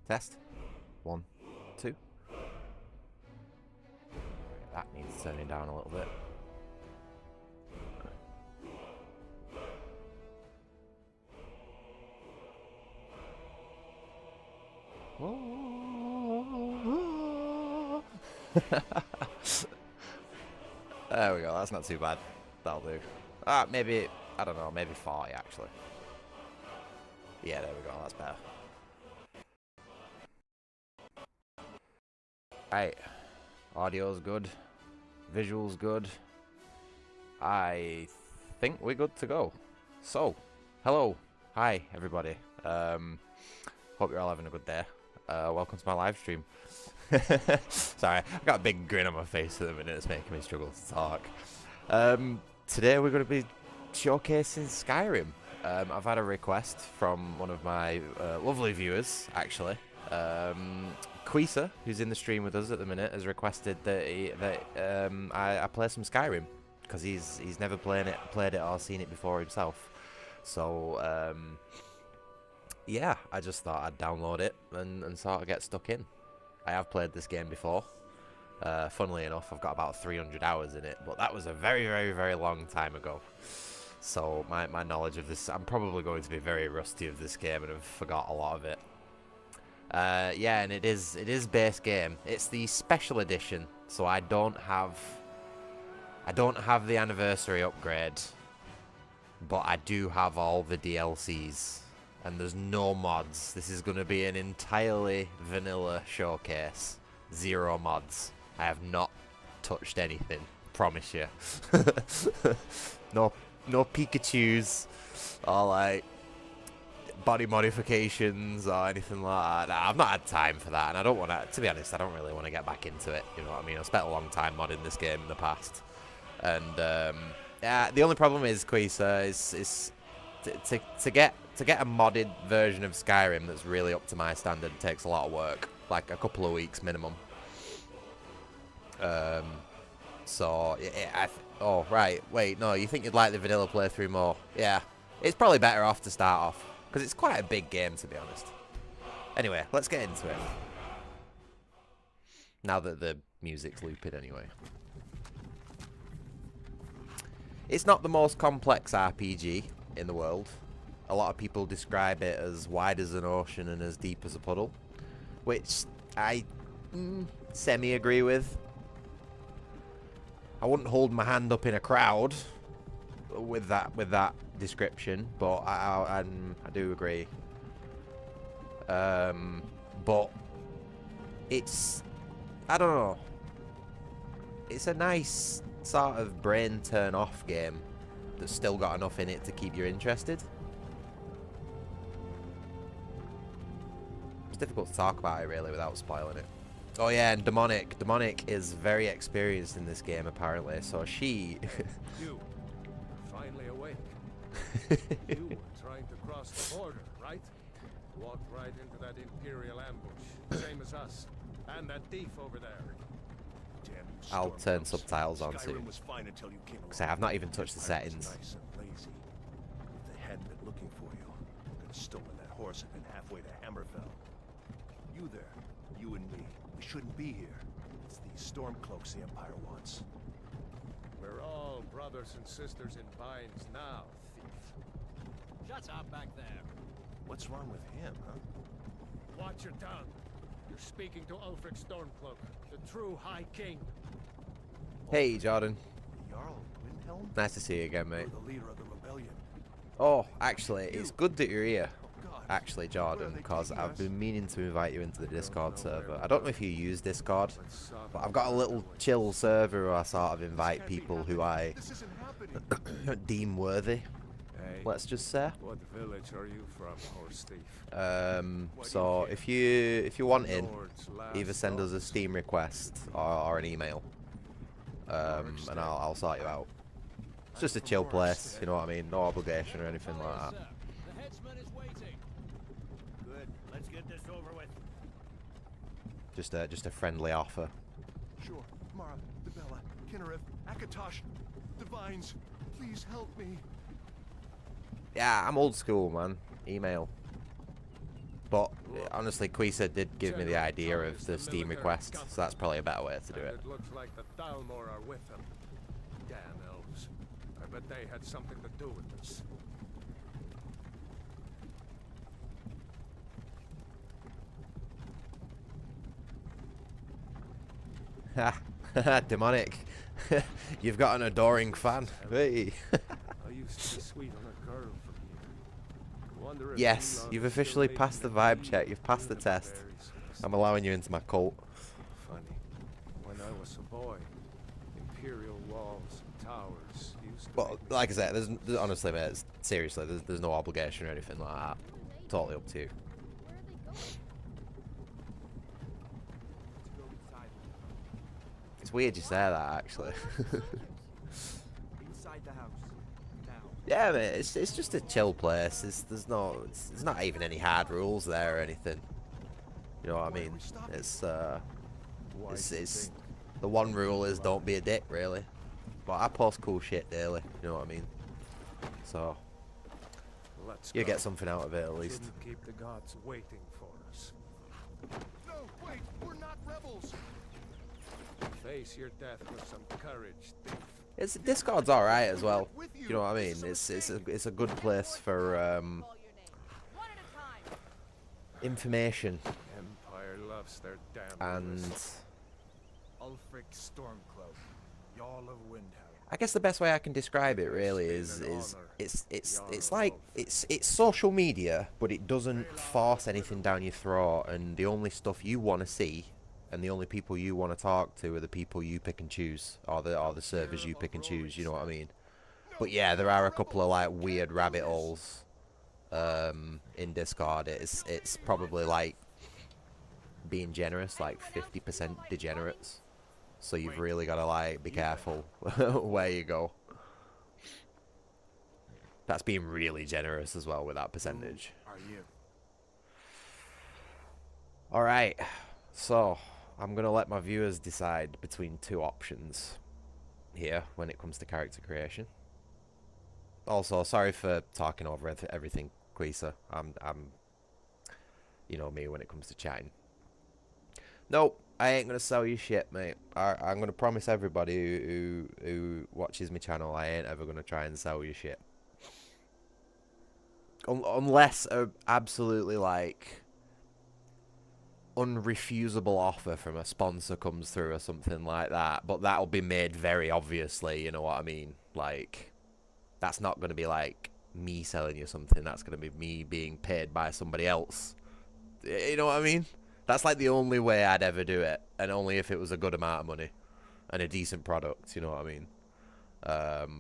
Test. 1, 2. That needs turning down a little bit. There we go, that's not too bad. That'll do. Maybe, I don't know, maybe 40 actually. Yeah, there we go, that's better. Right. Audio's good. Visual's good. I think we're good to go. So, hello. Hi, everybody. Hope you're all having a good day. Welcome to my live stream. Sorry, I've got a big grin on my face at the minute. It's making me struggle to talk. Today we're going to be showcasing Skyrim. I've had a request from one of my lovely viewers, actually. Quisa, who's in the stream with us at the minute, has requested that I play some Skyrim because he's never played it or seen it before himself. So yeah, I just thought I'd download it and sort of get stuck in. I have played this game before. Funnily enough, I've got about 300 hours in it, but that was a very, very, very long time ago. So my knowledge of this, I'm probably going to be very rusty of this game and have forgot a lot of it. Yeah, and it is base game. It's the special edition, so I don't have the anniversary upgrade, but I do have all the DLCs, and there's no mods. This is going to be an entirely vanilla showcase, 0 mods. I have not touched anything, promise you. No Pikachus or like body modifications or anything like that. Nah, I've not had time for that, and I don't want to be honest, I don't really want to get back into it, you know what I mean? I've spent a long time modding this game in the past, and yeah, the only problem is, Quisa, is to get a modded version of Skyrim that's really up to my standard takes a lot of work, like a couple of weeks minimum. So yeah, oh right, wait, no, you think you'd like the vanilla playthrough more? Yeah, it's probably better off to start off, because it's quite a big game, to be honest. Anyway, let's get into it. Now that the music's looping anyway. It's not the most complex RPG in the world. A lot of people describe it as wide as an ocean and as deep as a puddle, which I semi-agree with. I wouldn't hold my hand up in a crowd with that description, but I do agree. But it's, I don't know, it's a nice sort of brain turn off game that's still got enough in it to keep you interested. It's difficult to talk about it really without spoiling it. Oh yeah, and Demonic is very experienced in this game apparently, so she You finally awake. You were trying to cross the border, right? Walked right into that Imperial ambush, same as us. And that thief over there. Damn you, I'll turn Stormcloaks. subtitles on Skyrim too, was fine until you came because I have not even touched the settings. Nice and lazy. If they hadn't been looking for you, could have stolen that horse and been halfway to Hammerfell. You there, you and me, we shouldn't be here. It's these Stormcloaks the Empire wants. We're all brothers and sisters in binds now, thief. Shut up back there. What's wrong with him, huh? Watch your tongue. You're speaking to Ulfric Stormcloak, the true High King. Hey Jordan, Jarl Windhelm? nice to see you again, mate. You're the leader of the rebellion. Oh, actually, it's good that you're here. Oh, God. Actually, Jordan, because I've been meaning to invite you into the Discord server. I don't know if you use Discord, but I've got a little chill server where I sort of invite people who I This isn't happening. deem worthy, Hey, let's just say. what village are you from, horse thief? So if you want in, either send us a Steam request or an email, and I'll sort you out. It's just a chill place, you know what I mean? No obligation or anything like that. The headsman is waiting. Good. Let's get this over with. Just a friendly offer. Sure. Mara, Debella, Kinnereth, Akatosh, Divines, please help me. Yeah, I'm old school, man. Email. But honestly, Quisa did give me the idea of the Steam request, so that's probably a better way to do it. It looks like the Thalmor are with them. Damn elves. I bet they had something to do with this. Ha, demonic. You've got an adoring fan. Hey. I used to be sweet on a girl from here. Wonder if Yes, Elon you've still officially making passed the me vibe believe check. You've passed the in test. berries. I'm allowing you into my cult. Funny. When I was a boy, imperial walls and towers used to Well, make me like I said, there's honestly, mate, seriously, there's no obligation or anything like that. Totally up to you. It's weird you say that, actually. Inside the house. Now. Yeah, mate, it's just a chill place. There's not even any hard rules there or anything. You know what I mean? It's Why do you it's think? the one rule is don't be a dick, really. But I post cool shit daily. You know what I mean? So Let's you go. get something out of it at least. Shouldn't keep the gods waiting for us. No, wait, we're not rebels. Face your death with some courage, thief. Discord's all right as well. You know what I mean? It's a good place for information Empire loves their damn and. lists. Ulfric Stormcloak, Jarl of Windhelm. I guess the best way I can describe it really is it's like it's social media, but it doesn't force anything down your throat, and the only stuff you want to see and the only people you want to talk to are the people you pick and choose, or the servers you pick and choose. You know what I mean? But yeah, there are a couple of like weird rabbit holes in Discord. It's probably like being generous, like 50% degenerates. So you've really got to like be careful where you go. That's being really generous as well with that percentage. Are you? All right, so I'm gonna let my viewers decide between two options here when it comes to character creation. Also, sorry for talking over everything, Quisa. I'm you know me when it comes to chatting. Nope, I ain't gonna sell you shit, mate. I'm gonna promise everybody who watches my channel, I ain't ever gonna try and sell you shit. Unless a absolutely like unrefusable offer from a sponsor comes through or something like that. But that'll be made very obviously, you know what I mean? Like, that's not gonna be like me selling you something. That's gonna be me being paid by somebody else. You know what I mean? That's like the only way I'd ever do it, and only if it was a good amount of money and a decent product. You know what I mean?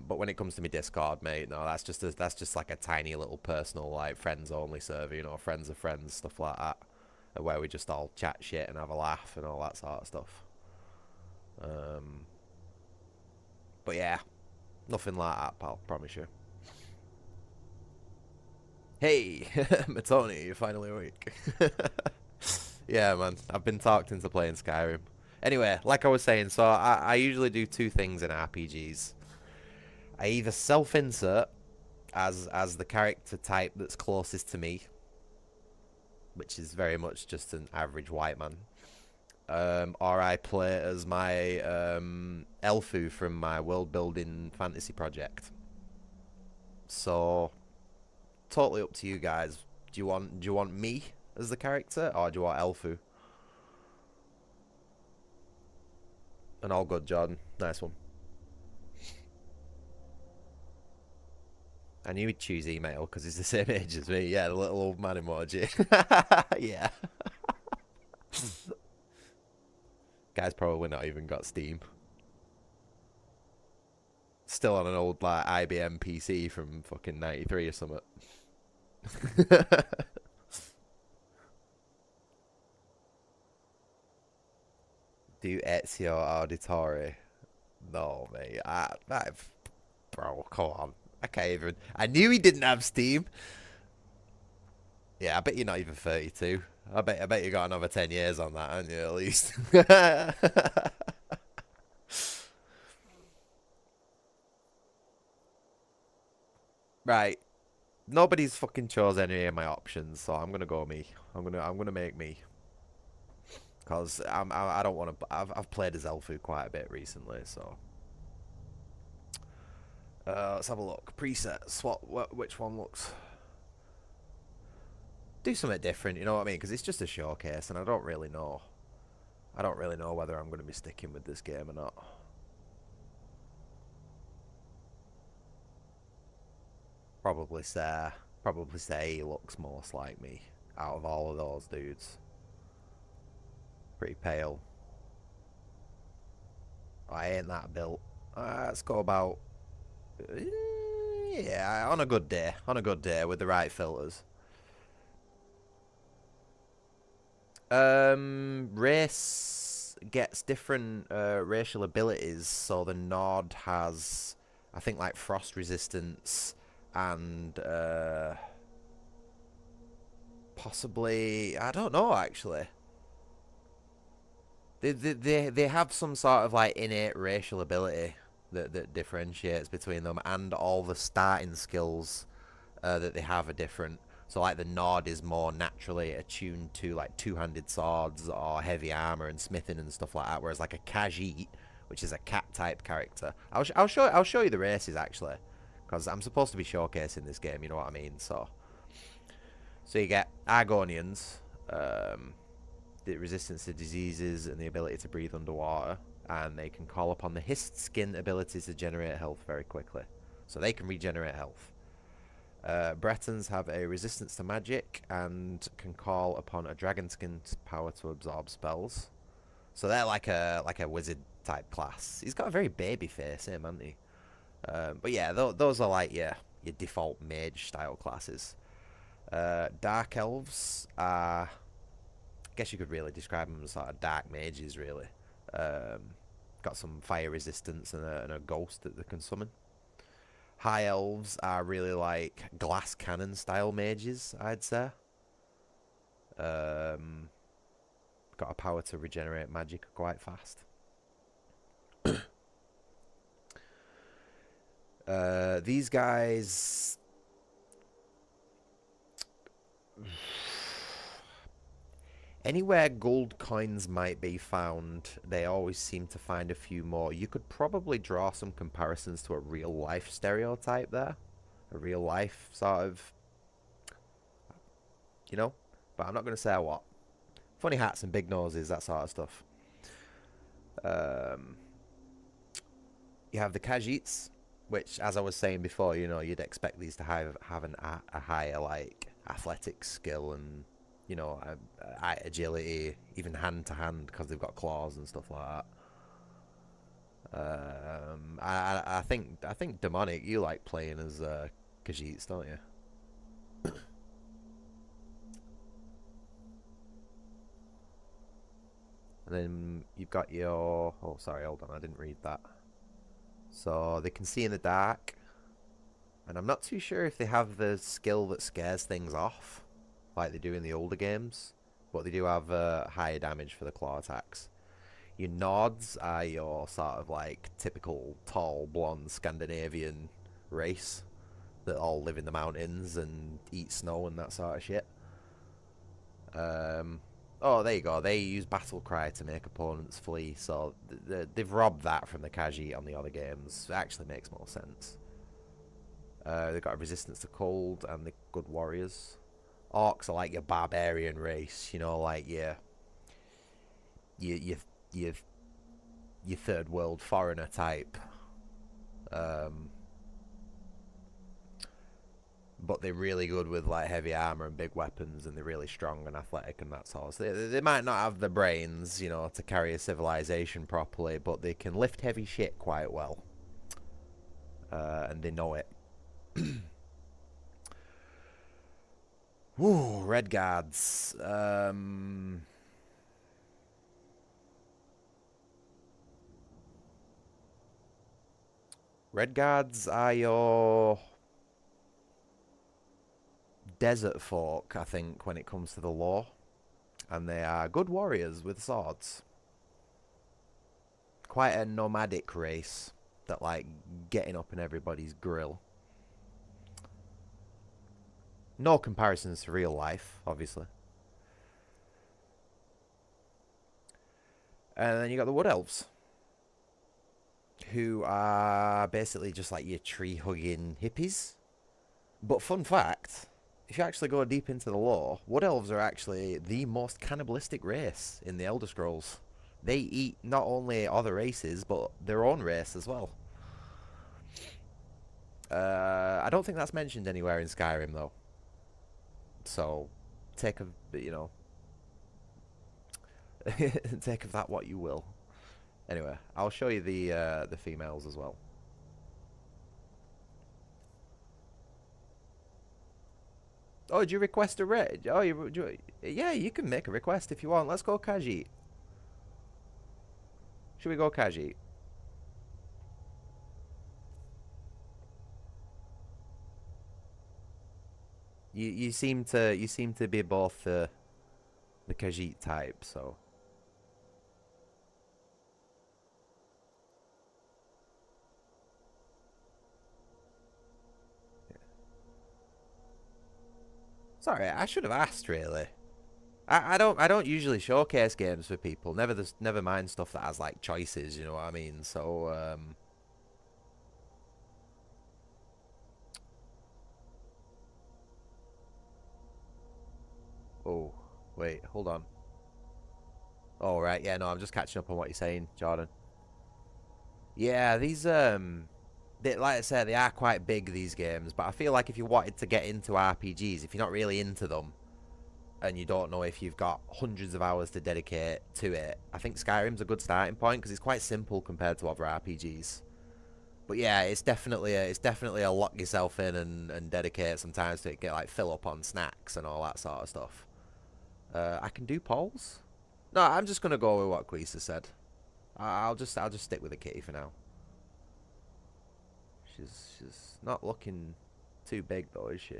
But when it comes to me Discord, mate, no, that's just like a tiny little personal, like friends only server. You know, friends of friends, stuff like that, where we just all chat shit and have a laugh and all that sort of stuff. But yeah, nothing like that, pal. Promise you. Hey, Matoni, you're finally awake. Yeah, man, I've been talked into playing Skyrim. Anyway, like I was saying, so I usually do two things in RPGs. I either self-insert as the character type that's closest to me, which is very much just an average white man, or I play as my Elfu from my world-building fantasy project. So, totally up to you guys. Do you want me as the character, or do you want Elfu? And all good, Jordan. Nice one. I knew he'd choose email because he's the same age as me. Yeah, the little old man emoji. Yeah. Guy's probably not even got Steam. Still on an old like IBM PC from fucking 93 or something. Do Ezio Auditore? No, mate. Bro, come on. I can't even. I knew he didn't have Steam. Yeah, I bet you're not even 32. I bet you got another 10 years on that, haven't you, at least? Right. nobody's fucking chose any of my options, so I'm gonna go me. I'm gonna make me. Cause I don't want to. I've played as Elfu quite a bit recently, so. Let's have a look. Presets. Which one looks? Do something different. You know what I mean? Because it's just a showcase, and I don't really know. I don't really know whether I'm going to be sticking with this game or not. Probably say he looks most like me out of all of those dudes. Pretty pale. I ain't that built. Let's go about. Yeah, on a good day. On a good day with the right filters. Race gets different racial abilities. So the Nord has, I think, like frost resistance and possibly, I don't know actually. They have some sort of like innate racial ability that differentiates between them, and all the starting skills that they have are different. So like the Nord is more naturally attuned to like two-handed swords or heavy armor and smithing and stuff like that, whereas like a Khajiit, which is a cat type character, I'll show you the races actually, because I'm supposed to be showcasing this game, you know what I mean. So you get Argonians, the resistance to diseases and the ability to breathe underwater, and they can call upon the hissed skin abilities to generate health very quickly, so they can regenerate health. Bretons have a resistance to magic and can call upon a dragon skin's power to absorb spells. So they're like a wizard type class. He's got a very baby face, hasn't he? But yeah, those are like your default mage style classes. Dark elves are, I guess you could really describe them as sort of dark mages, really. Got some fire resistance and a ghost that they can summon. High elves are really like glass cannon style mages, I'd say. Got a power to regenerate magic quite fast. These guys, anywhere gold coins might be found, they always seem to find a few more. You could probably draw some comparisons to a real life stereotype there. A real life sort of, you know? But I'm not going to say what. Funny hats and big noses, that sort of stuff. You have the Khajiits, which, as I was saying before, you know, you'd expect these to have a higher, like, athletic skill and, you know, agility, even hand to hand, because they've got claws and stuff like that. I think Demonic, you like playing as Khajiits, don't you? And then you've got your... Oh, sorry, hold on, I didn't read that. So they can see in the dark. And I'm not too sure if they have the skill that scares things off, like they do in the older games. But they do have higher damage for the claw attacks. Your Nords are your sort of like typical tall, blonde Scandinavian race that all live in the mountains and eat snow and that sort of shit. Oh, there you go. They use Battle Cry to make opponents flee, so they've robbed that from the Khajiit on the other games. It actually makes more sense. They've got a resistance to cold, and they're good warriors. Orcs are like your barbarian race, you know, like your third world foreigner type. But they're really good with like heavy armor and big weapons, and they're really strong and athletic and that sort of stuff. They might not have the brains, you know, to carry a civilization properly, but they can lift heavy shit quite well. And they know it. Woo, Red Guards. Red Guards are your desert folk, I think, when it comes to the lore. And they are good warriors with swords. Quite a nomadic race that like getting up in everybody's grill. No comparisons to real life, obviously. And then you got the Wood Elves, who are basically just like your tree-hugging hippies. But fun fact, if you actually go deep into the lore, Wood Elves are actually the most cannibalistic race in the Elder Scrolls. They eat not only other races, but their own race as well. I don't think that's mentioned anywhere in Skyrim, though. So, take of, you know, take of that what you will. Anyway, I'll show you the females as well. Oh, did you request a raid? Oh, yeah, you can make a request if you want. Let's go Khajiit. Should we go Khajiit? You seem to be both the Khajiit type, so. Sorry, I should have asked really. I don't usually showcase games for people. Never mind stuff that has like choices, you know what I mean? So oh, wait, hold on. Oh right, yeah, no, I'm just catching up on what you're saying, Jordan. Yeah, like I said, they are quite big, these games, but I feel like if you wanted to get into RPGs, if you're not really into them, and you don't know if you've got hundreds of hours to dedicate to it, I think Skyrim's a good starting point, because it's quite simple compared to other RPGs. But yeah, it's definitely a lock yourself in and dedicate some time to it, get like fill up on snacks and all that sort of stuff. I can do polls. No, I'm just gonna go with what Quisa said. I'll just stick with the kitty for now. She's not looking too big though, is she?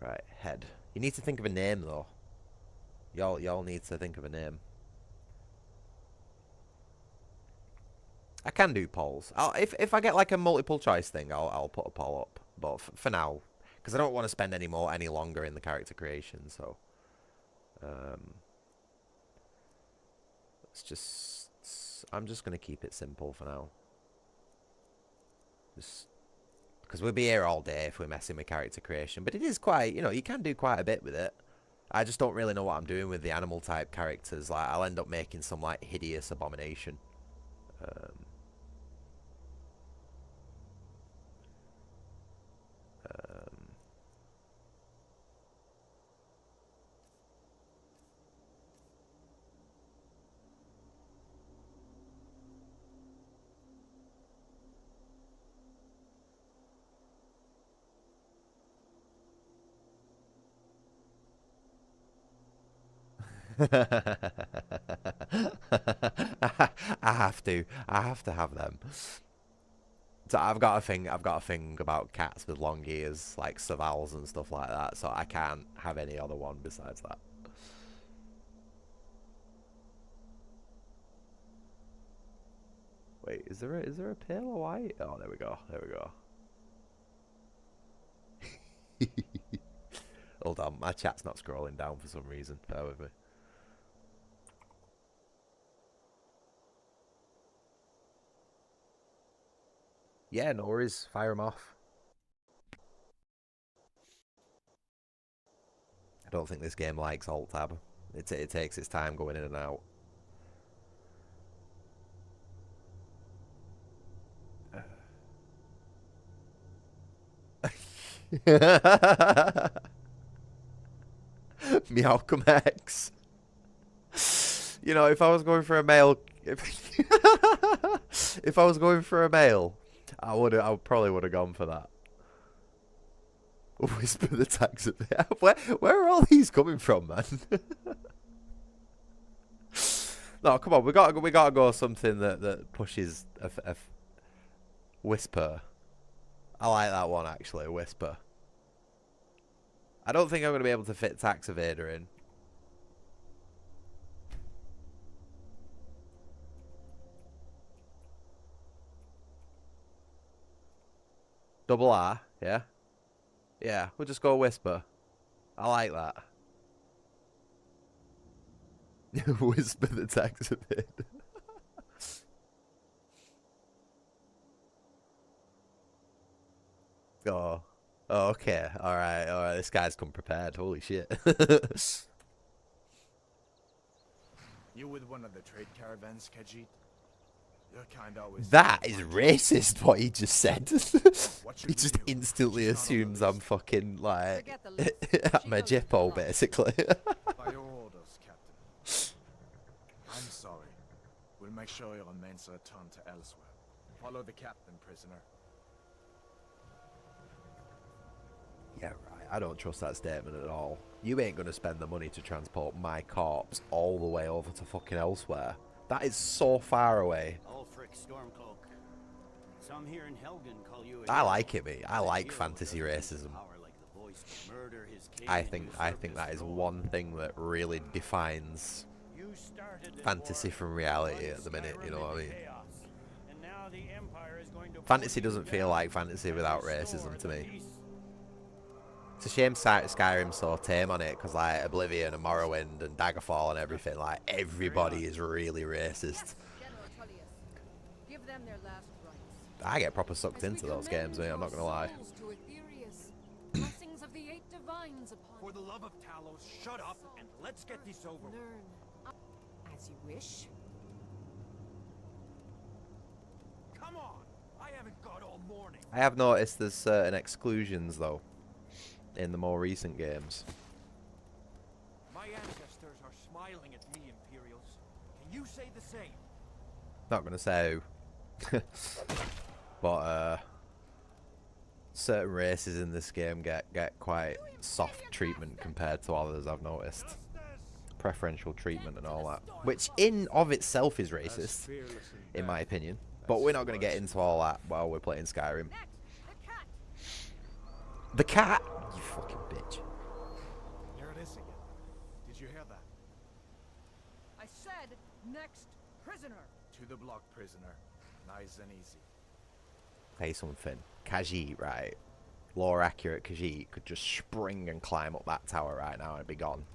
Right, head. You need to think of a name though. Y'all need to think of a name. I can do polls. If I get like a multiple choice thing, I'll put a poll up. But for now, because I don't want to spend any longer in the character creation, so it's just I'm just gonna keep it simple for now. Just because we'll be here all day if we're messing with character creation. But it is quite, you know, you can do quite a bit with it. I just don't really know what I'm doing with the animal type characters. Like I'll end up making some like hideous abomination. Um, um, I have to have them. So I've got a thing about cats with long ears, like Savals and stuff like that. So I can't have any other one besides that. Wait, is there a pale or white? Oh, there we go. There we go. Hold on, my chat's not scrolling down for some reason. Bear with me. Yeah, no worries. Fire them off. I don't think this game likes alt tab. It takes its time going in and out. Meowcom X. You know, if I was going for a male, if I was going for a male, I probably would have gone for that. Whisper the tags of it. Where are all these coming from, man? No, come on, we gotta go something that pushes a whisper. I like that one actually, whisper. I don't think I'm gonna be able to fit tax evader in. Double R, yeah. Yeah, we'll just go whisper. I like that. Whisper the text a bit. Oh. Oh, okay. Alright, alright. This guy's come prepared. Holy shit. You with one of the trade caravans, Khajiit? Your kind always... That is racist, what he just said. What should He we just do? instantly She's not on the assumes I'm list. fucking, like, Forget the list. I'm a Jippo, basically. By your orders, Captain. I'm sorry. We'll make sure your remains are returned to elsewhere. Follow the captain, prisoner. Yeah, right. I don't trust that statement at all. You ain't gonna spend the money to transport my corpse all the way over to fucking elsewhere. That is so far away. Ulfric Stormcloak. Some here in Helgen call you I like it, mate. I like fantasy racism. I think that is one thing that really defines fantasy from reality at the minute, you know what I mean? Fantasy doesn't feel like fantasy without racism to me. It's a shame Skyrim's so tame on it, because like Oblivion and Morrowind and Daggerfall and everything, like everybody is really racist. Give them their last rites. I get proper sucked into those games, mate, I'm not gonna lie. Blessings of the 8 divines upon For the love of Talos, shut up and let's get this over with. learn as you wish. Come on! I haven't got all morning. I have noticed there's certain exclusions though in the more recent games. My ancestors are smiling at me, Imperials. Can you say the same? Not gonna say who. But certain races in this game get quite soft treatment compared to others, I've noticed. Preferential treatment and all that, which in of itself is racist in my opinion, but we're not going to get into all that while we're playing Skyrim. The cat? You fucking bitch. Here it is again. Did you hear that? I said next prisoner. To the block, prisoner. Nice and easy. Say something. Khajiit, right? Lore accurate Khajiit could just spring and climb up that tower right now and it'd be gone.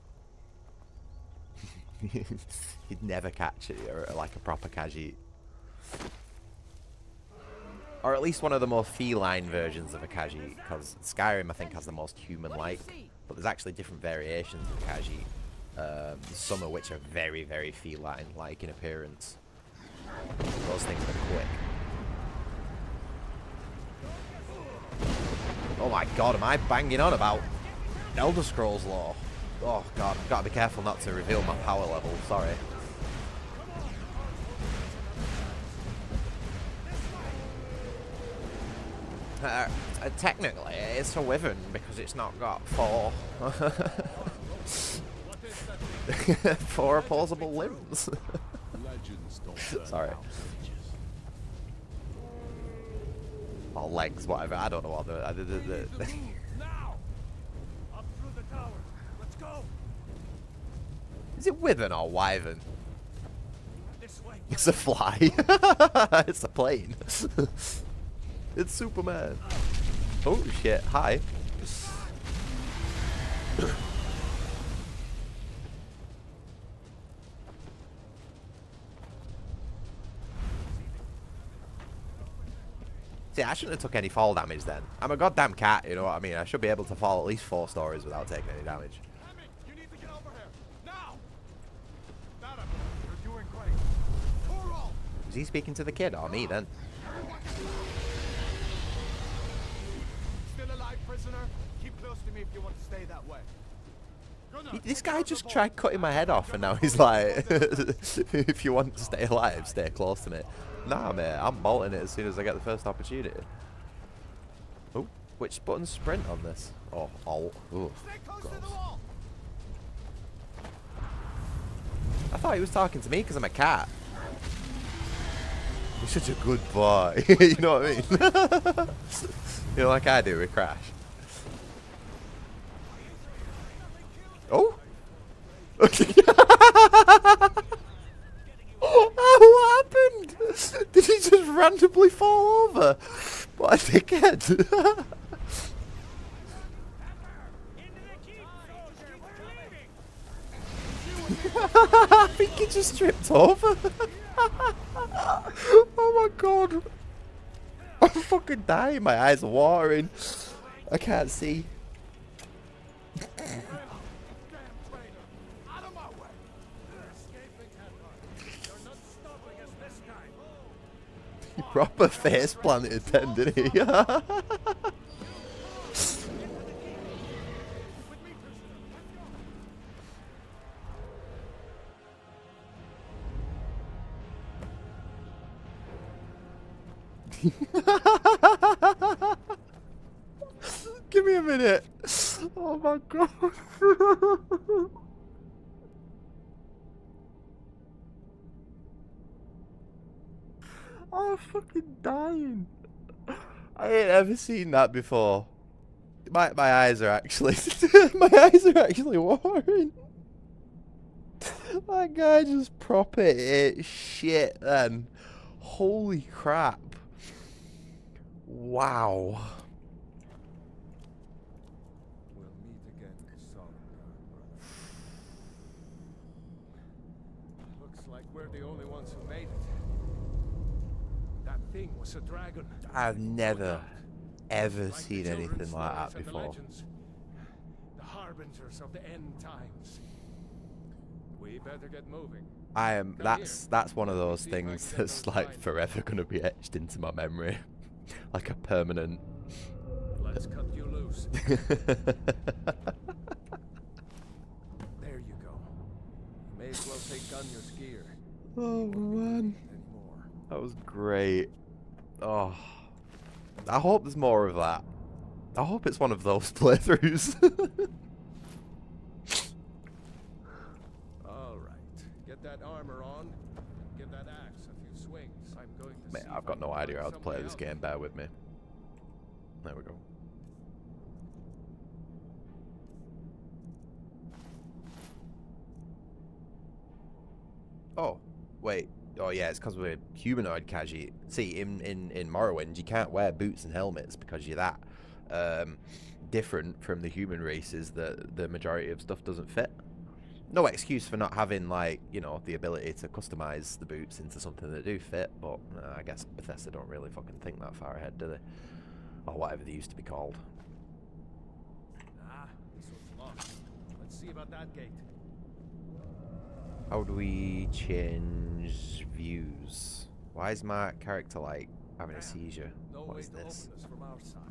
You'd never catch it, or like a proper Khajiit. Or at least one of the more feline versions of a Khajiit, because Skyrim I think has the most human-like, but there's actually different variations of Khajiit, some of which are very, very feline-like in appearance. Those things are quick. Oh my god, am I banging on about Elder Scrolls lore? Oh god, I've got to be careful not to reveal my power level, sorry. Technically, it's a wyvern because it's not got four... four opposable limbs. Sorry. Or legs, whatever, I don't know what the... Now! Up through the towers. Let's go! Is it wyvern or wyvern? This way. It's a fly. It's a plane. It's Superman. Oh shit, hi. See, I shouldn't have took any fall damage then. I'm a goddamn cat, you know what I mean? I should be able to fall at least 4 stories without taking any damage. You need to get over here. Now! Got him. You're doing great. Coral! Is he speaking to the kid or me then? Still alive, prisoner? Keep close to me if you want to stay that way. This guy just tried cutting my head off and now he's like, if you want to stay alive, stay close to me. Nah, mate, I'm bolting it as soon as I get the first opportunity. Oh, which button's sprint on this? Oh, alt. Ooh, gross. I thought he was talking to me because I'm a cat. You're such a good boy. You know what I mean? You know, like I do with Crash. Oh! Oh, what happened? Did he just randomly fall over? What a dickhead. just tripped over. Oh my god. I'm fucking dying. My eyes are watering. I can't see. He proper face planted then, didn't he? Give me a minute. Oh my god. I'm fucking dying. I ain't ever seen that before. My eyes are actually my eyes are actually watering. That guy just proper ate shit then. Holy crap. Wow. We'll meet again, son. Looks like we're the only ones who made it. That thing was a dragon. I've never ever seen anything like that before. The harbingers of the end times. We better get moving. That's one of those things that's like forever gonna be etched into my memory. Like a permanent. Let's cut you loose. There you go. You may as well take Gunya's gear. Oh man. Anymore. That was great. Oh. I hope there's more of that. I hope it's one of those playthroughs. Alright. Get that armor on. Give that axe a few swings. I'm going to Mate, see I've if got I no can idea find how to some play way this out. game, bear with me. There we go. Oh, wait. Oh yeah, it's because we're humanoid casual. See, in Morrowind, you can't wear boots and helmets because you're that different from the human races that the majority of stuff doesn't fit. No excuse for not having, like, you know, the ability to customize the boots into something that do fit, but I guess Bethesda don't really fucking think that far ahead, do they? Or whatever they used to be called. Ah, this one's locked. Let's see about that gate. How do we change views? Why is my character, like, having a seizure? No What way is to this? open this from our side.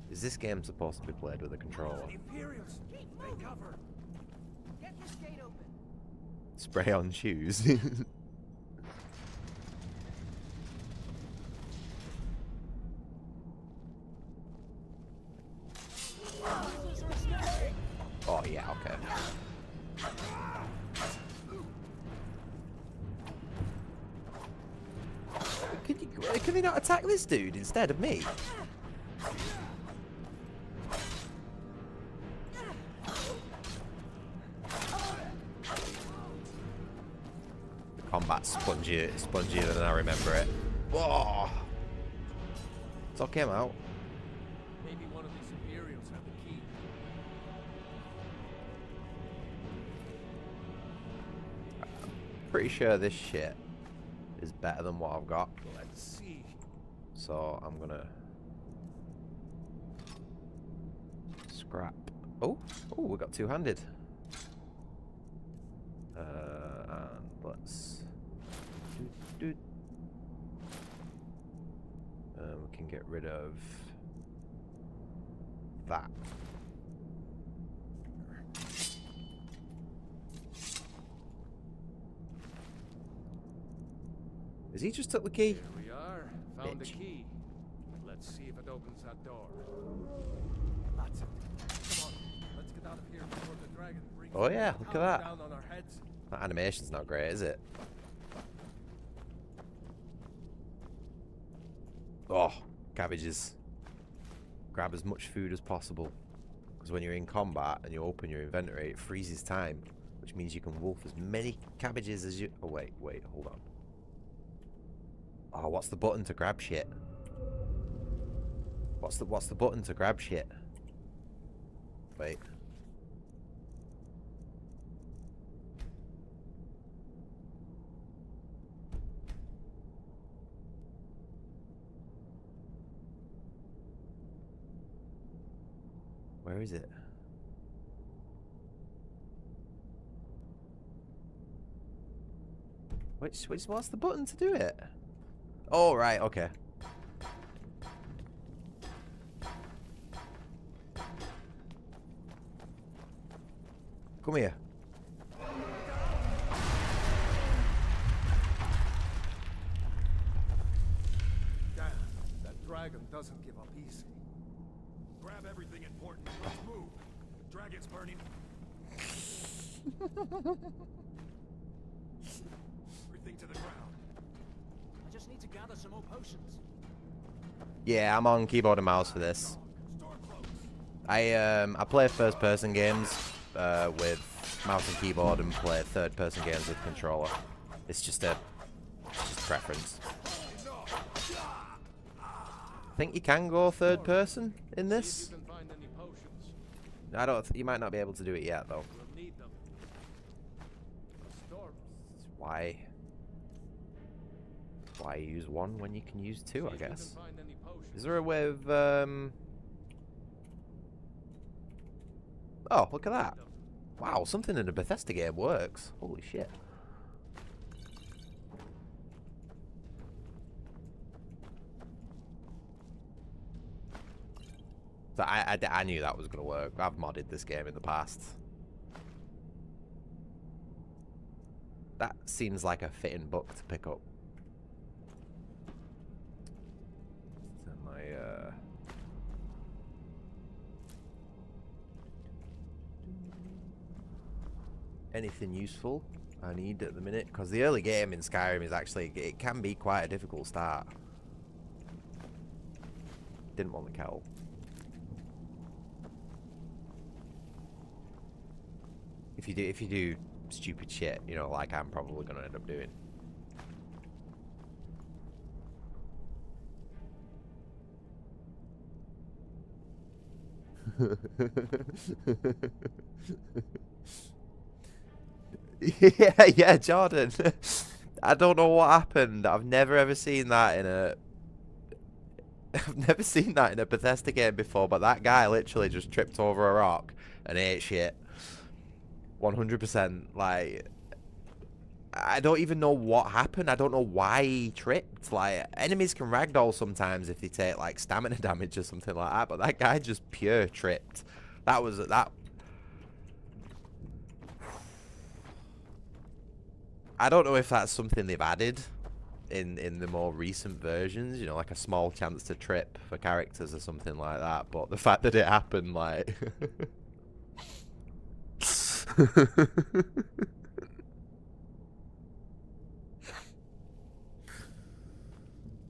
Is this game supposed to be played with a controller? Imperials, take cover. Get this gate open. Spray on shoes. Oh yeah, okay. Can they not attack this dude instead of me? The combat's spongier than I remember it. Whoa! It's all came out. Maybe one of these Imperials have the key. Pretty sure this shit is better than what I've got. Let's see. So I'm gonna scrap. Oh, we got two-handed. And let's we can get rid of that. Is he just took the key? Here we are. Found the Bitch. key. Let's see if it opens that door. That's it. Come on. Let's get out of here before the dragon brings Oh yeah, look at the that. down on our heads. That animation's not great, is it? Oh, cabbages. Grab as much food as possible. Because when you're in combat and you open your inventory, it freezes time. Which means you can wolf as many cabbages as you... Oh, wait, hold on. Oh, what's the button to grab shit? What's the button to grab shit? Wait. Where is it? What's the button to do it? Oh, right, okay. Come here. Damn, that dragon doesn't give up easy. Grab everything important. Let's move. The dragon's burning. Everything to the ground. I just need to gather some more potions. Yeah, I'm on keyboard and mouse for this. Store close. I play first person games with mouse and keyboard and play third person games with controller. It's just preference. I think you can go third person in this. You can find any potions. I don't. You might not be able to do it yet though. We'll need them. A storm. Why use one when you can use two? I guess. Find any potions. Is there a way of Oh, look at that! Wow, something in a Bethesda game works. Holy shit! So I knew that was gonna work. I've modded this game in the past. That seems like a fitting book to pick up. So my anything useful I need at the minute, because the early game in Skyrim is actually, it can be quite a difficult start. Didn't want the kettle. If you do stupid shit, you know, like I'm probably gonna end up doing. Yeah, Jordan. I don't know what happened. I've never ever seen that in a Bethesda game before, but that guy literally just tripped over a rock and ate shit. 100%. Like, I don't even know what happened. I don't know why he tripped. Like, enemies can ragdoll sometimes if they take like stamina damage or something like that, but that guy just pure tripped. That I don't know if that's something they've added in the more recent versions, you know, like a small chance to trip for characters or something like that, but the fact that it happened, like...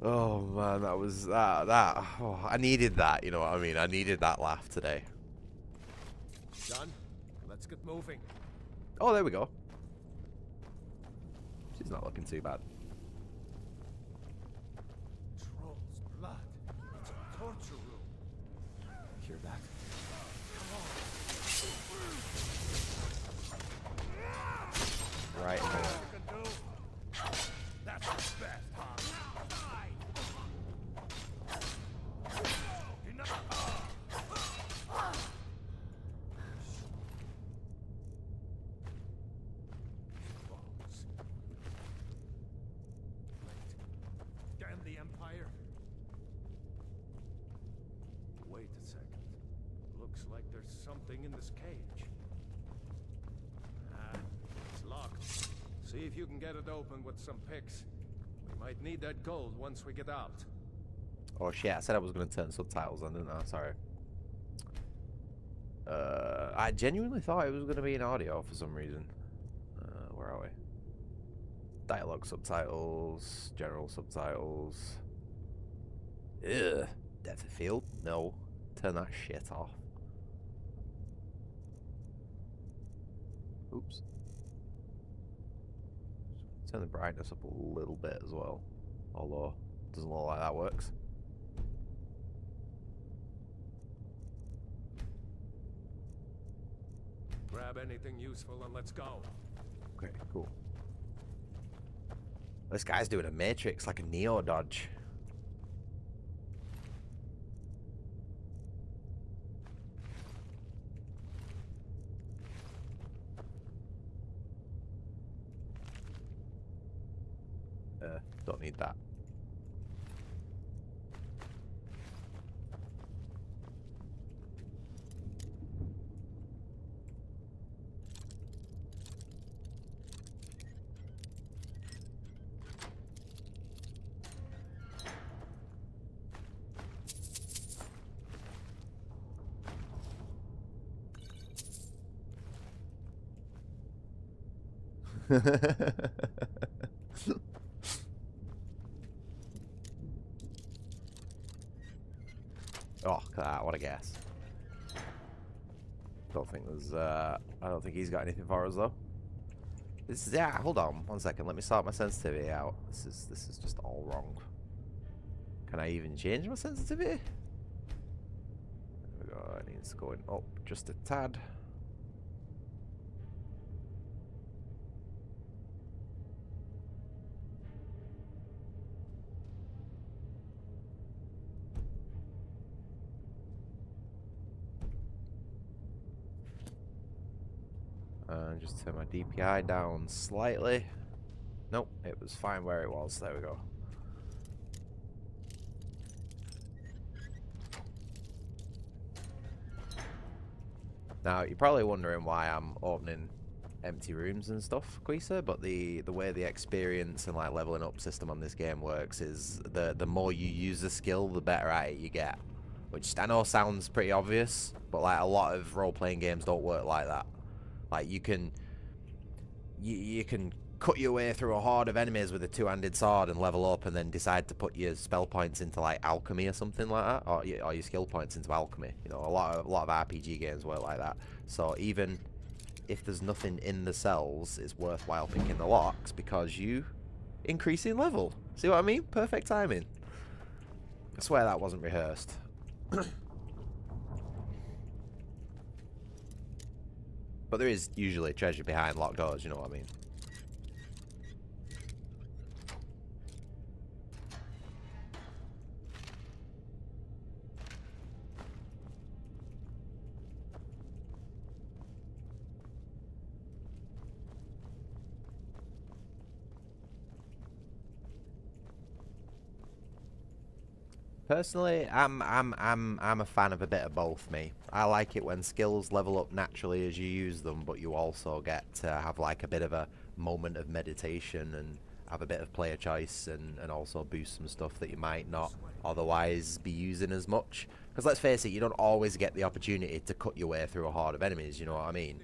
Oh man, that was oh, I needed that, you know what I mean? I needed that laugh today. Done? Let's get moving. Oh, there we go. She's not looking too bad. Troll's blood. It's a torture room. Hear that? Right in there. That's the best, huh? Damn the Empire. Wait a second. Looks like there's something in this cage. Ah, it's locked. See if you can get it open with some picks. We might need that gold once we get out. Oh shit, I said I was going to turn subtitles on, didn't I? Sorry. I genuinely thought it was going to be in audio for some reason. Where are we? Dialogue subtitles, general subtitles. Ugh. Depth of field? No. Turn that shit off. Oops. Turn the brightness up a little bit as well. Although, doesn't look like that works. Grab anything useful and let's go. Okay, cool. This guy's doing a matrix, like a Neo dodge. Don't need that. Oh, what a guess. Don't think there's, I don't think he's got anything for us though. This is, yeah, hold on 1 second. Let me sort my sensitivity out. This is just all wrong. Can I even change my sensitivity? There we go. It needs going up just a tad. And just turn my DPI down slightly. Nope, it was fine where it was. There we go. Now, you're probably wondering why I'm opening empty rooms and stuff, Quisa, but the way the experience and like leveling up system on this game works is the more you use the skill, the better at it you get. Which I know sounds pretty obvious, but like a lot of role-playing games don't work like that. Like you can cut your way through a horde of enemies with a two-handed sword and level up, and then decide to put your spell points into like alchemy or something like that, or your skill points into alchemy. You know, a lot of RPG games work like that. So even if there's nothing in the cells, it's worthwhile picking the locks because you increase in level. See what I mean? Perfect timing. I swear that wasn't rehearsed. But there is usually treasure behind locked doors, you know what I mean? Personally, I'm a fan of a bit of both, me. I like it when skills level up naturally as you use them, but you also get to have like a bit of a moment of meditation and have a bit of player choice and also boost some stuff that you might not otherwise be using as much. Because let's face it, you don't always get the opportunity to cut your way through a horde of enemies, you know what I mean?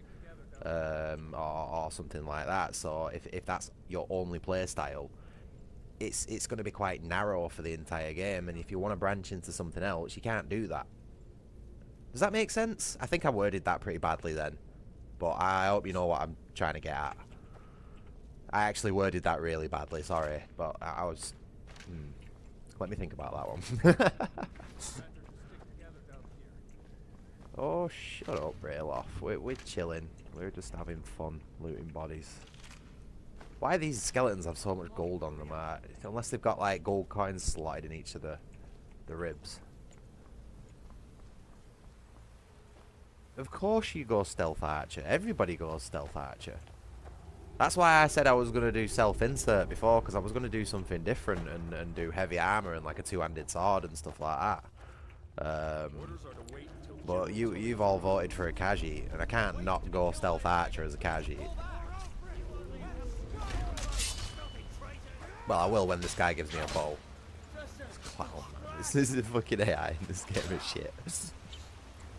Or something like that. So if that's your only play style, it's going to be quite narrow for the entire game, and if you want to branch into something else, you can't do that. Does that make sense? I think I worded that pretty badly then, but I hope you know what I'm trying to get at. I actually worded that really badly, sorry, but I was... Let me think about that one. Oh, shut up, Rayloff. We're chilling. We're just having fun, looting bodies. Why do these skeletons have so much gold on them? Unless they've got like gold coins slotted in each of the ribs. Of course you go stealth archer. Everybody goes stealth archer. That's why I said I was going to do self-insert before, because I was going to do something different and do heavy armor and like a two-handed sword and stuff like that. But you've all voted for a Khajiit, and I can't not go stealth archer as a Khajiit. Well, I will when this guy gives me a bow. Wow, this is the fucking AI in this game is shit.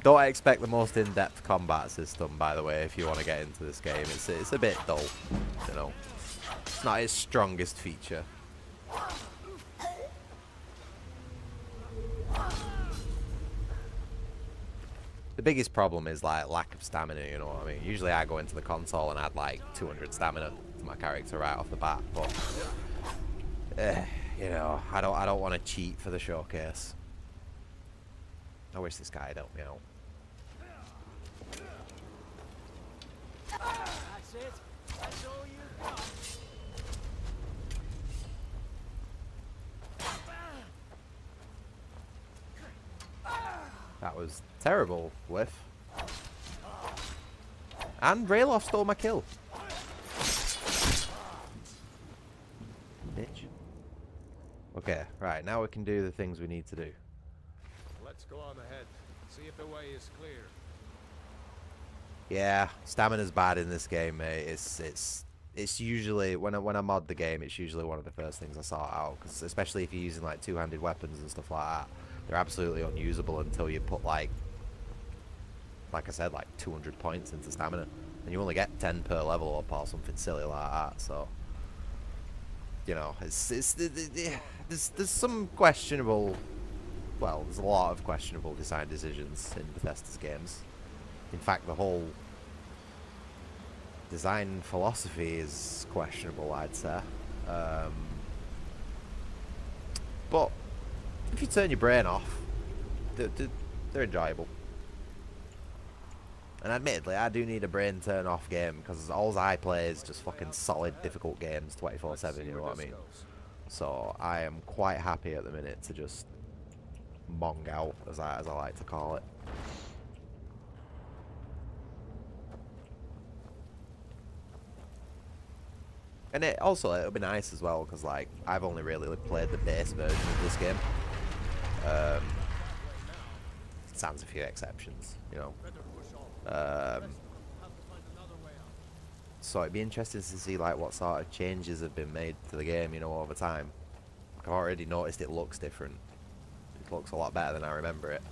Don't expect the most in-depth combat system, by the way, if you want to get into this game. It's a bit dull, you know. It's not its strongest feature. The biggest problem is like lack of stamina, you know what I mean? Usually I go into the console and add like 200 stamina to my character right off the bat, but you know, I don't want to cheat for the showcase. I wish this guy had helped me out. That's it. That's all you've got. That was terrible, whiff. And Rayloff stole my kill. Bitch. Okay, right, now we can do the things we need to do. Let's go on ahead. See if the way is clear. Yeah, stamina's bad in this game, mate. It's usually when I mod the game, it's usually one of the first things I sort out, because especially if you're using like two-handed weapons and stuff like that, they're absolutely unusable until you put like I said, like 200 points into stamina, and you only get 10 per level up or something silly like that. So, you know, there's some questionable, well, there's a lot of questionable design decisions in Bethesda's games. In fact, the whole design philosophy is questionable, I'd say. But if you turn your brain off, they're enjoyable. And admittedly, I do need a brain turn off game, because all I play is just fucking solid, difficult games 24/7, you know what I mean? So I am quite happy at the minute to just mong out, as I like to call it. And it'll be nice as well, because like I've only really played the base version of this game. Sans a few exceptions, you know. So it'd be interesting to see like what sort of changes have been made to the game, you know, over time. Like, I've already noticed it looks different. It looks a lot better than I remember it.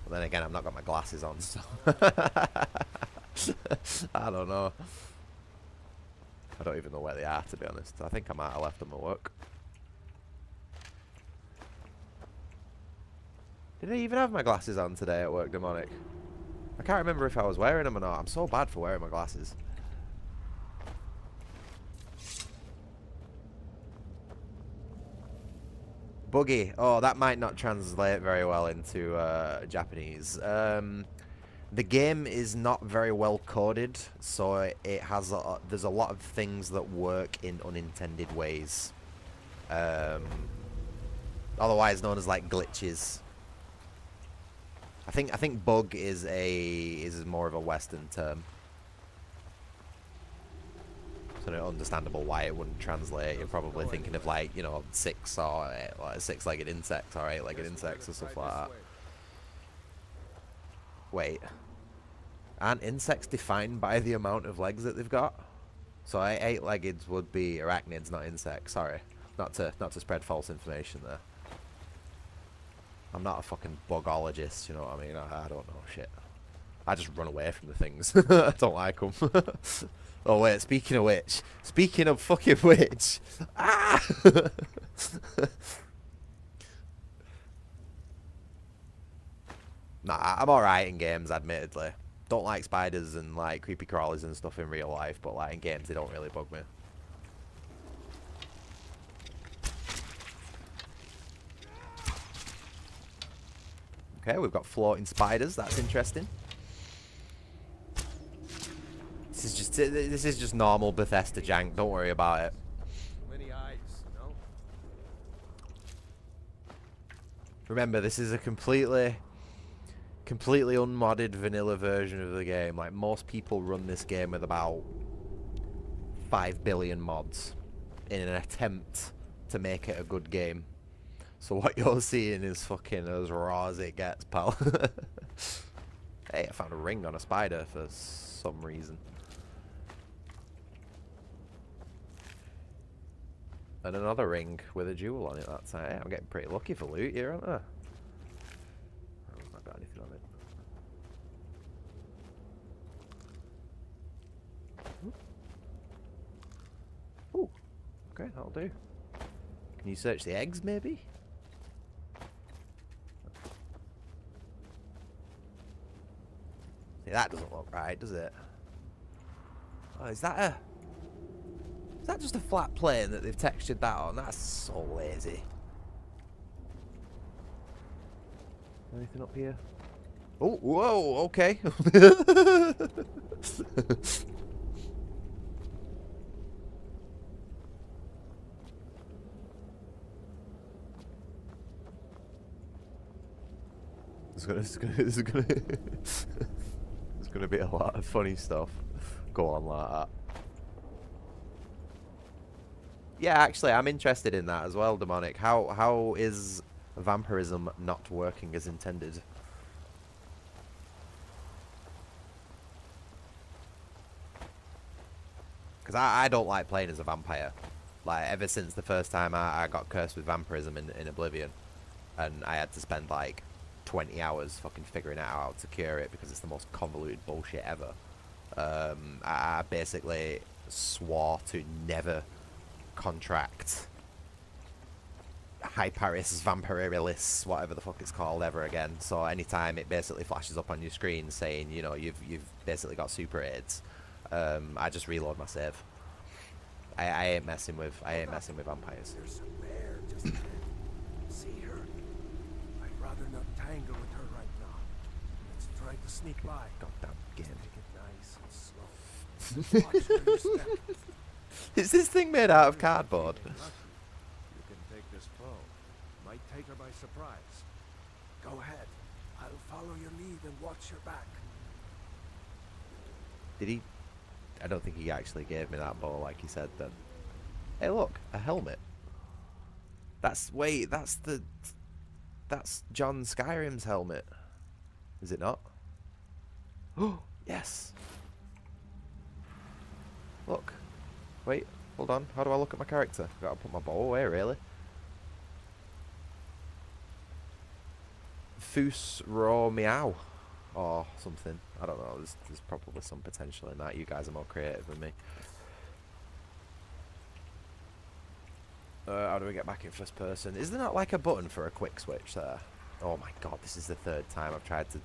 But then again, I've not got my glasses on, so I don't know. I don't even know where they are, to be honest. I think I might have left them at work. Did I even have my glasses on today at work, Demonic? I can't remember if I was wearing them or not. I'm so bad for wearing my glasses. Buggy. Oh, that might not translate very well into Japanese. The game is not very well coded, so it has there's a lot of things that work in unintended ways. Otherwise known as like glitches. I think bug is more of a Western term. So it's understandable why it wouldn't translate. You're probably thinking of like, you know, six-legged insects or eight-legged insects or stuff like that. Wait, aren't insects defined by the amount of legs that they've got? So eight-leggeds would be arachnids, not insects. Sorry, not to spread false information there. I'm not a fucking bugologist, you know what I mean? I don't know shit. I just run away from the things. I don't like them. Oh wait, speaking of fucking which, ah! Nah, I'm alright in games, admittedly. Don't like spiders and like creepy crawlies and stuff in real life, but like in games they don't really bug me. Okay, we've got floating spiders. That's interesting. This is just normal Bethesda jank. Don't worry about it. Many eyes, no? Remember, this is a completely unmodded vanilla version of the game. Like, most people run this game with about 5 billion mods in an attempt to make it a good game. So what you're seeing is fucking as raw as it gets, pal. Hey, I found a ring on a spider for some reason. And another ring with a jewel on it. That's hey, I'm getting pretty lucky for loot here, aren't I? I've not got anything on it. Ooh. Okay, that'll do. Can you search the eggs, maybe? See, that doesn't look right, does it? Oh, is that just a flat plane that they've textured that on? That's so lazy. Anything up here? Oh, whoa, okay. It's gonna going to be a lot of funny stuff go on like that. Yeah, actually, I'm interested in that as well, Demonic. How is vampirism not working as intended? Because I don't like playing as a vampire. Like, ever since the first time I got cursed with vampirism in Oblivion. And I had to spend, like, 20 hours fucking figuring out how to cure it because it's the most convoluted bullshit ever. I basically swore to never contract Hyparis Vampirilis, whatever the fuck it's called, ever again. So anytime it basically flashes up on your screen saying, you know, you've basically got super AIDS, I just reload my save. I ain't messing with vampires. There's a bear just ahead. See her? I'd rather not tangle with her right now. Let's try to sneak by. Goddamn game. Take it nice and slow. Watch where you step. Is this thing made out of cardboard? You can take this bow. Might take her by surprise. Go ahead. I'll follow your lead and watch your back. Did he? I don't think he actually gave me that bow like he said then. Hey look, a helmet. That's John Skyrim's helmet. Is it not? Oh, yes. Look. Wait, hold on. How do I look at my character? Gotta put my bow away, really. Foos Raw Meow. Or something. I don't know. There's probably some potential in that. You guys are more creative than me. How do we get back in first person? Is there not like a button for a quick switch there? Oh my god, this is the third time I've tried to...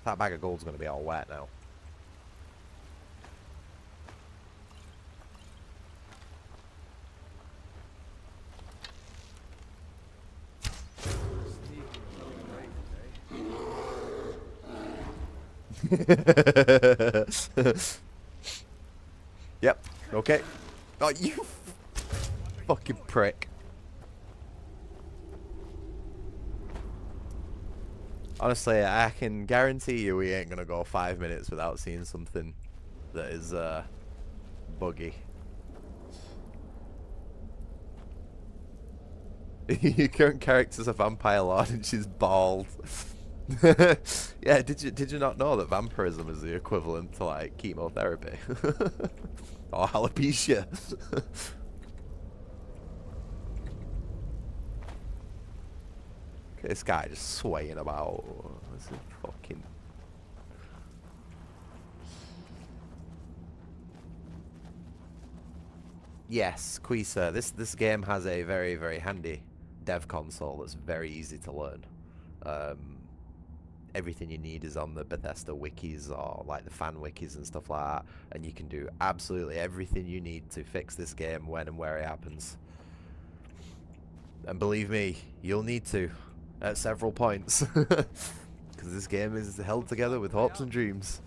That bag of gold's going to be all wet now. Yep. Okay. Oh, you fucking prick. Honestly, I can guarantee you we ain't gonna go 5 minutes without seeing something that is buggy. Your current character's a vampire lord and she's bald. Yeah, did you not know that vampirism is the equivalent to like chemotherapy? Or alopecia? This guy just swaying about. This is fucking... Yes, Quisa. This game has a very, very handy dev console that's very easy to learn. Everything you need is on the Bethesda wikis or like the fan wikis and stuff like that, and you can do absolutely everything you need to fix this game when and where it happens. And believe me, you'll need to at several points, because this game is held together with hopes and dreams.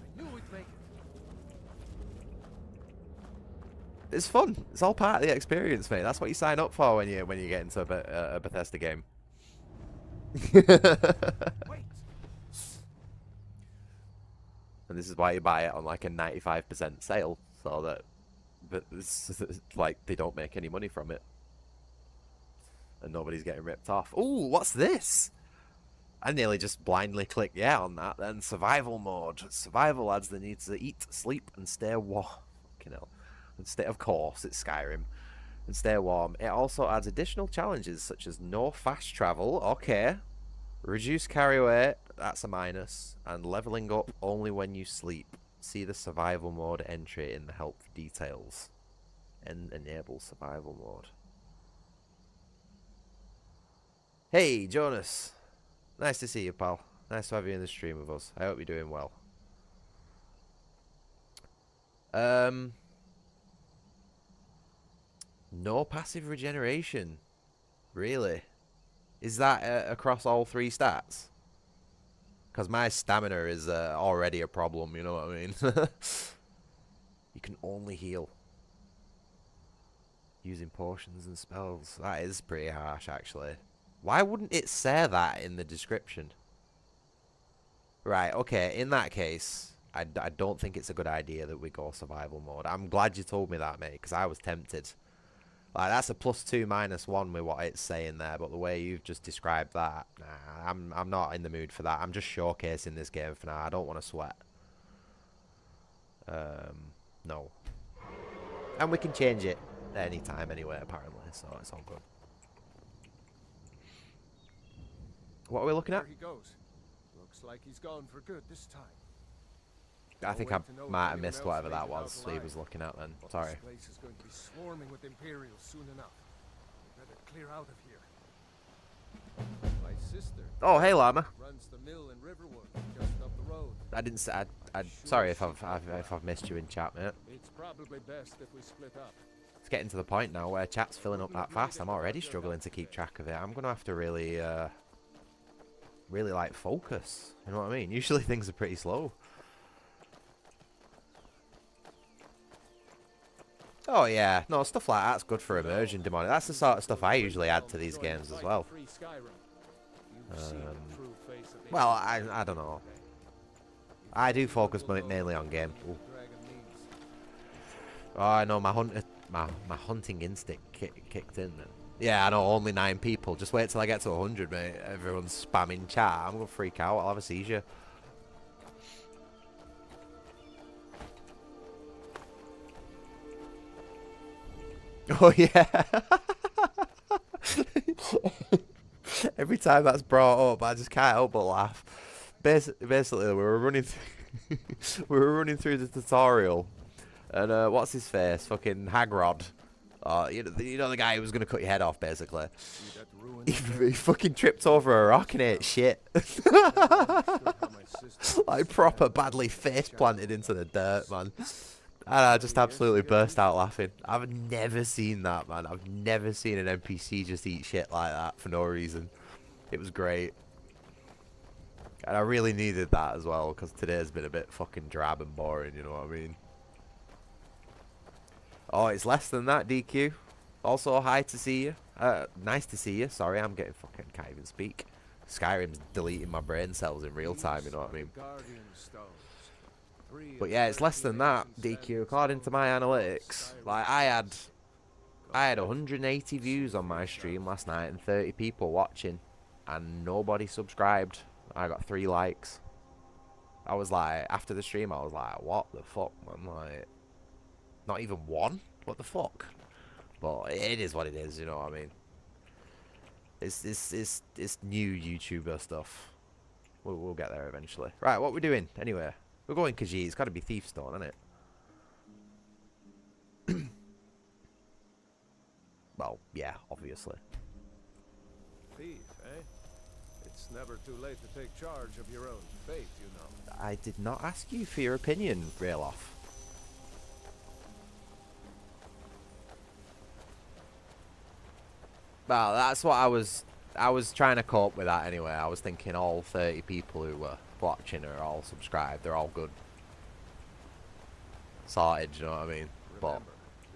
It's fun. It's all part of the experience, mate. That's what you sign up for when you get into a Bethesda game. And this is why you buy it on like a 95% sale, so that it's like they don't make any money from it, and nobody's getting ripped off. Ooh, what's this? I nearly just blindly clicked yeah on that. Then survival mode. Survival adds the need to eat, sleep, and stay warm. Fucking hell. And stay, of course, it's Skyrim. And stay warm. It also adds additional challenges such as no fast travel. Okay. Reduce carry weight, that's a minus, and leveling up only when you sleep. See the survival mode entry in the help details. And enable survival mode. Hey, Jonas. Nice to see you, pal. Nice to have you in the stream with us. I hope you're doing well. No passive regeneration. Really? Is that across all 3 stats? Because my stamina is already a problem, you know what I mean? You can only heal using potions and spells. That is pretty harsh, actually. Why wouldn't it say that in the description? Right, okay, in that case, I don't think it's a good idea that we go survival mode. I'm glad you told me that, mate, because I was tempted. Like, that's a +2 -1 with what it's saying there, but the way you've just described that, nah, I'm not in the mood for that. I'm just showcasing this game for now. I don't want to sweat. No. And we can change it at any time anyway, apparently, so it's all good. What are we looking at? There he goes. Looks like he's gone for good this time. I think I might have missed whatever that was he was looking at then. Sorry. This place is going to be swarming with Imperials soon enough. We better clear out of here. My sister. Oh, hey, Llama. Runs the mill in Riverwood, just up the road. I didn't say. Sorry if I've missed you in chat, mate. It's probably best if we split up. It's getting to the point now where chat's filling up that fast. I'm already struggling to keep track of it. I'm gonna have to really, really like focus. You know what I mean? Usually things are pretty slow. Oh yeah, no, stuff like that's good for immersion, demonic. That's the sort of stuff I usually add to these games as well. Well, I don't know. I do focus mainly on game. Ooh. Oh, I know my hunting instinct kicked in then. Yeah, I know, only 9 people. Just wait till I get to 100, mate. Everyone's spamming chat. I'm gonna freak out. I'll have a seizure. Oh yeah. Every time that's brought up, I just can't help but laugh. Basically, we were running through the tutorial, and what's his face? Fucking Hagrod. You know the guy who was gonna cut your head off, basically. He fucking tripped over a rock and ate shit. Like proper badly face planted into the dirt, man. And I just absolutely burst out laughing. I've never seen that, man. I've never seen an NPC just eat shit like that for no reason. It was great. And I really needed that as well, because today's been a bit fucking drab and boring, you know what I mean? Oh, it's less than that, DQ. Also, hi to see you. Nice to see you. Sorry, I'm getting fucking... can't even speak. Skyrim's deleting my brain cells in real time, you know what I mean? But yeah, it's less than that, DQ, according to my analytics. Like, I had 180 views on my stream last night and 30 people watching, and nobody subscribed. I got 3 likes. I was like, after the stream, I was like, what the fuck, man? Like, not even 1? What the fuck? But it is what it is, you know what I mean? It's new YouTuber stuff. We'll get there eventually. Right, what we doing anyway? We're going Khajiit. It's got to be Thiefstone, isn't it? Well, yeah, obviously. Thief, eh? It's never too late to take charge of your own fate, you know. I did not ask you for your opinion, Railoff. Well, that's what I was trying to cope with that anyway. I was thinking all 30 people who were watching are all subscribed. They're all good. Sorted, you know what I mean? But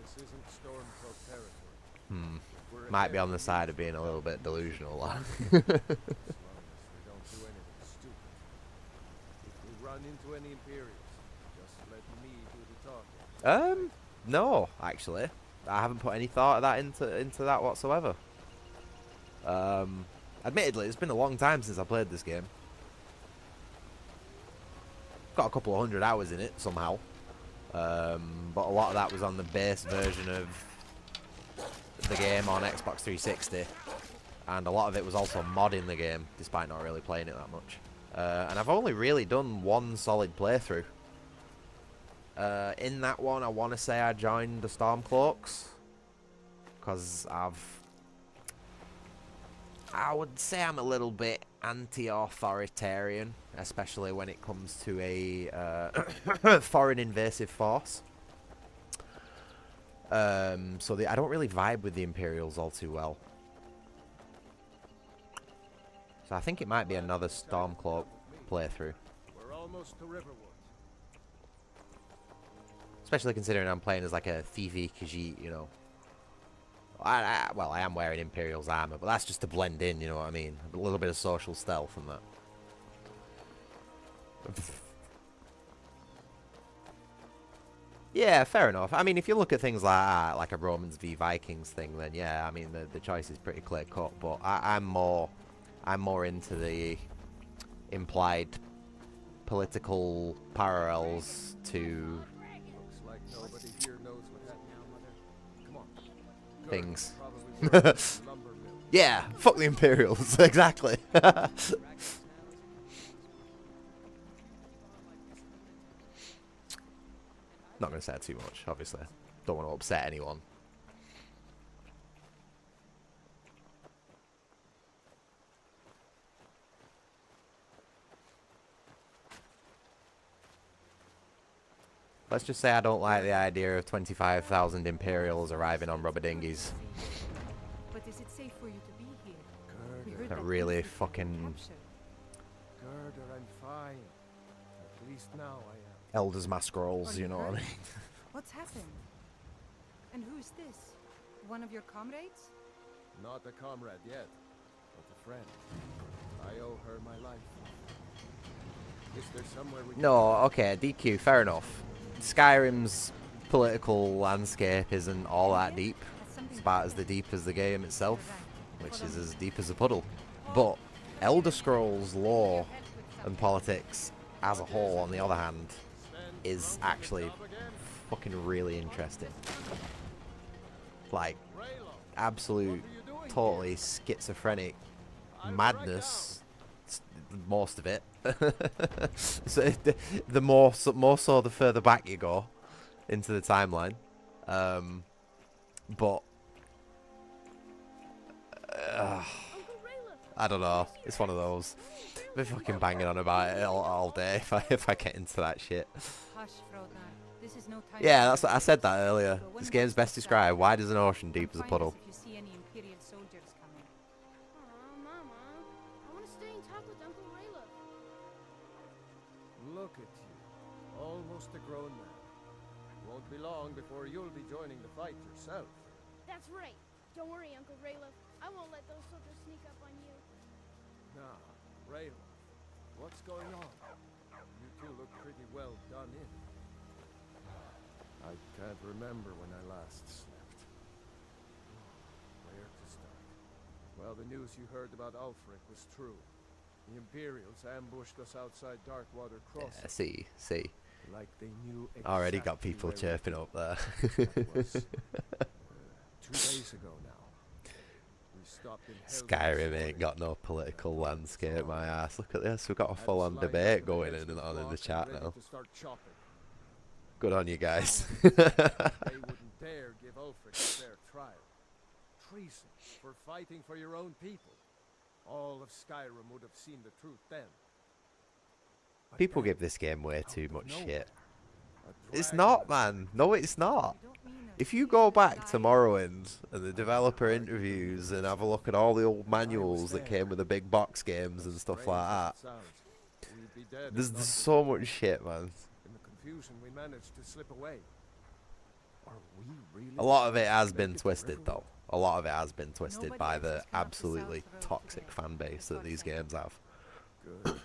This isn't Stormcloak territory. might be on the side of being a little bit delusional. As long as we don't do anything stupid. If we run into any Imperials, just let me do the talking. No, actually. I haven't put any thought of that into that whatsoever. Admittedly, it's been a long time since I played this game. Got a couple of 100 hours in it somehow, but a lot of that was on the base version of the game on Xbox 360, and a lot of it was also modding the game, despite not really playing it that much. And I've only really done 1 solid playthrough. In that one, I want to say I joined the Stormcloaks, because I would say I'm a little bit anti-authoritarian, especially when it comes to a foreign invasive force. So I don't really vibe with the Imperials all too well. So I think it might be another Stormcloak playthrough. We're almost to Riverwood. Especially considering I'm playing as like a thievy Khajiit, you know. Well, I am wearing Imperial's armor, but that's just to blend in, you know what I mean? A little bit of social stealth and that. Yeah, fair enough. I mean, if you look at things like a Romans v Vikings thing, then yeah, I mean the choice is pretty clear cut. But I'm more into the implied political parallels to Looks like nobody here knows what happened. Come on. things. Probably working at the lumber mill. Yeah, fuck the Imperials, exactly. Not going to say too much, obviously. Don't want to upset anyone. Let's just say I don't like the idea of 25,000 Imperials arriving on rubber dinghies. But is it safe for you to be here? We heard That that really Brit has been fucking captured. Girder, I'm fine. At least now I am. Elder's Mask Scrolls, you know what I mean? What's happened? And who's this? One of your comrades? Not a comrade yet, but a friend. I owe her my life. Is there somewhere we can... No, okay, DQ, fair enough. Skyrim's political landscape isn't all that deep. It's about as deep as the game itself, which is as deep as a puddle. But Elder Scrolls lore and politics as a whole, on the other hand, is actually fucking really interesting. Like, absolute, totally schizophrenic madness, most of it. So the more so the further back you go into the timeline, but I don't know. It's one of those. I've been fucking banging on about it all day if I get into that shit. Hush, Frodnar. This is no time. Yeah, that's what I said that earlier. This game's best described. Wide as an ocean, deep as a puddle. If you see any Imperial soldiers coming. Aw, Mama. I want to stay and talk with Uncle Rayla. Look at you. Almost a grown man. Won't be long before you'll be joining the fight yourself. That's right. Don't worry, Uncle Rayla. I won't let those soldiers sneak up on you. Now, Rayla, what's going on? You two look pretty well done in. I can't remember when I last slept. Where to start? Well, the news you heard about Ulfric was true. The Imperials ambushed us outside Darkwater Crossing. See. Like they knew Already got exactly people where we chirping up there. That was 2 days ago now. We stopped in Skyrim ain't got no political landscape, my ass. Look at this, we've got a full-on debate going on in the chat now. Good on you guys. They wouldn't dare give Ulfric a fair trial. Treason for fighting for your own people. All of Skyrim would have seen the truth then. But People then, give this game way too out of much nowhere, shit. a It's dragon not, man. No, it's not. If you go back to Morrowind and the developer interviews and have a look at all the old manuals that came with the big box games and stuff like that, there's so much shit, man. In the confusion, we managed to slip away. Are we really A lot of it has expected been to twisted, everyone? though. A lot of it has been twisted Nobody by else the has come up the absolutely South Road toxic today, fan base that these games have. Good.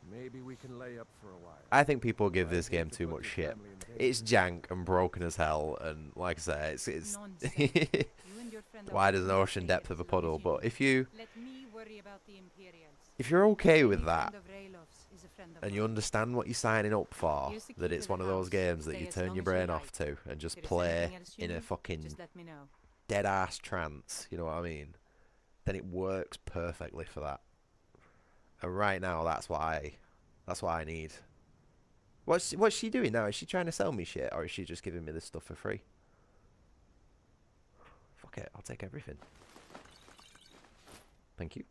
Maybe we can lay up for a while. I think people give I this hate game to too put much your shit. family in danger. It's jank and broken as hell, and like I say, it's Nonsense. You and your friend are wide as an welcome to ocean stay depth as of a long puddle. as you But want. if you Let me worry about the Imperials. if you're okay Any with that, friend of Raylof's is a friend of and you mine. understand what you're signing up for, Here's the key that to it's the one of those house. games that Stay you as turn long your as you brain like. off to and just If there's play anything else you in a need, fucking just let me know. dead ass trance, you know what I mean? Then it works perfectly for that. And right now, that's what I need. What's she doing now? Is she trying to sell me shit, or is she just giving me this stuff for free? Fuck it, I'll take everything. Thank you.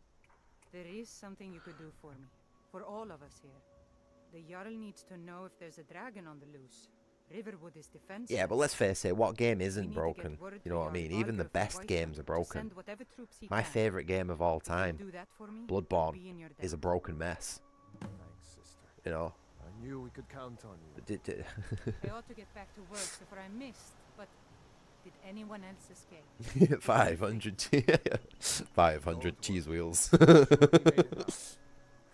There is something you could do for me. For all of us here. The Jarl needs to know if there's a dragon on the loose. Riverwood is defenseless. Yeah, but let's face it, what game We isn't need to get broken? word You to know what I Jarl mean? Even the Balgruuf of best White games are to broken. send whatever troops he My can. favourite game of all If you'll time, do that for me, Bloodborne, I'll be in your is a debt. broken mess. Thanks, sister. You know? I knew we could count on you. I ought to get back to work before I missed, but did anyone else escape? 500 cheese wheels. Don't worry. We'll be made enough.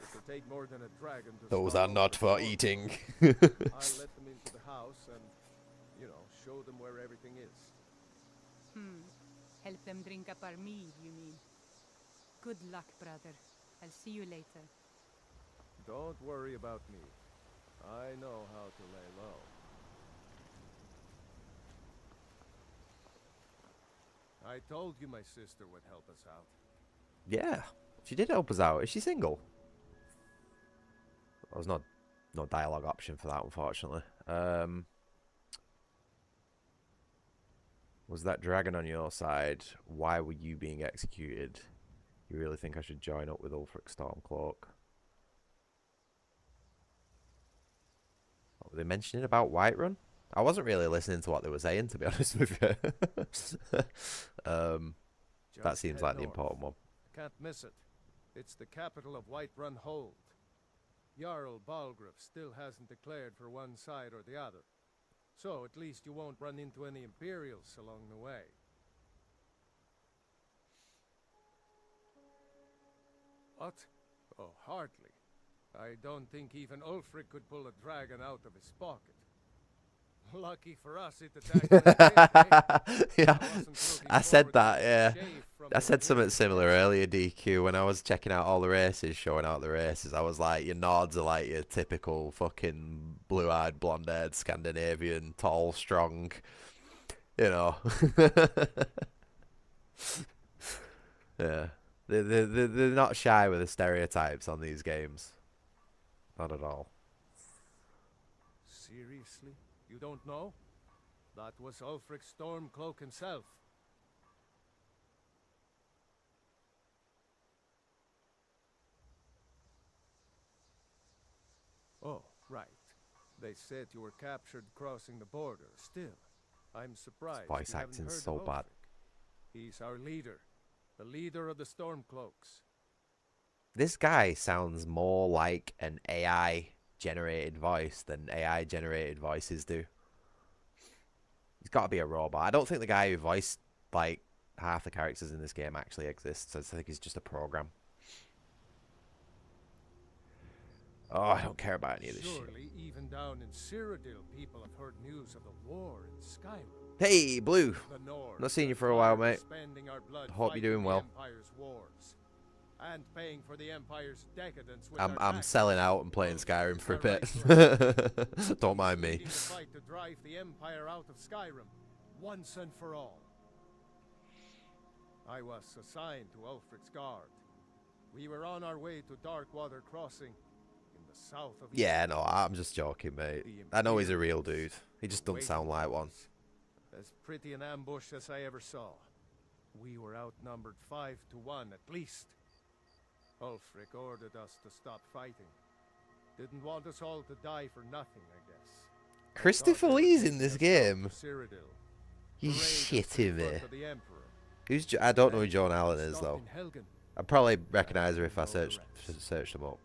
If take more than a dragon to Those start are not Ulfric's for war. eating. I'll let them into the house and, you know, show them where everything is. Help them drink up our mead, you mean? Good luck, brother. I'll see you later. Don't worry about me. I know how to lay low. I told you my sister would help us out. Yeah, she did help us out. Is she single? There was no dialogue option for that, unfortunately. Was that dragon on your side? Why were you being executed? You really think I should join up with Ulfric Stormcloak? What were they mentioning about Whiterun? I wasn't really listening to what they were saying, to be honest with you. That seems like the important one. Can't miss it. It's the capital of Whiterun Hold. Jarl Balgruuf still hasn't declared for one side or the other. So at least you won't run into any Imperials along the way. What? Oh, hardly. I don't think even Ulfric could pull a dragon out of his pocket. Lucky for us, it attacked when it did, eh? Yeah, I said forward that, to yeah. shave from I the said something wood. similar earlier, DQ, when I was checking out all the races, showing out the races. I was like, your Nords are like your typical fucking blue-eyed, blonde-haired Scandinavian, tall, strong, you know. Yeah. They're not shy with the stereotypes on these games. Not at all. Seriously? You don't know? That was Ulfric Stormcloak himself. Oh, right. They said you were captured crossing the border. Still, I'm surprised Voice you haven't acting's heard so of bad. Ulfric. He's our leader. The leader of the Stormcloaks. This guy sounds more like an AI generated voice than AI generated voices do. He's got to be a robot. I don't think the guy who voiced like half the characters in this game actually exists. I think he's just a program. Oh, I don't care about any of this shit. Surely, even down in Cyrodiil, people have heard news of the war in Skyrim. Hey, Blue. The Nords Not seen you are for a while, tired of mate. spending our blood Hope you're fighting doing the well. Empire's wars. And paying for the Empire's decadence with I'm our taxes. selling out and playing Most Skyrim for a are bit. right. Don't mind He's me. leading the fight to drive the Empire out of Skyrim, once and for all. I was assigned to Ulfric's guard. We were on our way to Darkwater Crossing in the south of Yeah, England. no, I'm just joking, mate. The I know he's a real Imperials dude. He just were doesn't sound waiting like for one. us. As pretty an ambush as I ever saw. We were outnumbered 5 to 1 at least. Ulfric ordered us to stop fighting. Didn't want us all to die for nothing, I guess. Christopher Thought they were Lee's in taking this us game. out to Cyrodiil, You parade us shitting in me. front of the Emperor. Who's? I don't know who Then Joan Allen we is stopped though. in Helgen. I'd probably recognise her if I You know the searched them up.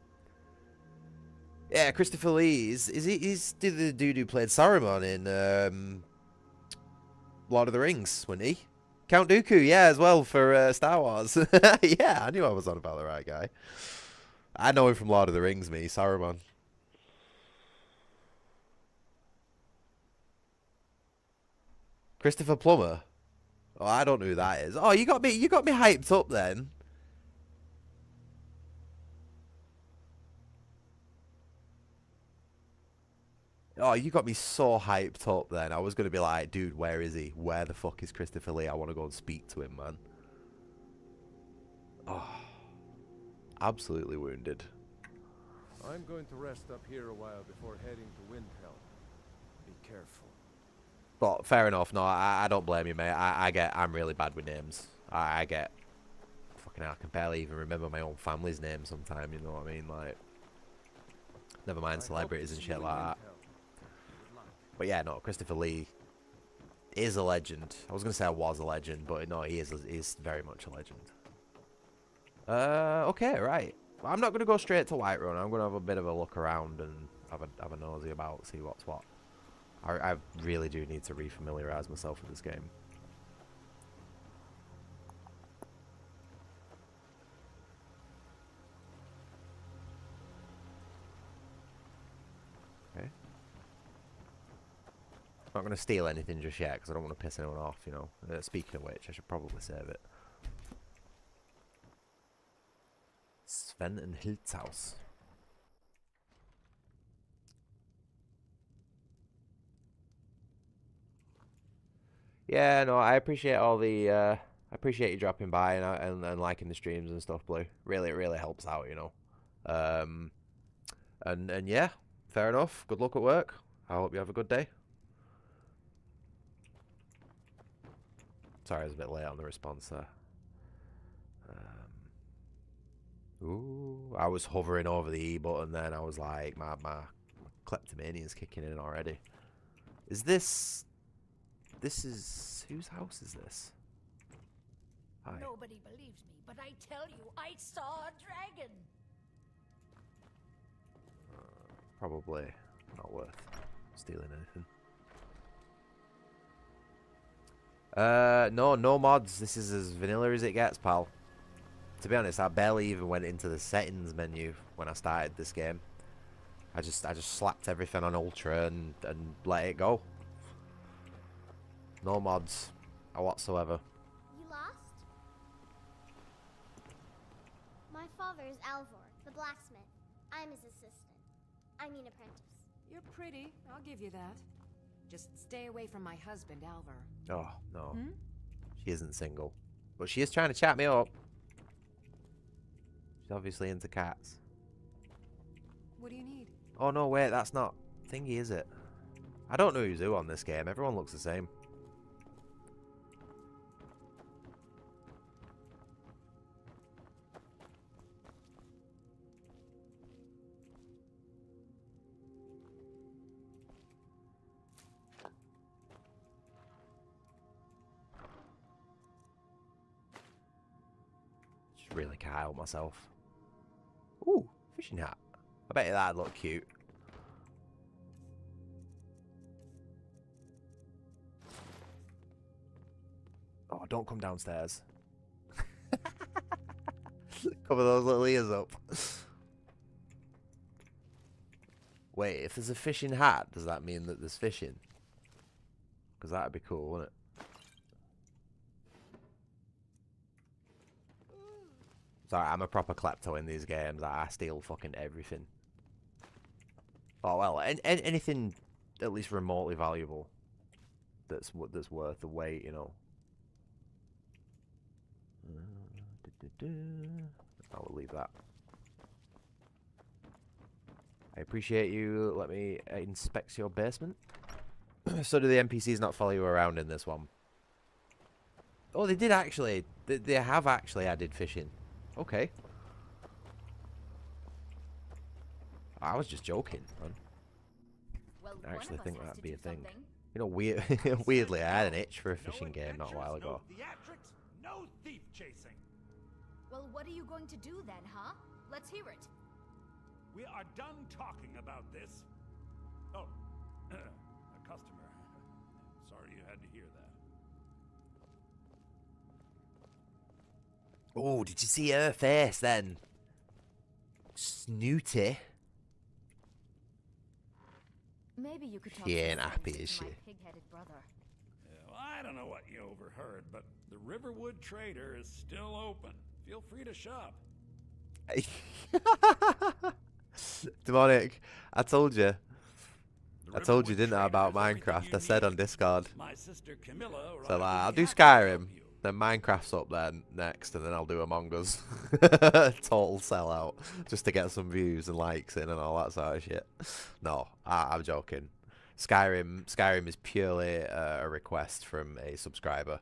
Yeah, Christopher Lee. He's the dude who played Saruman in Lord of the Rings, wasn't he? Count Dooku, yeah, as well for Star Wars. Yeah, I knew I was on about the right guy. I know him from Lord of the Rings, me, Saruman. Christopher Plummer. Oh, I don't know who that is. Oh, you got me hyped up then. Oh, you got me so hyped up then. I was going to be like, dude, where is he? Where the fuck is Christopher Lee? I want to go and speak to him, man. Oh, absolutely wounded. I'm going to rest up here a while before heading to Windhelm. Be careful. But fair enough. No, I don't blame you, mate. I'm really bad with names. I get, fucking hell, I can barely even remember my own family's name sometimes, you know what I mean? Like, never mind celebrities and shit like that. But yeah, no, Christopher Lee is a legend. I was going to say I was a legend, but no, he's very much a legend. Okay, right. I'm not going to go straight to Whiterun. I'm going to have a bit of a look around and have a nosy about, see what's what. I really do need to refamiliarize myself with this game. Not going to steal anything just yet because I don't want to piss anyone off, you know. Speaking of which, I should probably save it. Sven and Hilt's house. Yeah, no, I appreciate all the, I appreciate you dropping by and liking the streams and stuff, Blue. Really, it really helps out, you know. And yeah, fair enough. Good luck at work. I hope you have a good day. Sorry, I was a bit late on the response there. Ooh, I was hovering over the E button then. I was like, my kleptomania's kicking in already. Is this... This is... Whose house is this? Hi. Nobody believes me, but I tell you, I saw a dragon. Probably not worth stealing anything. No mods. This is as vanilla as it gets, pal. To be honest, I barely even went into the settings menu when I started this game. I just slapped everything on ultra and let it go. No mods whatsoever. You lost? My father is Alvor, the blacksmith. I'm his assistant. I mean apprentice. You're pretty, I'll give you that. Just stay away from my husband, Alvar. Oh, no. She isn't single. But she is trying to chat me up. She's obviously into cats. What do you need? Oh, no, wait, that's not thingy, is it? I don't know who's who on this game. Everyone looks the same. Really can't help myself. Ooh, fishing hat. I bet that'd look cute. Oh, don't come downstairs. Cover those little ears up. Wait, if there's a fishing hat, does that mean that there's fishing? Because that'd be cool, wouldn't it? Sorry, I'm a proper klepto in these games. I steal fucking everything. Oh well, anything at least remotely valuable that's worth the wait, you know. I will leave that. I appreciate you. Let me inspect your basement. So do the NPCs not follow you around in this one? Oh, they did actually. They have actually added fishing. Okay. I was just joking, man. Well, I actually think that'd be a thing. Something. You know, weirdly, I had an itch for a fishing game not a while ago. No theatrics, no thief chasing. Well, what are you going to do then, huh? Let's hear it. We are done talking about this. Oh, a customer. Sorry you had to hear that. Oh, did you see her face then? Snooty. Maybe you could talk She ain't some happy, sense is to my she? pig-headed brother. Well, I don't know what you overheard, but the Riverwood Trader is still open. Feel free to shop. Demonic, I told you. The I told you, Riverwood didn't I, Trader about has everything Minecraft? you I said on need. Discord. My sister Camilla So arrived I'll with do the hat to help Skyrim, you. then Minecraft's up there next, and then I'll do Among Us. Total sellout, just to get some views and likes in and all that sort of shit. No, I'm joking. Skyrim is purely a request from a subscriber.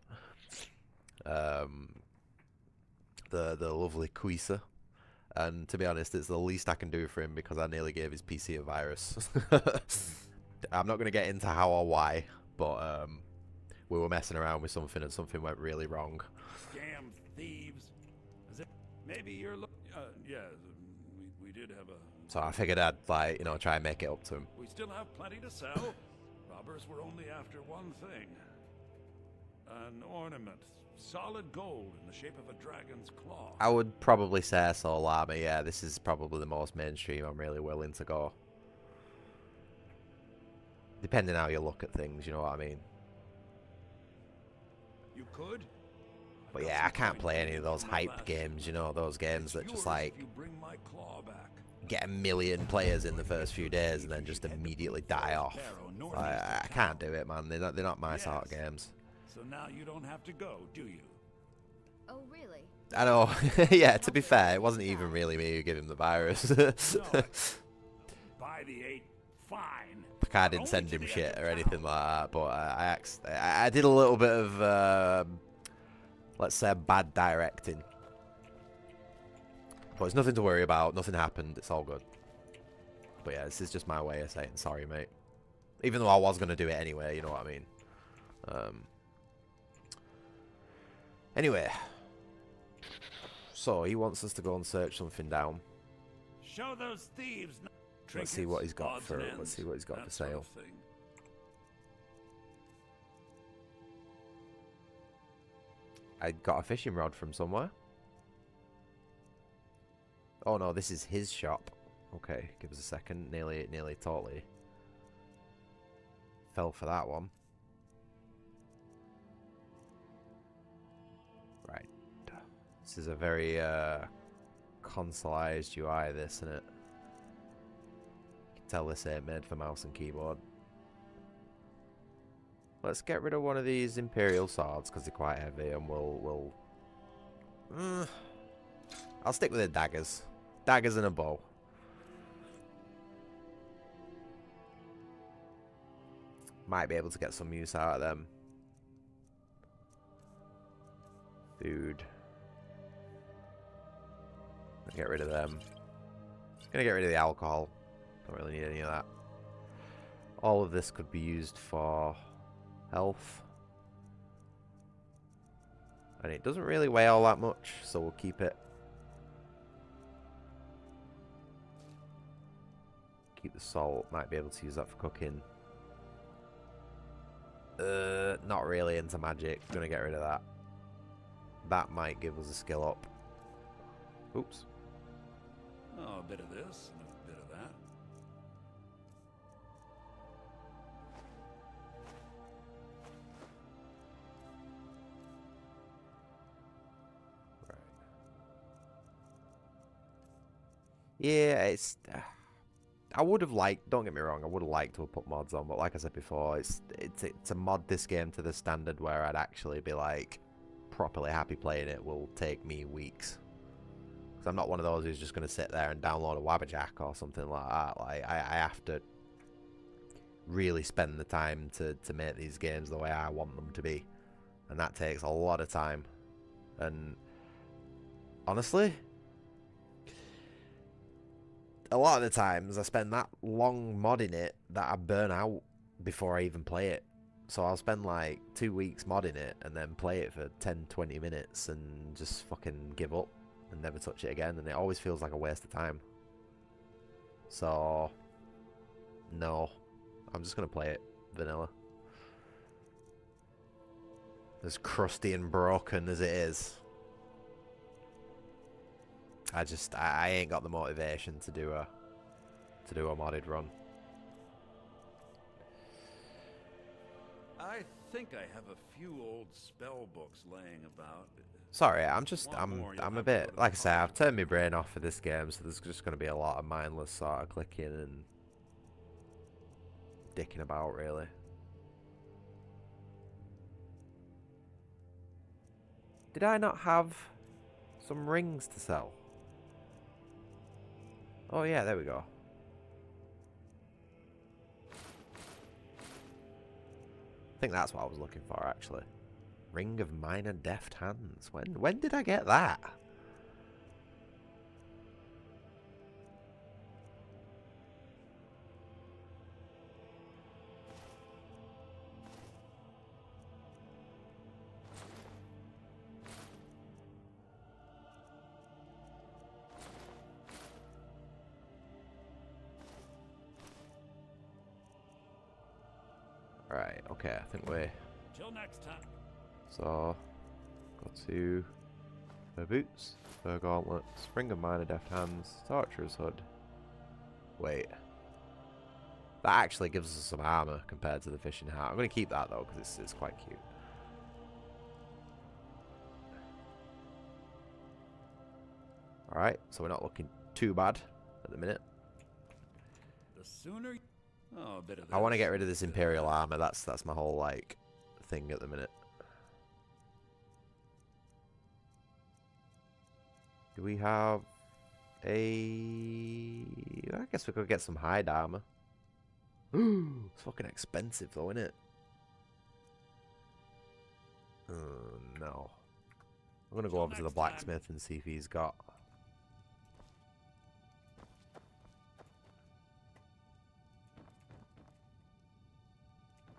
The lovely Quisa. And to be honest, it's the least I can do for him because I nearly gave his PC a virus. I'm not going to get into how or why, but we were messing around with something and something went really wrong. Damn thieves. Maybe you're yeah, we did have a... So I figured I'd, like, you know, try and make it up to him. We still have plenty to sell. Robbers were only after one thing. An ornament. Solid gold in the shape of a dragon's claw. I would probably say Soul Armor, yeah, this is probably the most mainstream I'm really willing to go. Depending how you look at things, you know what I mean? You could? But yeah, I can't play any of those hyped games, you know, those games that just like you bring my claw back. get a million players in the first few days and then just immediately die off. I can't do it, man. They're not my sort of games. So now you don't have to go, do you? Oh, really? I know. Yeah, to be fair, it wasn't even really me who gave him the virus. By the 8, fine. I didn't send him shit or anything like that, but I did a little bit of, let's say, bad directing. But it's nothing to worry about. Nothing happened. It's all good. But yeah, this is just my way of saying sorry, mate. Even though I was going to do it anyway, you know what I mean. Anyway. So, he wants us to go and search something down. Show those thieves. Let's see what he's got for. Let's see what he's got for sale. I got a fishing rod from somewhere. Oh no, this is his shop. Okay, give us a second. Nearly totally fell for that one. Right. This is a very consoleized UI, this, isn't it? You can tell this ain't made for mouse and keyboard. Let's get rid of one of these Imperial swords because they're quite heavy, and we'll I'll stick with the daggers. Daggers and a bow. Might be able to get some use out of them. Food. Get rid of them. Gonna get rid of the alcohol. Don't really need any of that. All of this could be used for health. And it doesn't really weigh all that much, so we'll keep it. Keep the salt. Might be able to use that for cooking. Not really into magic. Gonna get rid of that. That might give us a skill up. Oops. Oh, a bit of this and a bit of that. Right. Yeah, it's. I would have liked. Don't get me wrong. I would have liked to have put mods on, but like I said before, it's to mod this game to the standard where I'd actually be like properly happy playing it will take me weeks. Because I'm not one of those who's just going to sit there and download a Wabberjack or something like that. Like I have to really spend the time to make these games the way I want them to be, and that takes a lot of time. And honestly, a lot of the times I spend that long modding it that I burn out before I even play it. So I'll spend like 2 weeks modding it and then play it for 10-20 minutes and just fucking give up and never touch it again, and it always feels like a waste of time. So no, I'm just gonna play it vanilla, as crusty and broken as it is. I ain't got the motivation to do a modded run. I think I have a few old spell books laying about. Sorry, I'm a bit, like I say, I've turned my brain off for this game, so there's just going to be a lot of mindless sort of clicking and dicking about, really. Did I not have some rings to sell? Oh yeah, there we go. I think that's what I was looking for, actually. Ring of Minor Deft Hands. When did I get that? Right, okay, I think we're... Till next time. So, got to fur boots, fur gauntlets, Ring of Minor Deft Hands, Torturer's Hood. Wait. That actually gives us some armor compared to the fishing hat. I'm going to keep that though because it's quite cute. Alright, so we're not looking too bad at the minute. The sooner... Oh, a bit of I want to this, get rid of this a bit Imperial that. armor. That's my whole like thing at the minute. Do we have a... I guess we could get some hide armor. It's fucking expensive though, isn't it? No. I'm gonna go over to the blacksmith and see if he's got...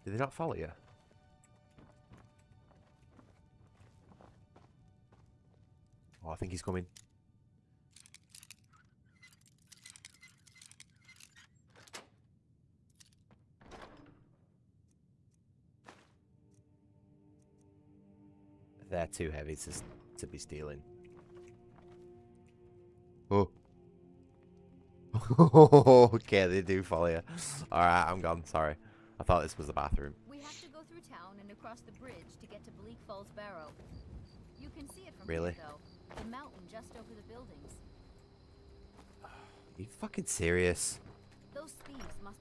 Did they not follow you? Oh, I think he's coming. They're too heavy to be stealing. Oh. Okay, they do follow you. Alright, I'm gone. Sorry. I thought this was the bathroom. We have to go through town and across the bridge to get to Bleak Falls Barrow. You can see it from Really? here, though. The mountain just over the buildings. Are you fucking serious? Those thieves must...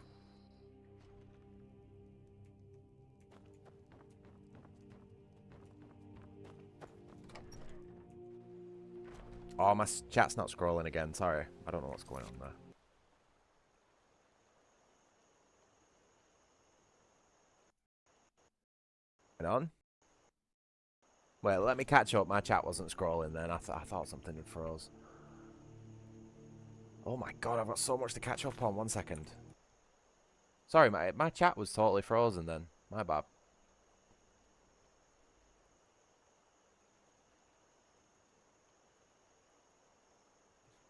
Oh, my chat's not scrolling again. Sorry. I don't know what's going on there. Going on? Wait, let me catch up. My chat wasn't scrolling then. I thought something had froze. Oh my god, I've got so much to catch up on. 1 second. Sorry, my chat was totally frozen then. My bad.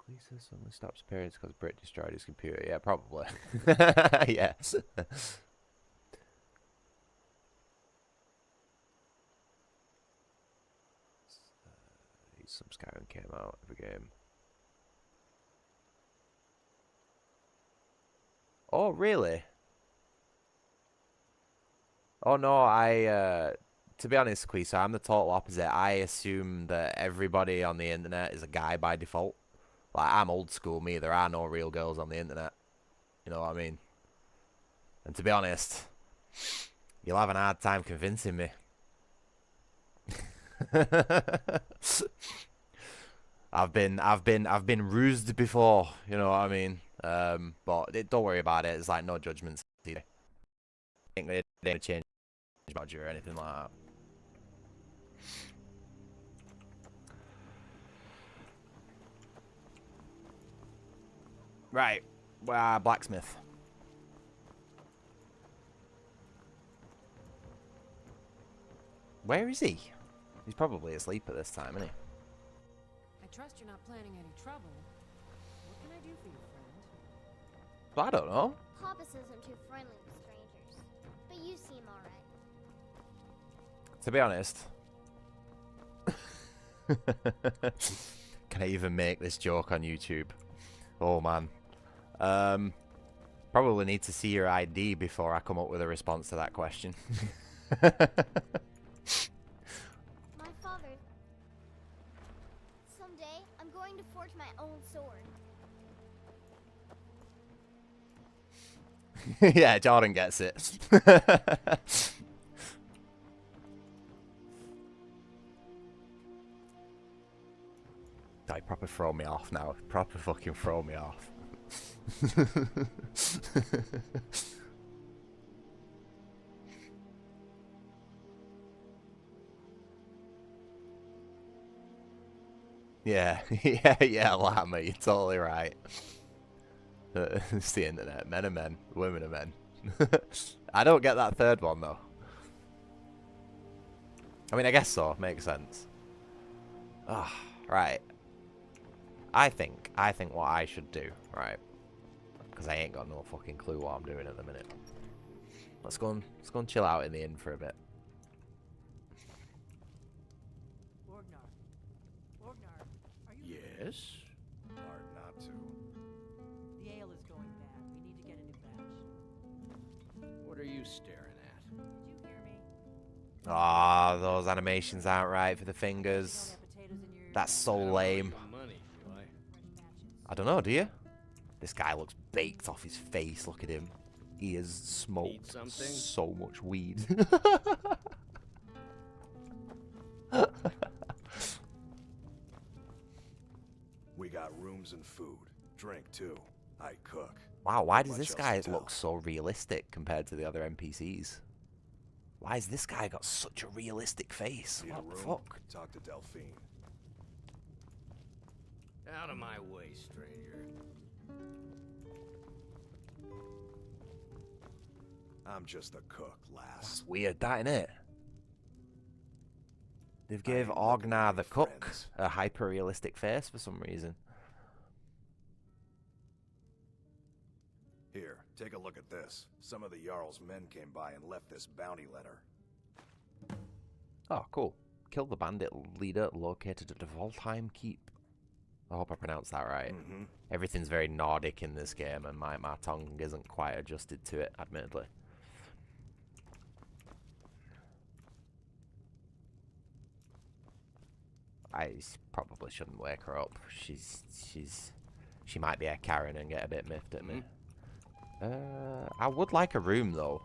Cleesa suddenly stops periods because Brit destroyed his computer. Yeah, probably. Yes. Some Skyrim came out every game. Oh, really? Oh no, to be honest, Cleesa, I'm the total opposite. I assume that everybody on the internet is a guy by default. Like, I'm old school, me. There are no real girls on the internet. You know what I mean? And to be honest, you'll have a hard time convincing me. I've been rused before, you know what I mean? But don't worry about it. It's like no judgments either. I think they didn't change about you or anything like that. Right, blacksmith. Where is he? He's probably asleep at this time, isn't he? I trust you're not planning any trouble. What can I do for you, friend? I don't know. Papa says I'm too friendly with strangers, but you seem alright. To be honest. Can I even make this joke on YouTube? Oh man. Probably need to see your ID before I come up with a response to that question. My father... Someday, I'm going to forge my own sword. Yeah, Jordan gets it. Like, proper throw me off now. Proper fucking throw me off. Yeah, yeah, Llama, you're totally right. It's the internet. Men are men, women are men. I don't get that third one though. I mean, I guess so. Makes sense. Ah, right. I think what I should do, right? Because I ain't got no fucking clue what I'm doing at the minute. Let's go and chill out in the inn for a bit. Orgnar, are you... Yes? Hard not to. The ale is going bad. We need to get a new batch. staring at? Did you hear me? Ah, those animations aren't right for the fingers. That's so lame. Money, do I? I don't know, do you? This guy looks baked off his face. Look at him. He has smoked something? so much weed. We got rooms and food. Drink, too. I cook. Wow, why does Much this else guy to look tell. so realistic compared to the other NPCs? Why has this guy got such a realistic face? Need a What the room? fuck? Talk to Delphine. Out of my way, stranger. I'm just a cook, lass. That's weird, that, innit? They've gave ain't looking Ognar for the any cook friends. a hyper-realistic face for some reason. Here, take a look at this. Some of the Jarl's men came by and left this bounty letter. Oh, cool. Kill the bandit leader located at the Voltheim Keep. I hope I pronounced that right. Mm-hmm. Everything's very Nordic in this game, and my tongue isn't quite adjusted to it, admittedly. I probably shouldn't wake her up. She might be a Karen and get a bit miffed at me. I would like a room though.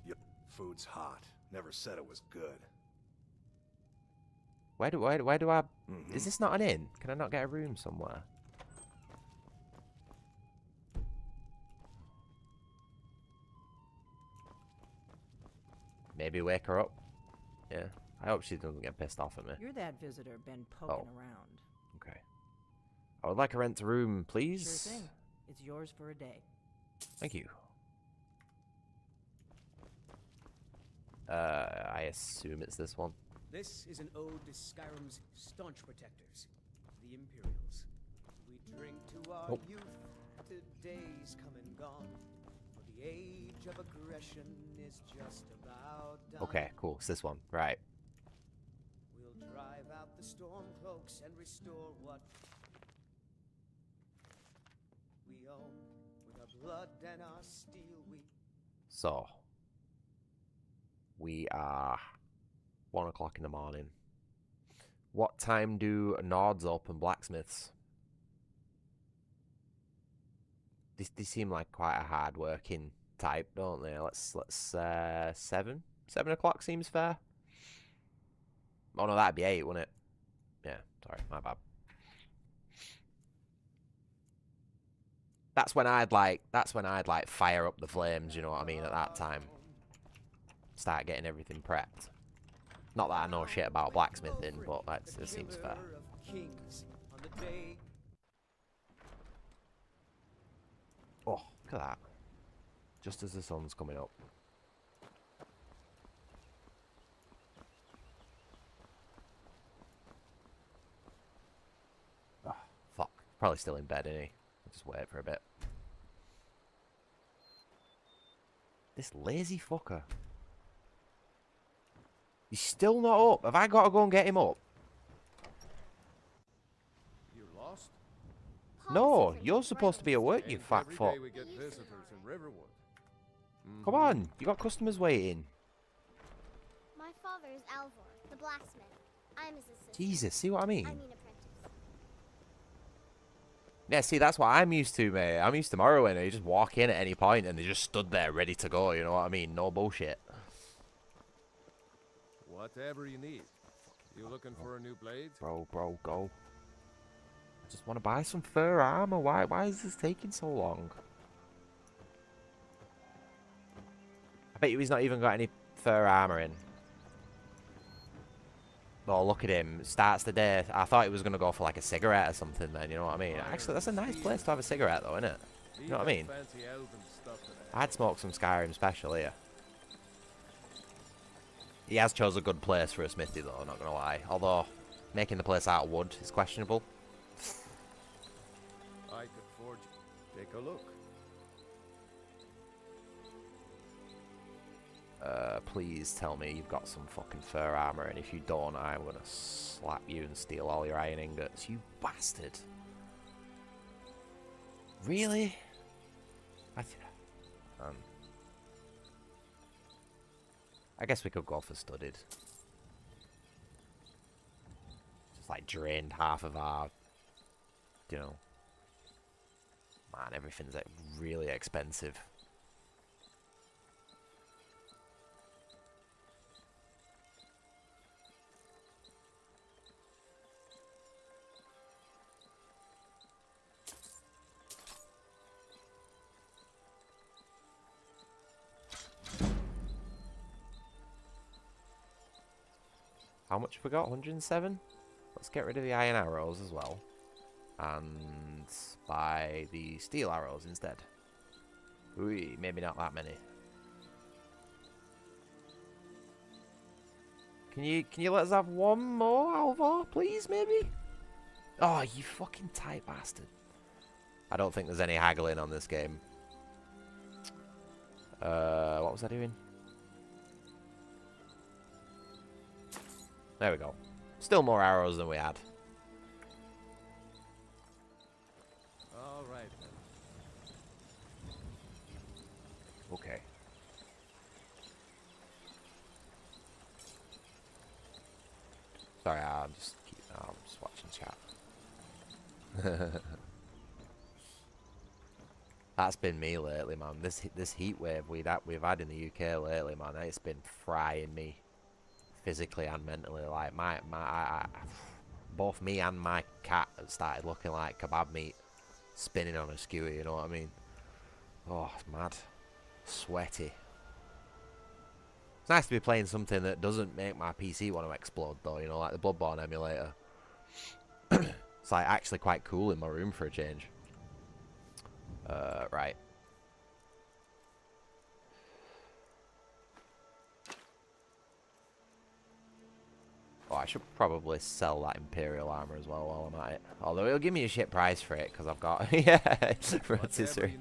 Yep. Food's hot. Never said it was good. Why do I? Mm-hmm. Is this not an inn? Can I not get a room somewhere? Maybe wake her up. Yeah. I hope she doesn't get pissed off at me. You're that visitor been poking Oh. around. Okay. I would like a rent a room, please. Sure thing. It's yours for a day. Thank you. I assume it's this one. This is an ode to Skyrim's staunch protectors, the Imperials. We drink to our Nope. youth, to days come and gone. For the age of aggression is just about done. Okay, cool. It's this one. Right. We'll drive out the storm cloaks and restore what we own. With our blood and our steel we... So. We are 1 o'clock in the morning. What time do Nords open blacksmiths? They seem like quite a hard working type, don't they? Let's 7 o'clock seems fair. Oh no, that'd be 8, wouldn't it? Yeah, sorry, my bad. That's when I'd like fire up the flames, you know what I mean, at that time. Start getting everything prepped. Not that I know shit about blacksmithing, but it seems fair. Oh, look at that. Just as the sun's coming up. Oh, fuck. Probably still in bed, isn't he? I'll just wait for a bit. This lazy fucker. He's still not up. Have I got to go and get him up? You're lost? No, you're supposed to be at work, you fat Every fuck. day we get visitors in Riverwood. Come on, you got customers waiting. My father is Alvor, the blacksmith. I'm his assistant. Jesus, see what I mean? I mean apprentice. Yeah, see, that's what I'm used to, mate. I'm used to Morrowind. You just walk in at any point and they just stood there ready to go, you know what I mean? No bullshit. Whatever you need. You looking for a new blade? Bro, go. I just want to buy some fur armor. Why is this taking so long? I bet you he's not even got any fur armor in. Oh, look at him. Starts the day. I thought he was going to go for like a cigarette or something then, you know what I mean? Actually, that's a nice place to have a cigarette though, isn't it? You know what I mean? Fancy elven stuff today. I'd smoke some Skyrim special here. He has chose a good place for a smithy though, not going to lie. Although, making the place out of wood is questionable. I could forge. Take a look. Please tell me you've got some fucking fur armor, and if you don't, I'm going to slap you and steal all your iron ingots. You bastard. Really? I guess we could go for studied. Just like drained half of our, you know. Man, everything's like really expensive. How much have we got? 107? Let's get rid of the iron arrows as well. And buy the steel arrows instead. Ooh, maybe not that many. Can you let us have one more, Alvar, please, maybe? Oh, you fucking tight bastard. I don't think there's any haggling on this game. What was I doing? There we go. Still more arrows than we had. All right then. Okay. Sorry, I'm just watching chat. That's been me lately, man. This heat wave we've had in the UK lately, man. It's been frying me. Physically and mentally, like both me and my cat have started looking like kebab meat spinning on a skewer, you know what I mean? Oh, it's mad. Sweaty. It's nice to be playing something that doesn't make my PC want to explode though, you know, like the Bloodborne emulator. It's like actually quite cool in my room for a change. Right. Oh, I should probably sell that Imperial armor as well while I'm at it. Although it'll give me a shit price for it, because I've got... yeah, rotisserie.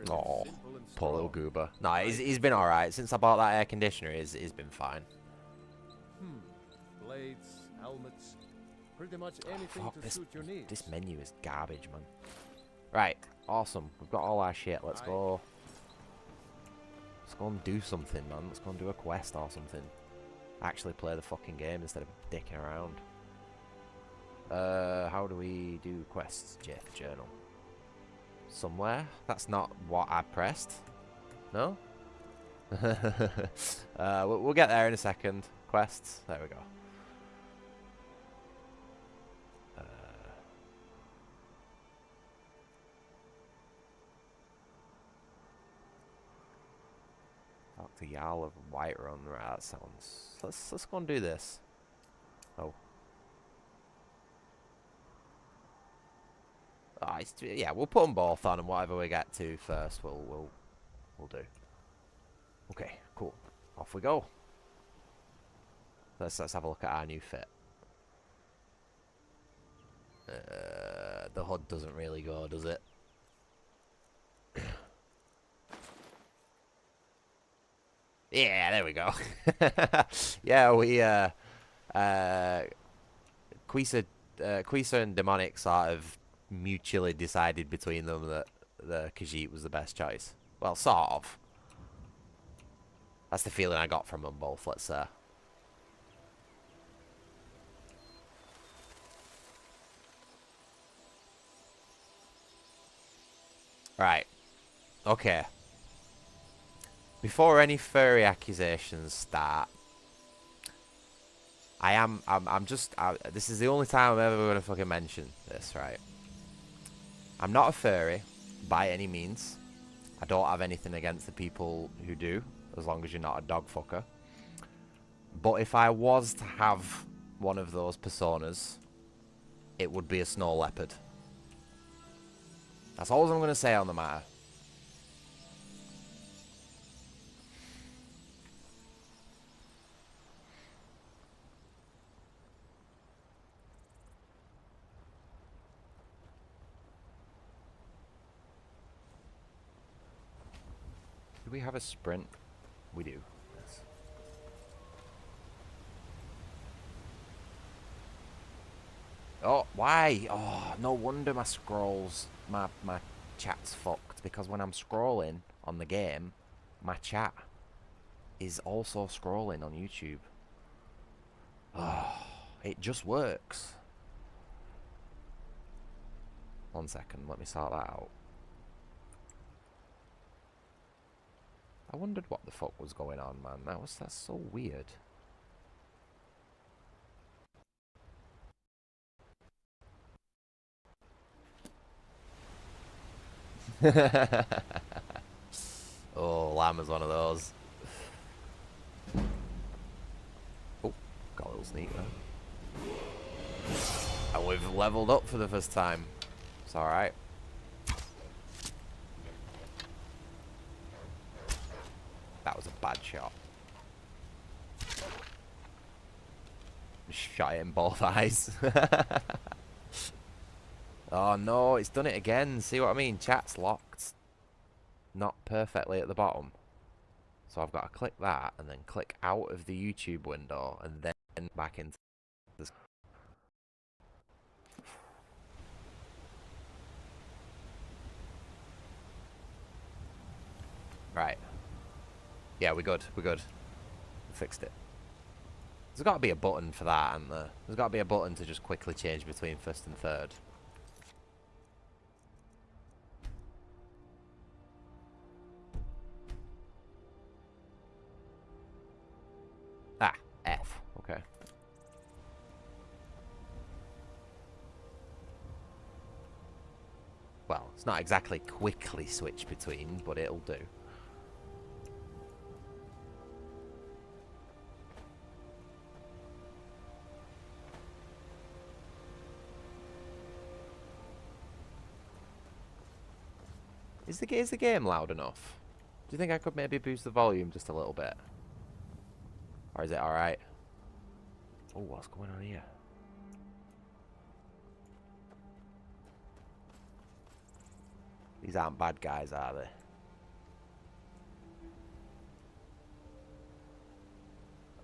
Oh, poor little goober. No, he's been alright. Since I bought that air conditioner, he's been fine. Blades, helmets, pretty much anything to suit your needs. This menu is garbage, man. Right, awesome. We've got all our shit. Let's go. Let's go and do something, man. Let's go and do a quest or something. Actually play the fucking game instead of dicking around. How do we do quests? J for journal. Somewhere? That's not what I pressed. No? We'll get there in a second. Quests. There we go. Talk to Jarl of Whiterun. Right, that sounds... Let's go and do this. Oh. Yeah, we'll put them both on, and whatever we get to first, we'll do. Okay, cool. Off we go. Let's have a look at our new fit. The HUD doesn't really go, does it? Yeah, there we go. Yeah, we Quisa and Demonic sort of mutually decided between them that the Khajiit was the best choice. Well, sort of. That's the feeling I got from them both, let's say. Right. Okay. Before any furry accusations start, this is the only time I'm ever going to fucking mention this, right? I'm not a furry, by any means. I don't have anything against the people who do, as long as you're not a dog fucker. But if I was to have one of those personas, it would be a snow leopard. That's all I'm going to say on the matter. Do we have a sprint? We do. Yes. Oh, why? Oh, no wonder my scrolls, my chat's fucked. Because when I'm scrolling on the game, my chat is also scrolling on YouTube. Oh, it just works. 1 second, let me sort that out. I wondered what the fuck was going on, man. That's so weird. Oh, Llama's one of those. Oh, got a little sneak there. And we've leveled up for the first time. It's alright. That was a bad shot. Shot it in both eyes. Oh no, it's done it again. See what I mean? Chat's locked. Not perfectly at the bottom. So I've got to click that and then click out of the YouTube window and then back into this. Right. Yeah, we're good. We're good. We fixed it. There's got to be a button for that, hasn't there? There's got to be a button to just quickly change between first and third. Ah, F. Okay. Well, it's not exactly quickly switch between, but it'll do. Is the game loud enough? Do you think I could maybe boost the volume just a little bit? Or is it alright? Oh, what's going on here? These aren't bad guys, are they?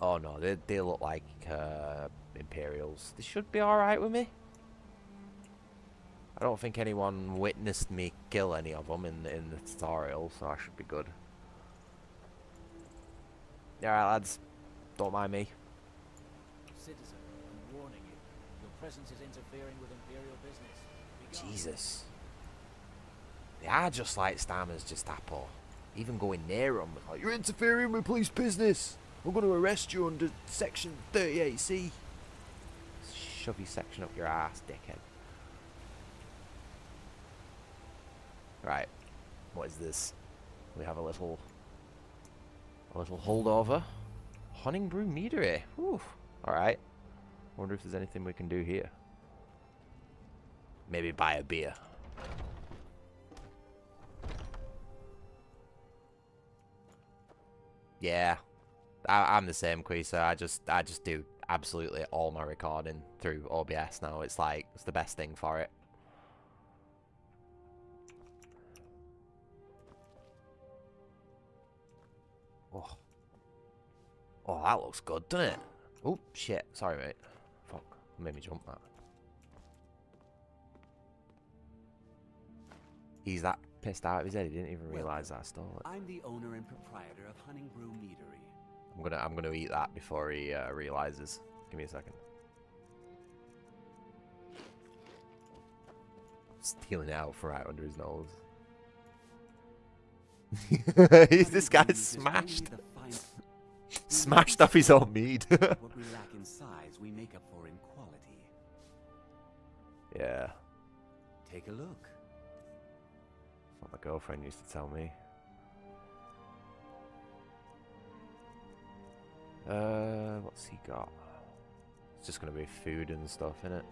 Oh no, they look like Imperials. They should be alright with me. I don't think anyone witnessed me kill any of them in the tutorial, so I should be good. Alright lads, don't mind me. Citizen, I'm warning you. Your presence is interfering with Imperial business. Jesus. They are just like Starmer's Gestapo. Even going near them, like, you're interfering with police business. I'm going to arrest you under Section 38C. Shove your section up your ass, dickhead. Right, what is this? We have a little holdover. Honningbrew Meadery. Whew. Alright. Wonder if there's anything we can do here. Maybe buy a beer. Yeah. I'm the same, Quisa. I just do absolutely all my recording through OBS now. It's like, it's the best thing for it. Oh. Oh, that looks good, doesn't it? Oh, shit. Sorry, mate. Fuck. Made me jump that. He's that pissed out of his head. He didn't even realise that I stole it. I'm the owner and proprietor of Honningbrew Meadery. I'm gonna eat that before he realizes. Give me a second. Stealing it out from right under his nose. This guy's smashed. Smashed off his own mead. What we lack in size, we make up for in quality. Yeah. Take a look. That's what my girlfriend used to tell me. What's he got? It's just gonna be food and stuff, innit?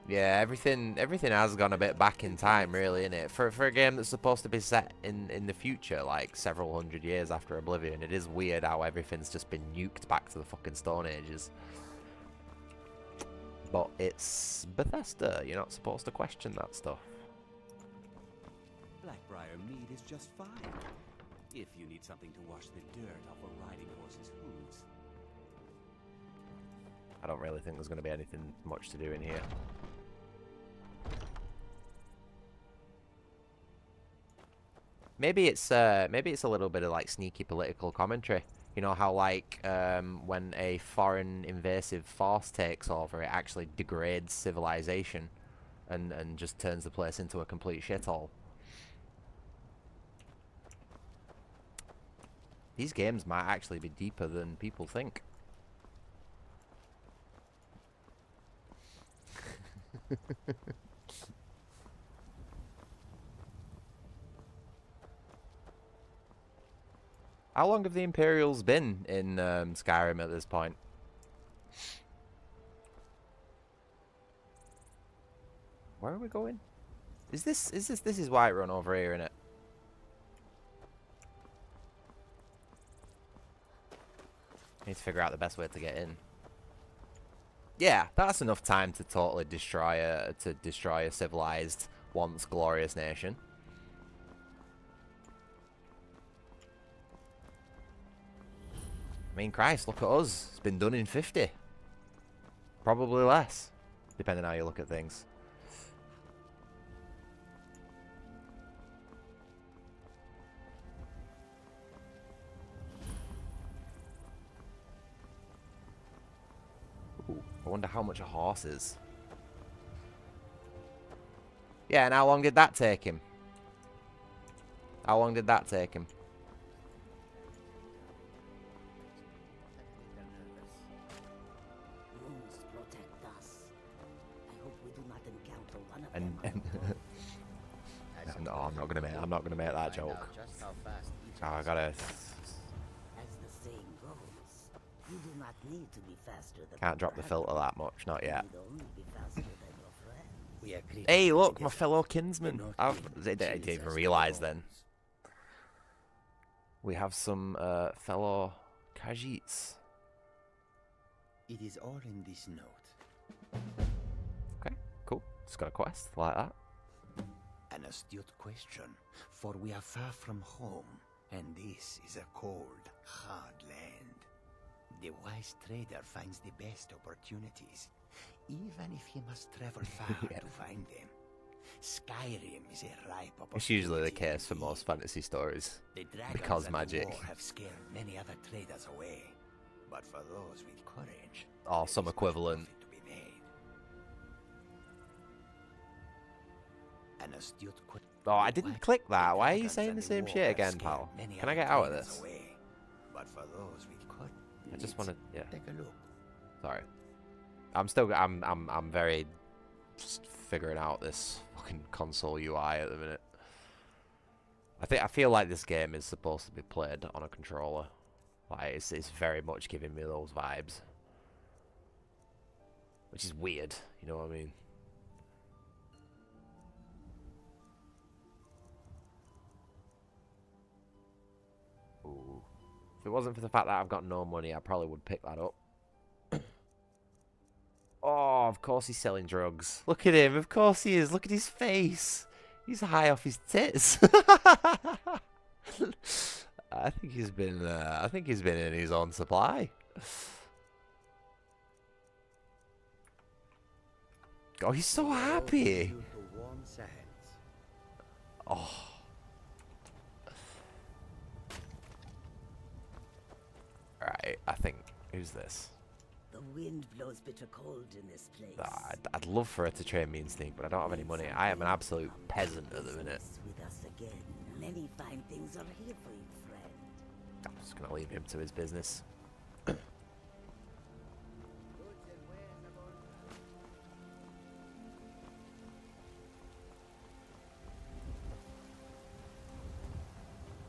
Yeah, everything has gone a bit back in time, really, innit? For a game that's supposed to be set in the future, like several hundred years after Oblivion, it is weird how everything's just been nuked back to the fucking Stone Ages. But it's Bethesda, you're not supposed to question that stuff. Blackbriar mead is just fine. If you need something to wash the dirt off a riding horse's hooves. I don't really think there's going to be anything much to do in here. maybe it's a little bit of like sneaky political commentary. You know how like when a foreign invasive force takes over, it actually degrades civilization and just turns the place into a complete shithole. These games might actually be deeper than people think. How long have the Imperials been in Skyrim at this point? Where are we going? This is Whiterun over here, innit? Need to figure out the best way to get in. Yeah, that's enough time to totally destroy a civilized, once glorious nation. I mean, Christ, look at us. It's been done in 50. Probably less, depending on how you look at things. Ooh, I wonder how much a horse is. Yeah, and how long did that take him? How long did that take him? No, I'm not gonna make that joke. Oh, I gotta. As the saying goes, you do not need to be faster than Can't drop the filter that much, not yet. you only be faster than your friend. We agree. Hey, look, my fellow kinsman. I didn't even realise then. We have some fellow Khajiits. It is all in this note. Okay, cool. Just got a quest like that. An astute question, for we are far from home, and this is a cold, hard land. The wise trader finds the best opportunities, even if he must travel far to find them. Skyrim is a ripe opportunity. It's usually the case for most fantasy stories, because magic. The war have scared many other traders away, but for those with courage, or some equivalent. Oh, I didn't click that. Why are you saying the same shit again, pal? Can I get out of this? I just want to, yeah. Take a look. Sorry. I'm very just figuring out this fucking console UI at the minute. I feel like this game is supposed to be played on a controller. Like it's very much giving me those vibes, which is weird. You know what I mean? Ooh. If it wasn't for the fact that I've got no money, I probably would pick that up. Oh, of course he's selling drugs. Look at him. Of course he is. Look at his face. He's high off his tits. I think he's been in his own supply. Oh, he's so happy. Oh. Alright, I think, who's this? The wind blows bitter cold in this place. I'd love for her to train me in sneak, but I don't have any money. I am an absolute peasant at the minute. With us again. Many fine things are here for you, friend. I'm just gonna leave him to his business.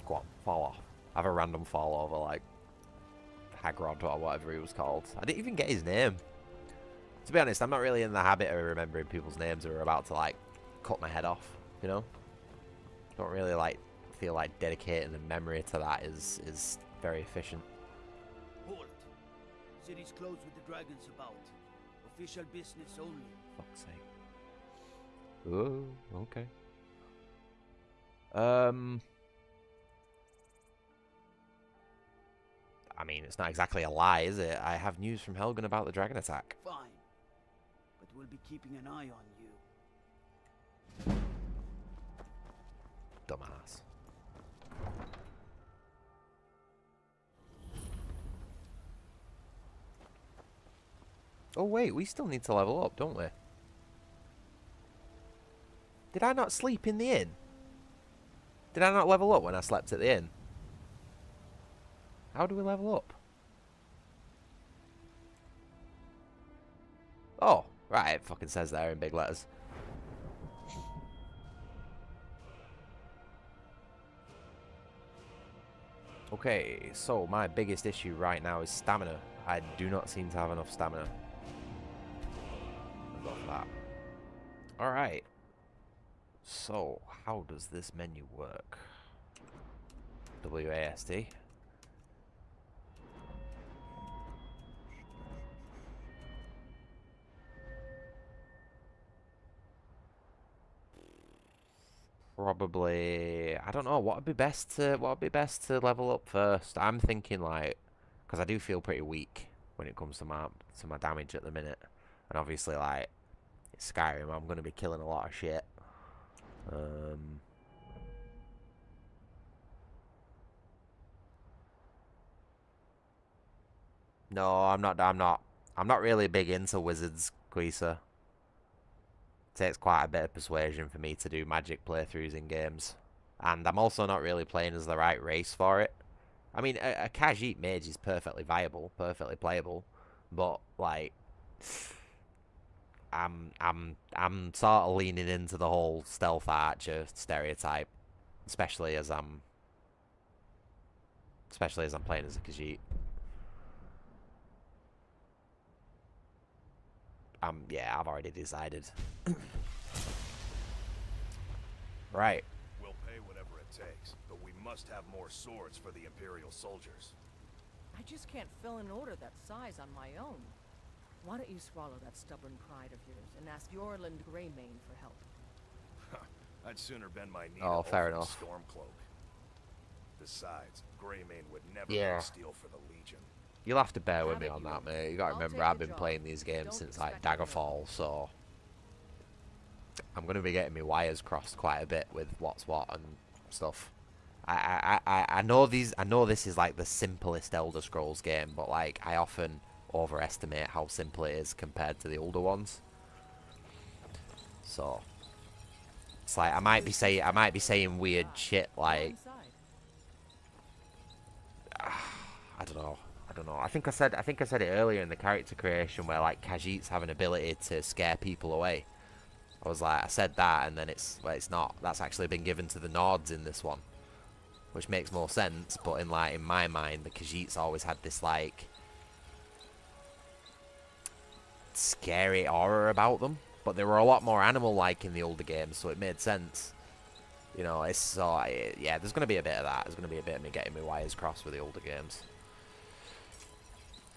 Go on, fall off. Have a random fall over like Hagrod or whatever he was called. I didn't even get his name. To be honest, I'm not really in the habit of remembering people's names who are about to like cut my head off, you know? Don't really like feel like dedicating the memory to that is very efficient. Halt. City's closed with the dragons about. Official business only. Fuck's sake. Oh, okay. I mean, it's not exactly a lie, is it? I have news from Helgen about the dragon attack. Fine. But we'll be keeping an eye on you. Dumbass. Oh wait, we still need to level up, don't we? Did I not sleep in the inn? Did I not level up when I slept at the inn? How do we level up? Oh, right, it fucking says there in big letters. Okay, so my biggest issue right now is stamina. I do not seem to have enough stamina. I'll go for that. Alright. So, how does this menu work? WASD. Probably, I don't know, what would be best to level up first? I'm thinking like, because I do feel pretty weak when it comes to my damage at the minute. And obviously like, it's Skyrim, I'm going to be killing a lot of shit. No, I'm not really big into wizards, Quisa. Takes quite a bit of persuasion for me to do magic playthroughs in games. And I'm also not really playing as the right race for it. I mean, a Khajiit mage is perfectly viable, perfectly playable, but like, I'm sort of leaning into the whole stealth archer stereotype, especially as I'm playing as a Khajiit. Yeah, I've already decided. Right. We'll pay whatever it takes, but we must have more swords for the Imperial soldiers. I just can't fill an order that size on my own. Why don't you swallow that stubborn pride of yours and ask Yorland Greymane for help? I'd sooner bend my knee Oh, to fair Ulfric's enough. Stormcloak. Besides, Greymane would never Yeah. steal for the Legion. You'll have to bear with me on that, mate. You gotta remember, I've been playing these games since like Daggerfall, so I'm gonna be getting my wires crossed quite a bit with what's what and stuff. I know this is like the simplest Elder Scrolls game, but like I often overestimate how simple it is compared to the older ones. So it's like I might be saying weird shit like I don't know. I think I said it earlier in the character creation where like Khajiits have an ability to scare people away. I was like, I said that, and then it's not. That's actually been given to the Nords in this one, which makes more sense. But in my mind, the Khajiits always had this like scary aura about them. But they were a lot more animal-like in the older games, so it made sense. You know, it's so yeah. There's gonna be a bit of that. There's gonna be a bit of me getting my wires crossed with the older games.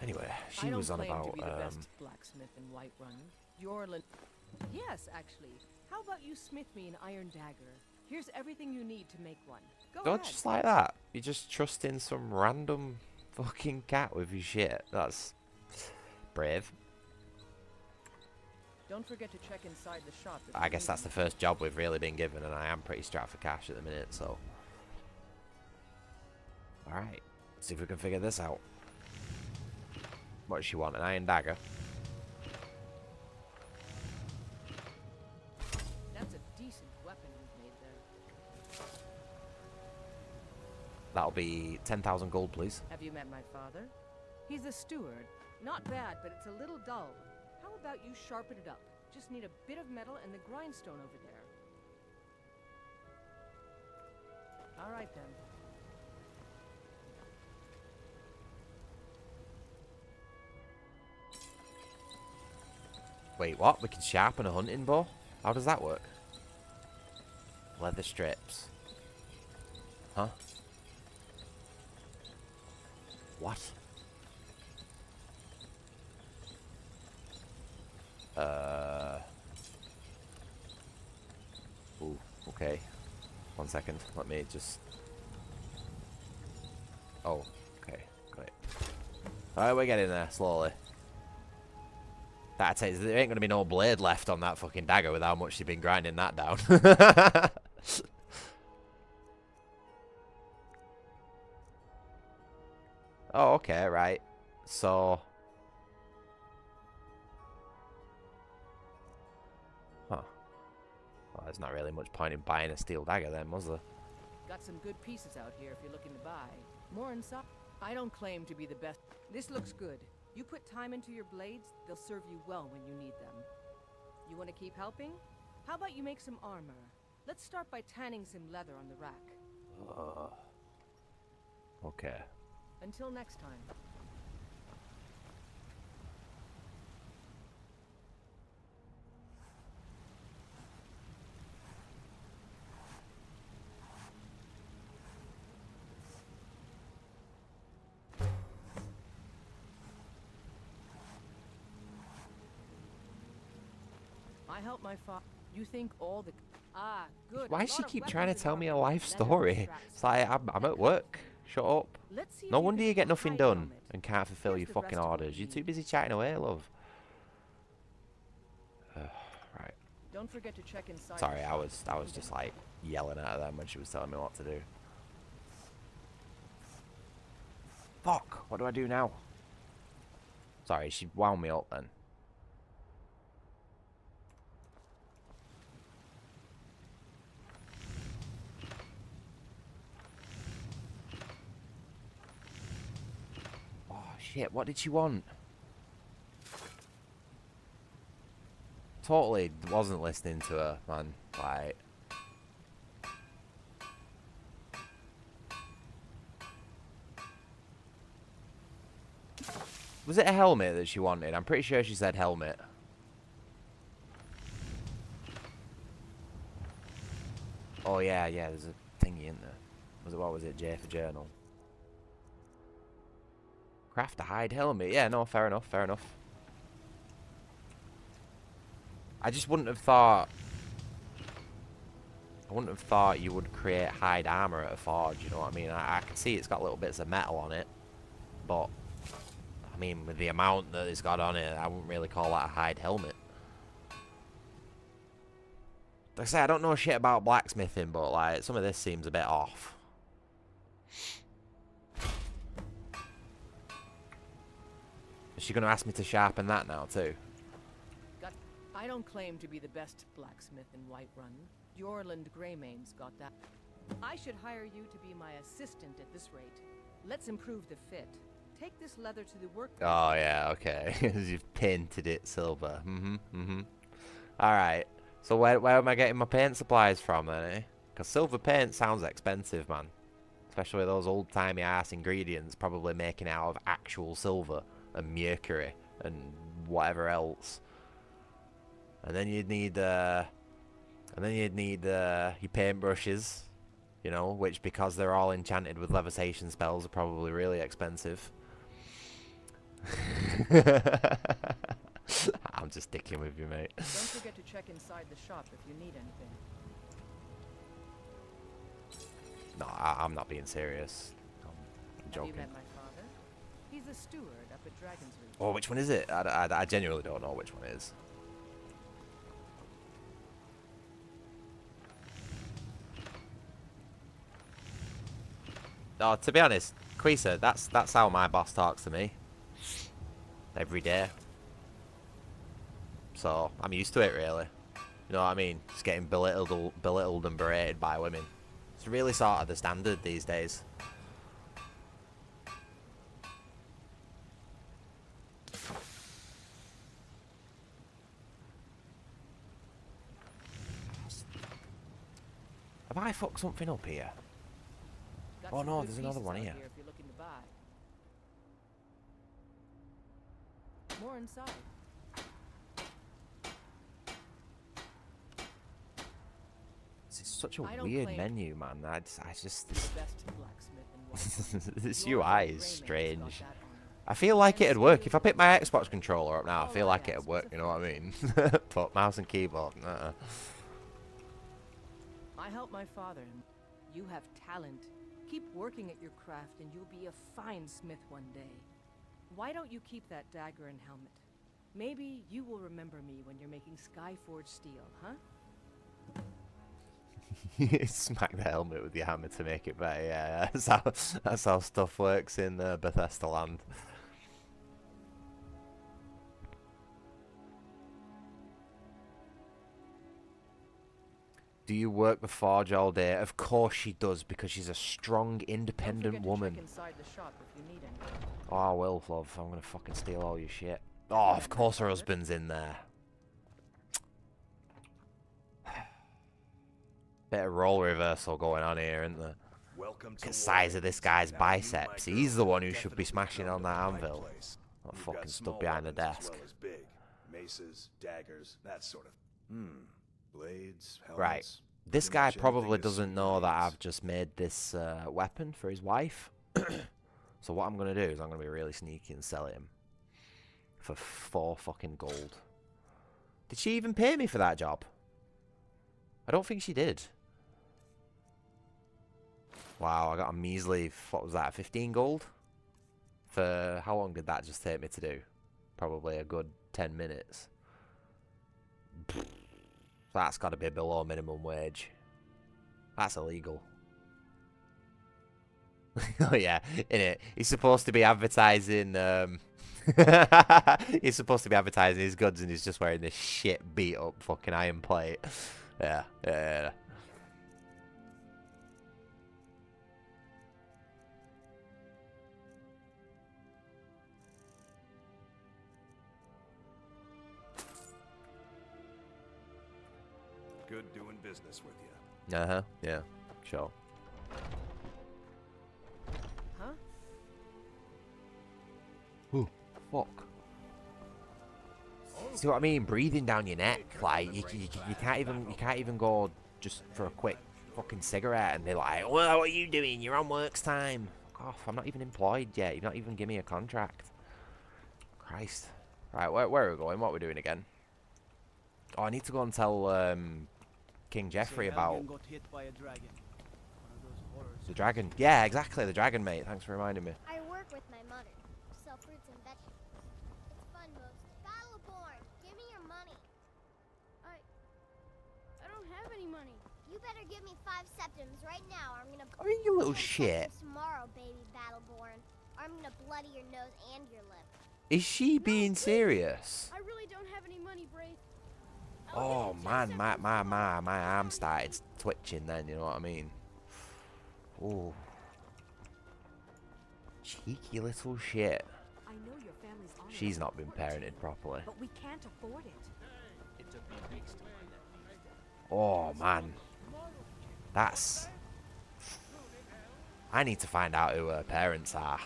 Anyway, she was on about. To be the best blacksmith in Whiterun. Yorland. Yes, actually. How about you smith me an iron dagger? Here's everything you need to make one. Go Not ahead. just like that. You just trust in some random fucking cat with your shit. That's brave. Don't forget to check inside the shop. I guess that's the first job we've really been given, and I am pretty strapped for cash at the minute, so. Alright. See if we can figure this out. What does she want? An iron dagger? That's a decent weapon you've made there. That'll be 10,000 gold, please. Have you met my father? He's a steward. Not bad, but it's a little dull. How about you sharpen it up? Just need a bit of metal and the grindstone over there. All right, then. Wait, what? We can sharpen a hunting bow? How does that work? Leather strips. Huh? What? Ooh, okay. 1 second. Let me just... Oh, okay. Got it. Alright, we're getting there, slowly. That is, there ain't gonna be no blade left on that fucking dagger with how much you've been grinding that down. Oh, okay, right. So... there's not really much point in buying a steel dagger then, was there? Got some good pieces out here if you're looking to buy. More inside. I don't claim to be the best. This looks good. You put time into your blades, they'll serve you well when you need them. You want to keep helping? How about you make some armor? Let's start by tanning some leather on the rack. Okay. Until next time. I help my father. You think all the... Ah, good. Why does she keep trying to tell me a life story? It's like, I'm at work. Shut up. No wonder you get nothing done and can't fulfill your fucking orders. You're too busy chatting away, love. Right. Don't forget to check inside. Sorry, I was just like yelling at her then when she was telling me what to do. Fuck, what do I do now? Sorry, she wound me up then. Shit, what did she want? Totally wasn't listening to her, man. Like... Was it a helmet that she wanted? I'm pretty sure she said helmet. Oh yeah, there's a thingy in there. What was it? J for journal. Craft a hide helmet. Yeah, no, fair enough, fair enough. I just wouldn't have thought... I wouldn't have thought you would create hide armor at a forge, you know what I mean? I can see it's got little bits of metal on it, but... I mean, with the amount that it's got on it, I wouldn't really call that a hide helmet. Like I say, I don't know shit about blacksmithing, but like, some of this seems a bit off. Is she going to ask me to sharpen that now, too? I don't claim to be the best blacksmith in Whiterun. Jorland Greymane's got that. I should hire you to be my assistant at this rate. Let's improve the fit. Take this leather to the work. Oh, yeah, okay. You've painted it silver. Alright. So where am I getting my paint supplies from, then, eh? Because silver paint sounds expensive, man. Especially those old-timey ass ingredients probably making it out of actual silver. And mercury and whatever else, and then you'd need your paintbrushes, you know, which because they're all enchanted with levitation spells are probably really expensive. I'm just sticking with you, mate. Don't forget to check inside the shop if you need anything. No, I'm not being serious. I'm joking. Have you met my father? He's a steward up at Dragon's Reach. Oh, which one is it? I genuinely don't know which one it is. Oh, to be honest, Quisa, that's how my boss talks to me. Every day. So, I'm used to it, really. You know what I mean? Just getting belittled and berated by women. It's really sort of the standard these days. Have I fucked something up here? Oh no, there's another one here. If you're looking to buy. More inside. This is such a weird menu, man. I just this UI is strange. I feel like it'd work if I pick my Xbox controller up now. I feel like it'd work. You know what I mean? But mouse and keyboard, nah. I help my father. You have talent. Keep working at your craft and you'll be a fine smith one day. Why don't you keep that dagger and helmet? Maybe you will remember me when you're making Skyforge steel, huh? Smack the helmet with your hammer to make it better. Yeah, that's how stuff works in Bethesda land. Do you work the forge all day? Of course she does, because she's a strong, independent woman. Inside the shop if you need anything. Oh, I will, love. I'm gonna fucking steal all your shit. Oh, of course her husband's in there. Bit of role reversal going on here, isn't there? Look at the size of this guy's biceps. He's the one who should be smashing on that anvil. Not fucking stood behind the desk. Big maces, daggers, that sort of. Blades, helmets. Right. This guy probably doesn't know that I've just made this weapon for his wife. So what I'm going to do is I'm going to be really sneaky and sell it him for 4 fucking gold. Did she even pay me for that job? I don't think she did. Wow, I got a measly, what was that, 15 gold? For how long did that just take me to do? Probably a good 10 minutes. That's got to be below minimum wage. That's illegal. Oh yeah, innit? He's supposed to be advertising. He's supposed to be advertising his goods, and he's just wearing this shit beat up fucking iron plate. Yeah, yeah. Good doing business with you. Uh-huh, yeah, sure. Huh? Ooh, fuck. See what I mean? Breathing down your neck, like you can't even go just for a quick fucking cigarette, and they're like, "Well, what are you doing? You're on works time." Fuck off! I'm not even employed yet. You've not even given me a contract. Christ. Right, where are we going? What are we doing again? Oh, I need to go and tell King Jeffrey about got hit by a dragon. the dragon. Yeah, exactly, the dragon, mate. Thanks for reminding me. I work with my mother. Sell fruits and vegetables. It's fun, most. Battleborn, give me your money. I don't have any money. You better give me 5 septims right now, or I'm gonna. I mean, you little 10 shit. septims tomorrow, baby Battleborn, or I'm gonna bloody your nose and your lip. Is she being serious? I really don't have any money, Brit. Oh man, my arm started twitching then, you know what I mean? Ooh. Cheeky little shit. I know your family's on She's not been parented properly. but we can't afford it. It took me weeks to find that beast. Oh man. That's... I need to find out who her parents are.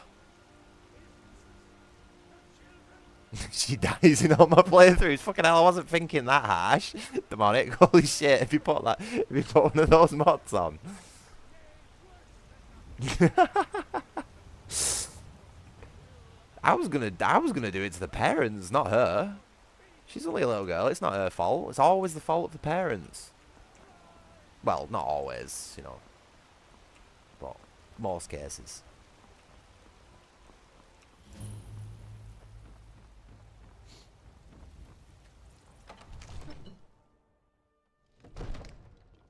She dies in all my playthroughs. Fucking hell, I wasn't thinking that harsh. Demonic, holy shit! If you put one of those mods on. I was gonna do it to the parents, not her. She's only a little girl. It's not her fault. It's always the fault of the parents. Well, not always, you know, but most cases.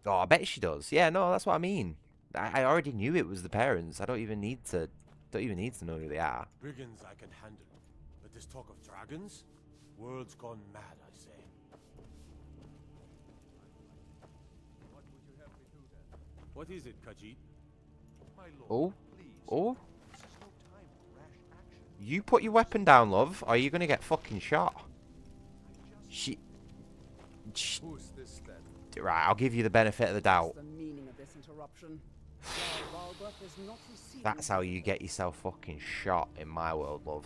Oh, I bet she does. Yeah, no, that's what I mean. I already knew it was the parents. I don't even need to know who they are. Brigands I can handle, but this talk of dragons? World's gone mad, I say. What would you have me do then? What is it, Khajiit? My lord, Oh, please. oh. This is no time for rash action. You put your weapon down, love, or you're gonna get fucking shot. She... Who's this then? Right, I'll give you the benefit of the doubt. The meaning of this interruption. Is not receiving. That's how you get yourself fucking shot in my world, love.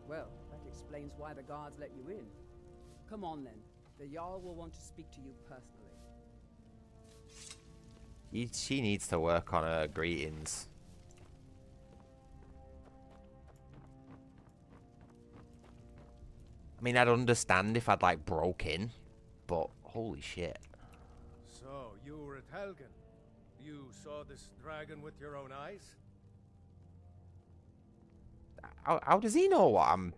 Well, that explains why the guards let you in. Come on then. The Jarl will want to speak to you personally. She needs to work on her greetings. I mean, I'd understand if I'd, like, broke in, but holy shit. So, you were at Helgen. You saw this dragon with your own eyes? How does he know what I'm...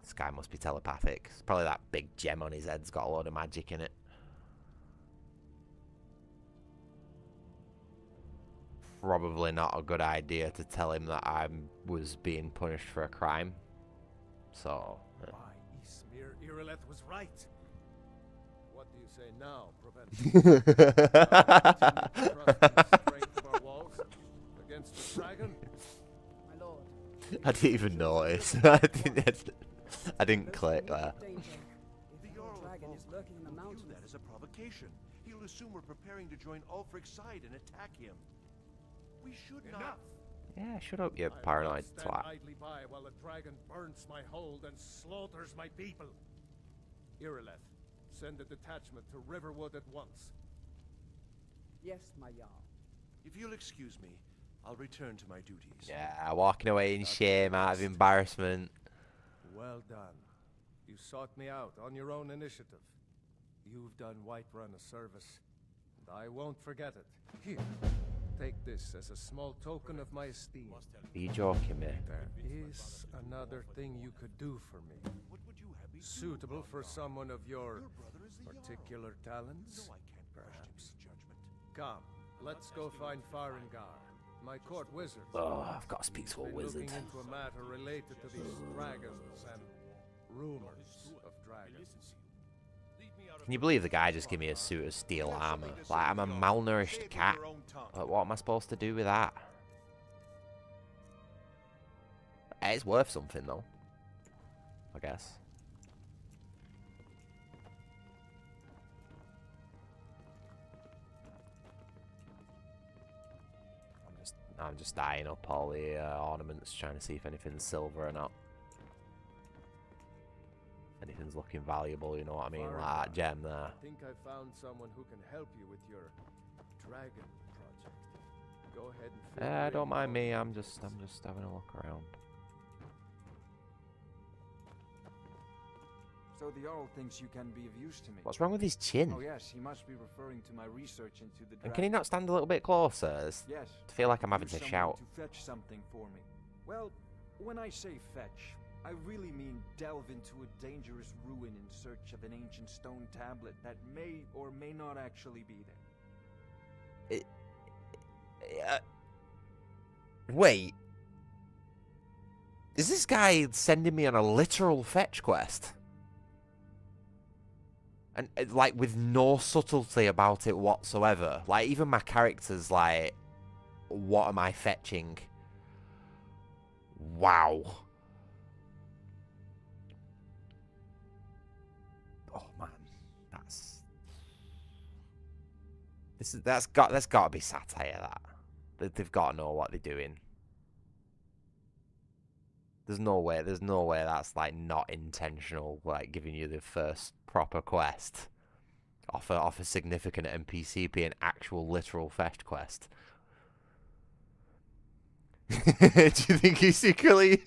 This guy must be telepathic. It's probably that big gem on his head's got a load of magic in it. Probably not a good idea to tell him that I was being punished for a crime. So. By Ismir, Irileth was right. What do you say now, Preventer? Trust in the strength of our walls against the dragon? My lord. I didn't even notice. I didn't click there. The Jarl is lurking in the mountains. View that as a provocation. He'll assume we're preparing to join Ulfric's side and attack him. We should not. Yeah, shut up, you paranoid stand twat. idly by while the dragon burns my hold and slaughters my people. Irileth, send a detachment to Riverwood at once. Yes, my Jarl. If you'll excuse me, I'll return to my duties. Yeah, walking away in shame out of embarrassment. Well done. You sought me out on your own initiative. You've done Whiterun a service, and I won't forget it. Here, take this as a small token of my esteem. Are you joking me? There is another thing you could do for me. Suitable for someone of your particular talents, perhaps. Come, let's go find Farengar, my court wizard. Oh, I've got to speak to a wizard. Looking into a matter related to these dragons and rumors of dragons. Can you believe the guy just gave me a suit of steel armor? Like, I'm a malnourished cat. Like, what am I supposed to do with that? It's worth something, though. I guess. I'm just eyeing up all the ornaments, trying to see if anything's silver or not. Anything's looking valuable, you know what I mean? Like that gem there. I think I found someone who can help you with your dragon project. Go ahead and fill Don't mind me. I'm just having a look around. So the Jarl thinks you can be of use to me. What's wrong with his chin? Oh yes, he must be referring to my research into the dragon. And can he not stand a little bit closer? Yes. I feel like I'm having Use to someone shout. to fetch something for me. Well, when I say fetch, I really mean delve into a dangerous ruin in search of an ancient stone tablet that may or may not actually be there. Wait. Is this guy sending me on a literal fetch quest? And, like, with no subtlety about it whatsoever. Like, even my character's like, what am I fetching? Wow. Oh, man. That's got to be satire, that. They've got to know what they're doing. There's no way that's, like, not intentional, like, giving you the first proper quest off a significant NPC being actual literal fetch quest. Do you think he's secretly...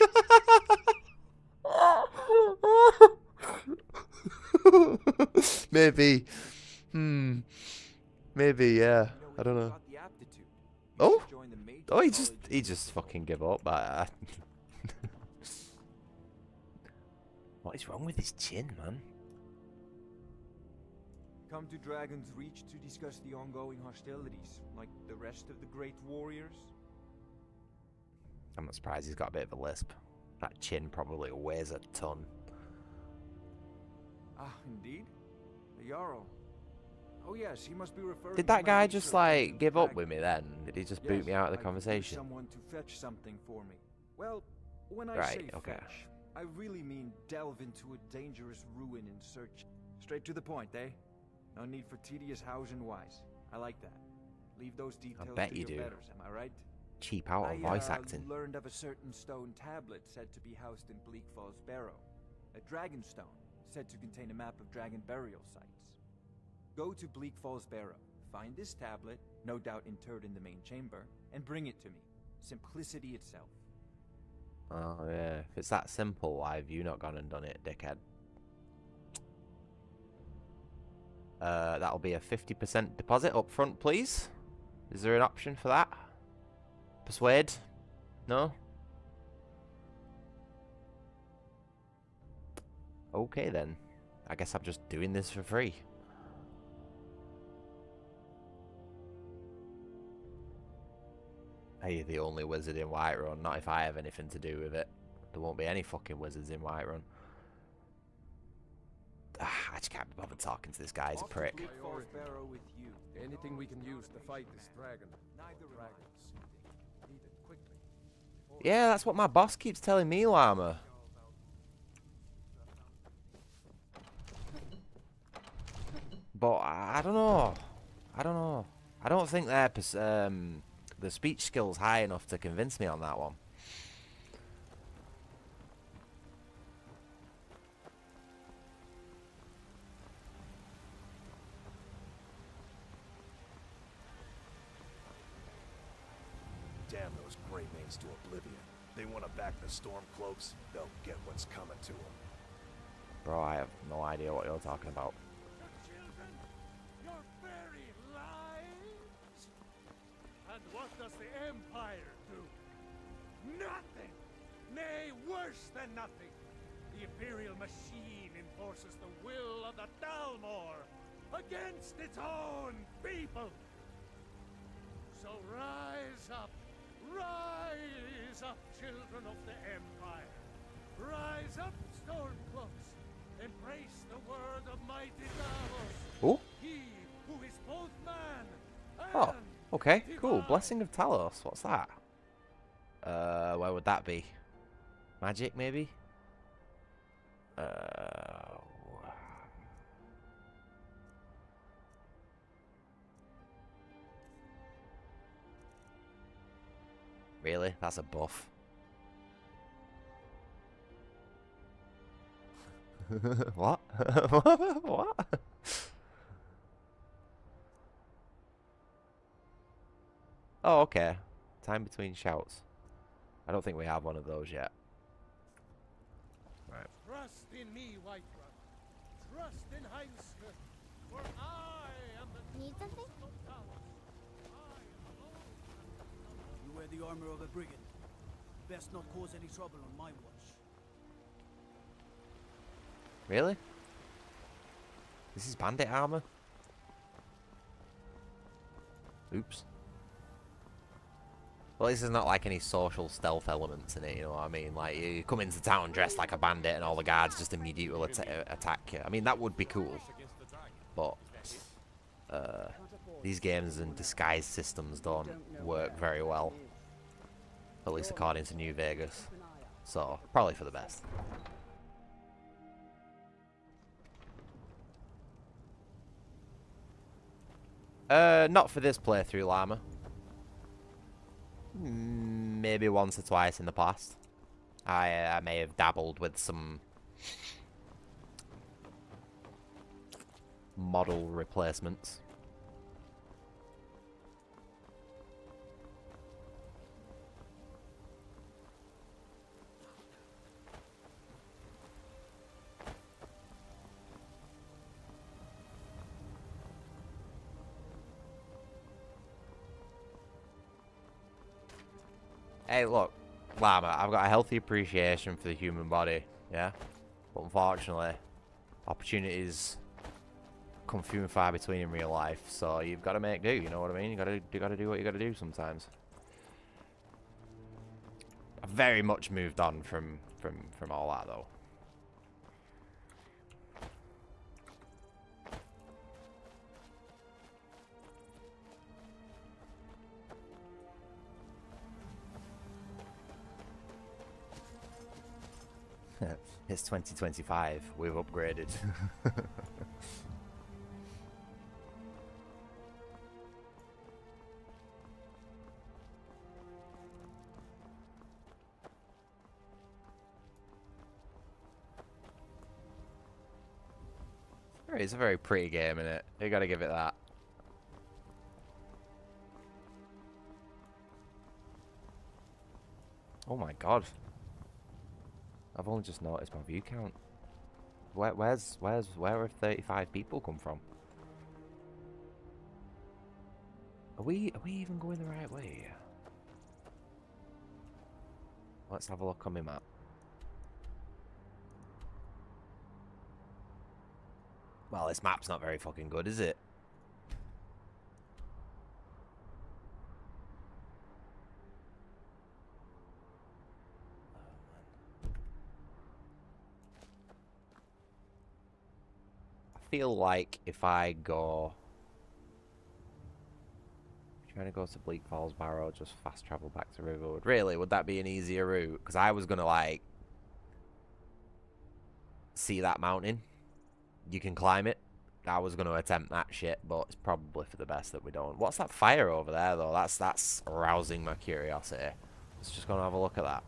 Maybe. Maybe, yeah. I don't know. Oh? Oh, he just fucking give up. What is wrong with his chin, man? Come to Dragon's Reach to discuss the ongoing hostilities, like the rest of the great warriors? I'm not surprised he's got a bit of a lisp. That chin probably weighs a ton. Ah, indeed? The Jarl. Oh yes, he must be referring Did to that my guy just, research like, into give the up dragon. with me then? Did he just boot me out of the I could use conversation? Someone to fetch something for me. Well, when I Right, say okay. fetch, I really mean delve into a dangerous ruin in search. Straight to the point, eh? No need for tedious hows and whys. I like that. Leave those details bet to you your do. betters, am I right? Cheap out on voice acting. Learned of a certain stone tablet said to be housed in Bleak Falls Barrow. A dragon stone said to contain a map of dragon burial sites. Go to Bleak Falls Barrow, find this tablet, no doubt interred in the main chamber, and bring it to me. Simplicity itself. Oh, yeah. If it's that simple, why have you not gone and done it, dickhead? That'll be a 50% deposit up front, please. Is there an option for that? Persuade? No? Okay, then. I guess I'm just doing this for free. Are you the only wizard in Whiterun? Not if I have anything to do with it. there won't be any fucking wizards in Whiterun. I just can't be bothered talking to this guy. He's a prick. With you. Anything we can use to fight this dragon. Dragons. Need it quickly. Yeah, that's what my boss keeps telling me, Llama. But I don't know. I don't know. I don't think the speech skill's high enough to convince me on that one. Damn those Greymanes to oblivion. They want to back the Stormcloaks, they'll get what's coming to them. Bro, I have no idea what you're talking about. Your very lives? And what does the Empire do? Nothing! Nay, worse than nothing! The Imperial machine enforces the will of the Dalmor against its own people! So rise up! Rise up, children of the Empire! Rise up, Stormcloaks! Embrace the word of mighty Davos! Ooh. He who is both man and Oh, okay, cool. Blessing of Talos. What's that? Where would that be? Magic, maybe? Really? That's a buff. What? What? Oh, okay. Time between shouts. I don't think we have one of those yet. Right. Trust in me, Whiterun. Trust in Heinzker, for I am the Need something? You wear the armor of a brigand. Best not cause any trouble on my watch. Really? This is bandit armor? Oops. Well, this is not like any social stealth elements in it, you know what I mean? Like, you come into town dressed like a bandit and all the guards just immediately will attack you. I mean, that would be cool. But, these games and disguise systems don't work very well. At least according to New Vegas. So, probably for the best. Not for this playthrough, Llama. Maybe once or twice in the past. I may have dabbled with some model replacements. Hey, look, Llama, I've got a healthy appreciation for the human body, yeah? But unfortunately, opportunities come few and far between in real life, so you've got to make do, you know what I mean? You gotta do what you gotta do sometimes. I've very much moved on from all that, though. It's 2025. We've upgraded. It's a very pretty game, isn't it? You gotta give it that. Oh my god. I've only just noticed my view count. Where have 35 people come from? Are we even going the right way? Let's have a look on my map. Well, this map's not very fucking good, is it? feel like if I go... Trying to go to Bleak Falls Barrow, just fast travel back to Riverwood. Really? Would that be an easier route? Because I was going to, like, see that mountain. You can climb it. I was going to attempt that shit, but it's probably for the best that we don't. What's that fire over there, though? That's arousing my curiosity. Let's just go and have a look at that.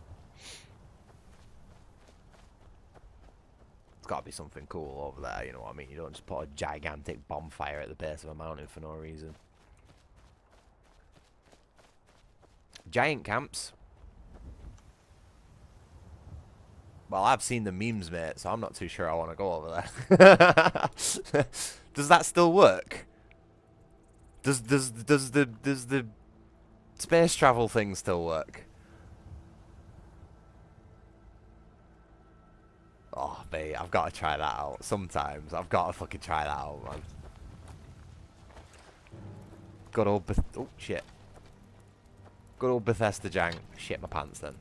It's got to be something cool over there, you know what I mean? You don't just put a gigantic bonfire at the base of a mountain for no reason. Giant camps. Well, I've seen the memes, mate, so I'm not too sure I want to go over there. Does that still work? Does the space travel thing still work? Oh, mate, I've got to try that out. Sometimes I've got to fucking try that out, man. Good old oh shit. Good old Bethesda jank. Shit my pants then.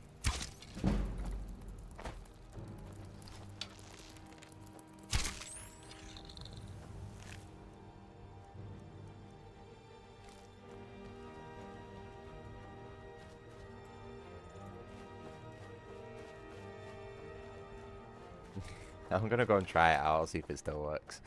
I'm gonna go and try it out, see if it still works.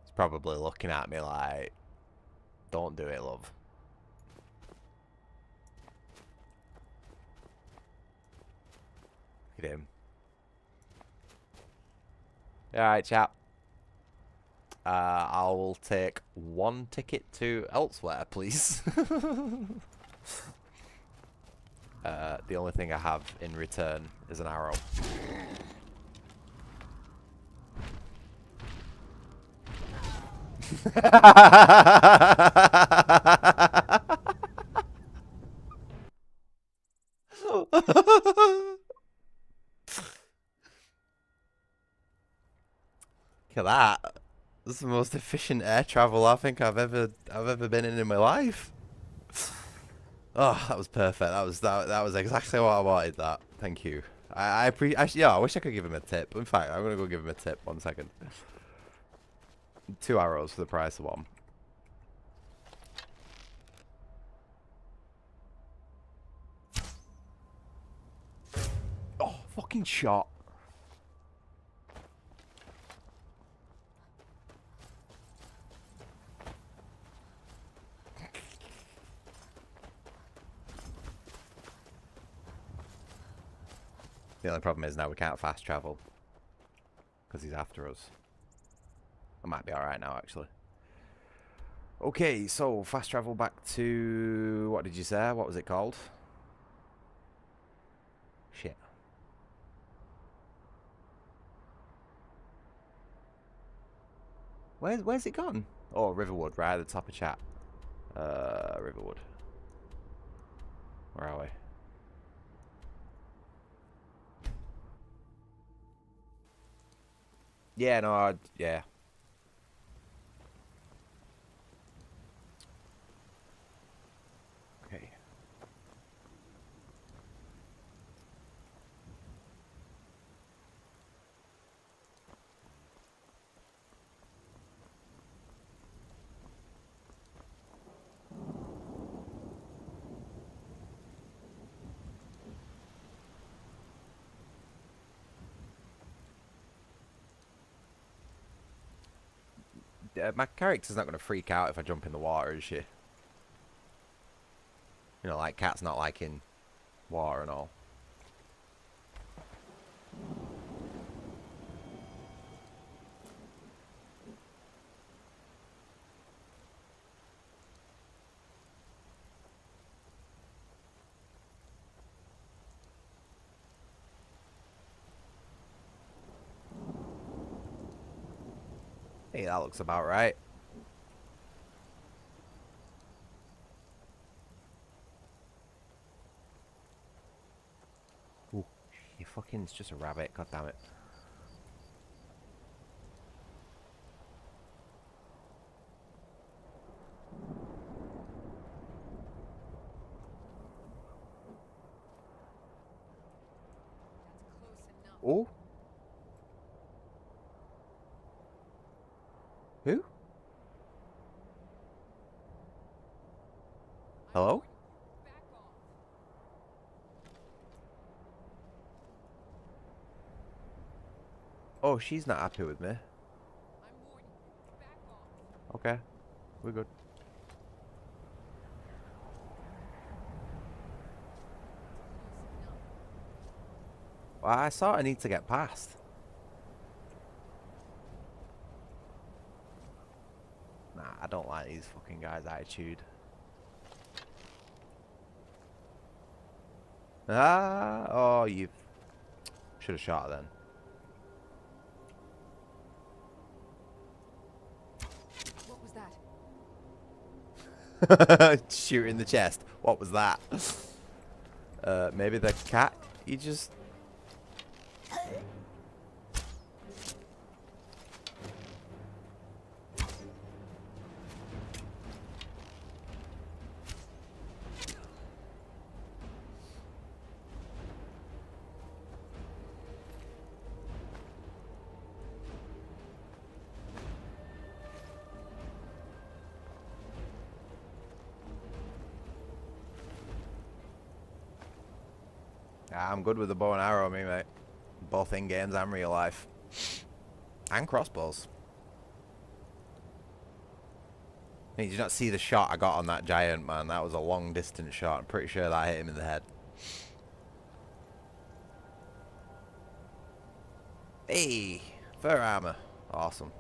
He's probably looking at me like, don't do it, love. Look at him. Alright, chap. I will take one ticket to elsewhere, please. The only thing I have in return is an arrow. Look at that. This is the most efficient air travel I think I've ever been in my life. Oh, that was perfect. That was exactly what I wanted. That. Thank you. I wish I could give him a tip. In fact, I'm gonna go give him a tip. 1 second. 2 arrows for the price of 1. Oh, fucking shot. The only problem is now we can't fast travel. Because he's after us. I might be alright now, actually. Okay, so fast travel back to... What did you say? What was it called? Shit. Where's it gone? Oh, Riverwood, right at the top of chat. Riverwood. Where are we? Yeah, no, yeah. Okay. My character's not going to freak out if I jump in the water, is she? You know, like Cat's not liking water and all. Hey, that looks about right. Ooh. fucking, it's just a rabbit, god damn it. Oh. Who? Hello? Oh, she's not happy with me. Okay, we're good. Well, I sort of need to get past. Nah, I don't like these fucking guys' attitude. Ah, oh, you should have shot her then. What was that? Shoot in the chest. What was that? Maybe the cat you just... I'm good with the bow and arrow, me mate. Both in games and real life. And crossbows. Hey, did you not see the shot I got on that giant, man? That was a long distance shot. I'm pretty sure that hit him in the head. Hey, fur armor. Awesome.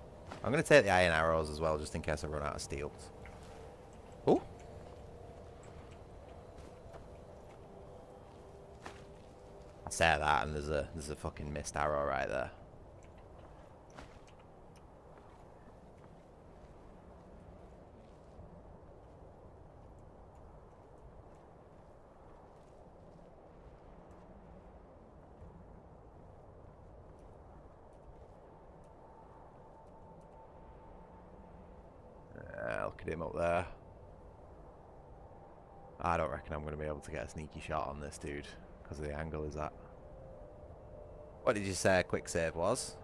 I'm going to take the iron arrows as well, just in case I run out of steel. Ooh. I say that, and there's a fucking missed arrow right there. Look at him up there. I don't reckon I'm going to be able to get a sneaky shot on this dude because of the angle is that. What did you say a quick save was?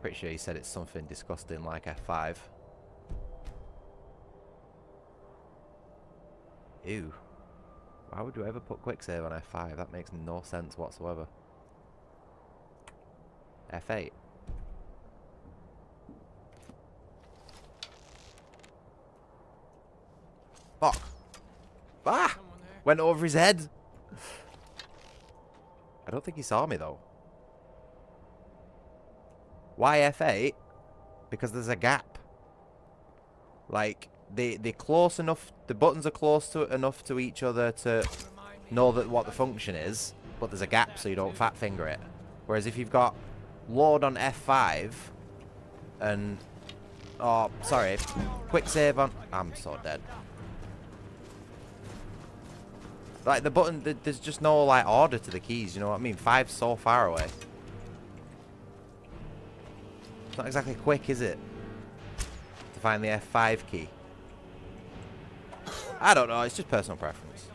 Pretty sure you said it's something disgusting like F5. Ew. Why would you ever put quick save on F5? That makes no sense whatsoever. F8. Fuck. Ah! Went over his head. I don't think he saw me though. Why F8? Because there's a gap. Like, they're close enough, the buttons are close to enough to each other to know that what the function is, but there's a gap so you don't fat finger it. Whereas if you've got load on F5 and, oh, sorry, quick save on, I'm so dead. Like, the button, there's just no, like, order to the keys, you know what I mean? 5's so far away. It's not exactly quick, is it? To find the F5 key. I don't know, it's just personal preference.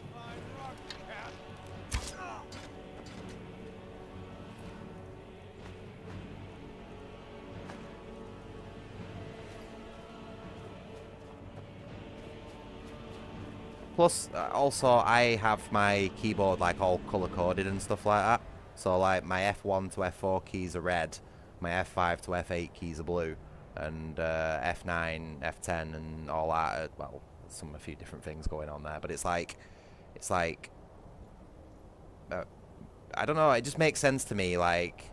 Plus, also, I have my keyboard like all color-coded and stuff like that. So, like, my F1 to F4 keys are red, my F5 to F8 keys are blue, and F9, F10, and all that. Well, a few different things going on there, but it's like, I don't know. It just makes sense to me. Like,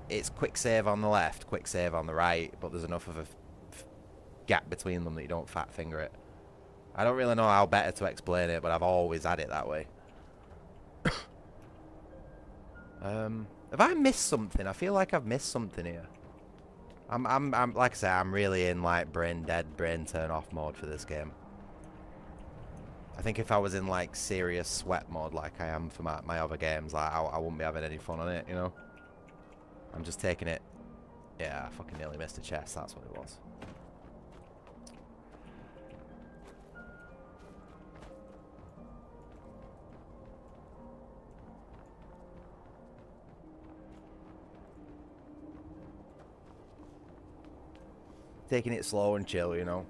it's quick save on the left, quick save on the right, but there's enough of a gap between them that you don't fat finger it. I don't really know how better to explain it, but I've always had it that way. Have I missed something? I feel like I've missed something here. I'm like I say, I'm really in like brain dead, brain turn off mode for this game. I think if I was in like serious sweat mode like I am for my other games, like, I wouldn't be having any fun on it, you know? I'm just taking it. Yeah, I fucking nearly missed a chest, that's what it was. Taking it slow and chill, you know?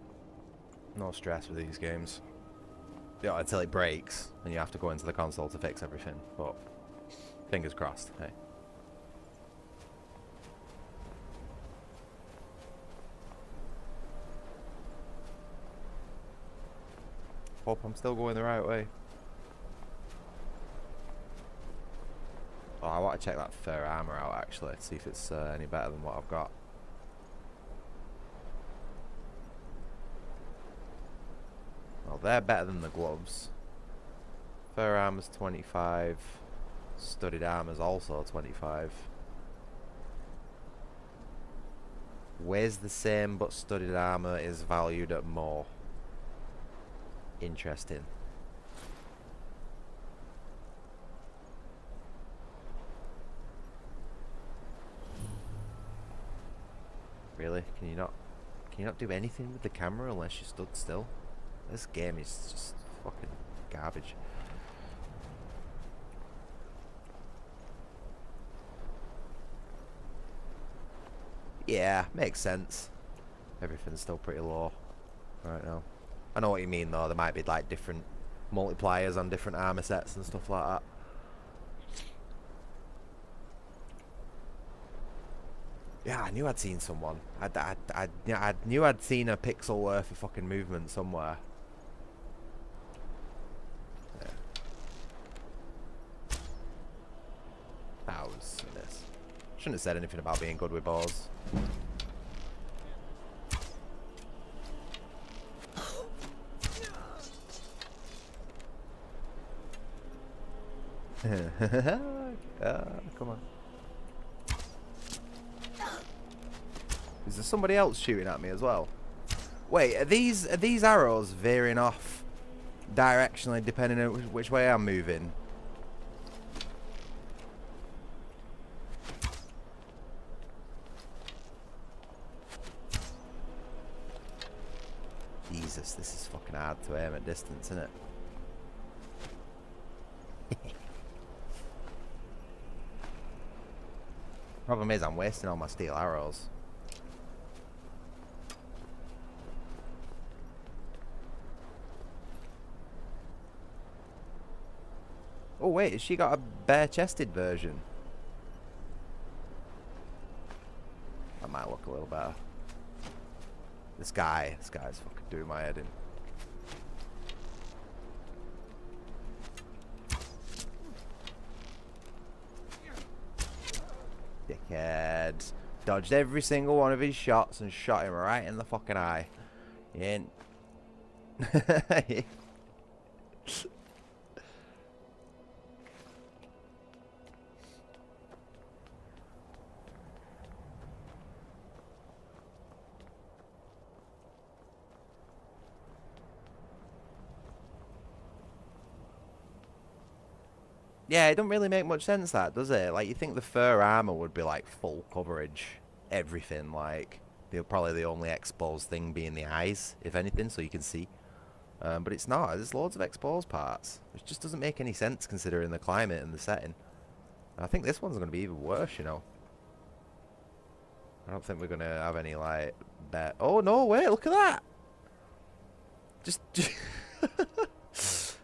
No stress with these games. You know, until it breaks, and you have to go into the console to fix everything, but fingers crossed, hey. Hope I'm still going the right way. Oh, I want to check that fur armor out, actually, see if it's any better than what I've got. Well, they're better than the gloves. Fur armor's 25. Studded armor's also 25. Weighs the same, but studded armor is valued at more. Interesting. Really? Can you not do anything with the camera unless you stood still? This game is just fucking garbage. Yeah, makes sense. Everything's still pretty low right now. I know what you mean though, there might be like different multipliers on different armor sets and stuff like that. Yeah, I knew I'd seen someone. I knew I'd seen a pixel worth of fucking movement somewhere. Yeah. Bows in this. Shouldn't have said anything about being good with bows. Come on. Is there somebody else shooting at me as well? Wait, are these arrows veering off directionally depending on which way I'm moving? Jesus, this is fucking hard to aim at distance, isn't it? Problem is, I'm wasting all my steel arrows. Oh wait, has she got a bare-chested version? That might look a little better. This guy's fucking doing my head in. Dickhead. Dodged every single one of his shots and shot him right in the fucking eye. He ain't... Yeah, it don't really make much sense, that, does it? Like, you think the fur armor would be, like, full coverage. Everything, like, probably the only exposed thing being the eyes, if anything, so you can see. But it's not. There's loads of exposed parts, which just doesn't make any sense considering the climate and the setting. And I think this one's going to be even worse, you know. I don't think we're going to have any, like, oh, no, wait, look at that!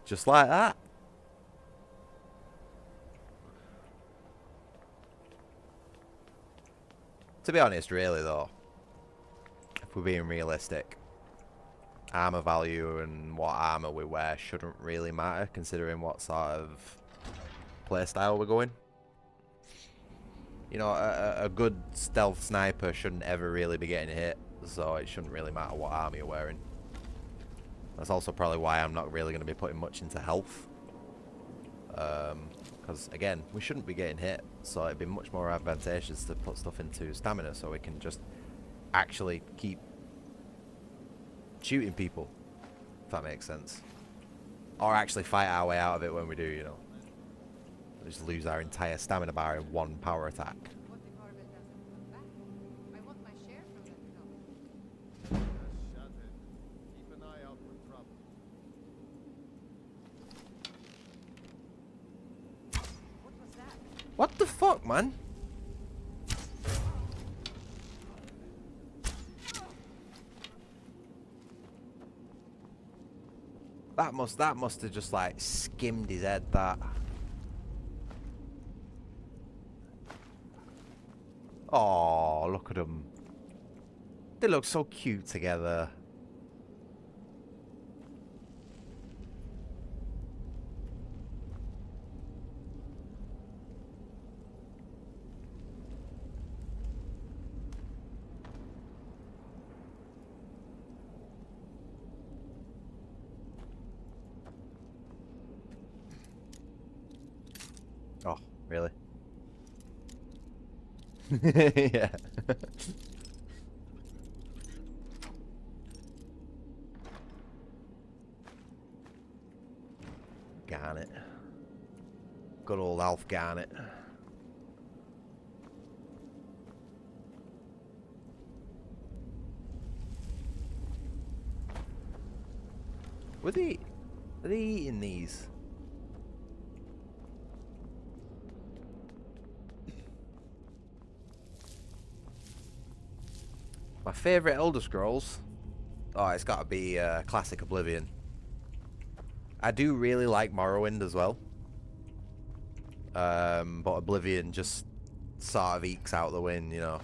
Just like that. To be honest, really, though, if we're being realistic, armor value and what armor we wear shouldn't really matter, considering what sort of playstyle we're going. You know, a good stealth sniper shouldn't ever really be getting hit, so it shouldn't really matter what armor you're wearing. That's also probably why I'm not really going to be putting much into health. Because, again, we shouldn't be getting hit, so it'd be much more advantageous to put stuff into stamina so we can just actually keep shooting people, if that makes sense. Or actually fight our way out of it when we do, you know. We just lose our entire stamina bar in one power attack. Keep an eye out for trouble. What the fuck, man? That must have just like skimmed his head, that. Oh, look at them. They look so cute together. Oh, really? Yeah. Garnet. Good old Alf Garnet. Are they eating these? My favourite Elder Scrolls? Oh, it's got to be Classic Oblivion. I do really like Morrowind as well. But Oblivion just sort of ekes out the win, you know.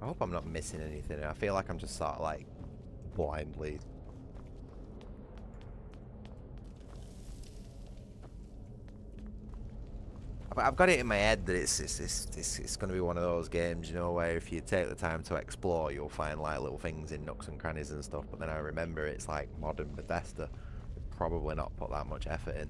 I hope I'm not missing anything. I feel like I'm just sort of like blindly. I've got it in my head that it's going to be one of those games, you know, where if you take the time to explore, you'll find like little things in nooks and crannies and stuff. But then I remember it's like modern Bethesda. They've probably not put that much effort in.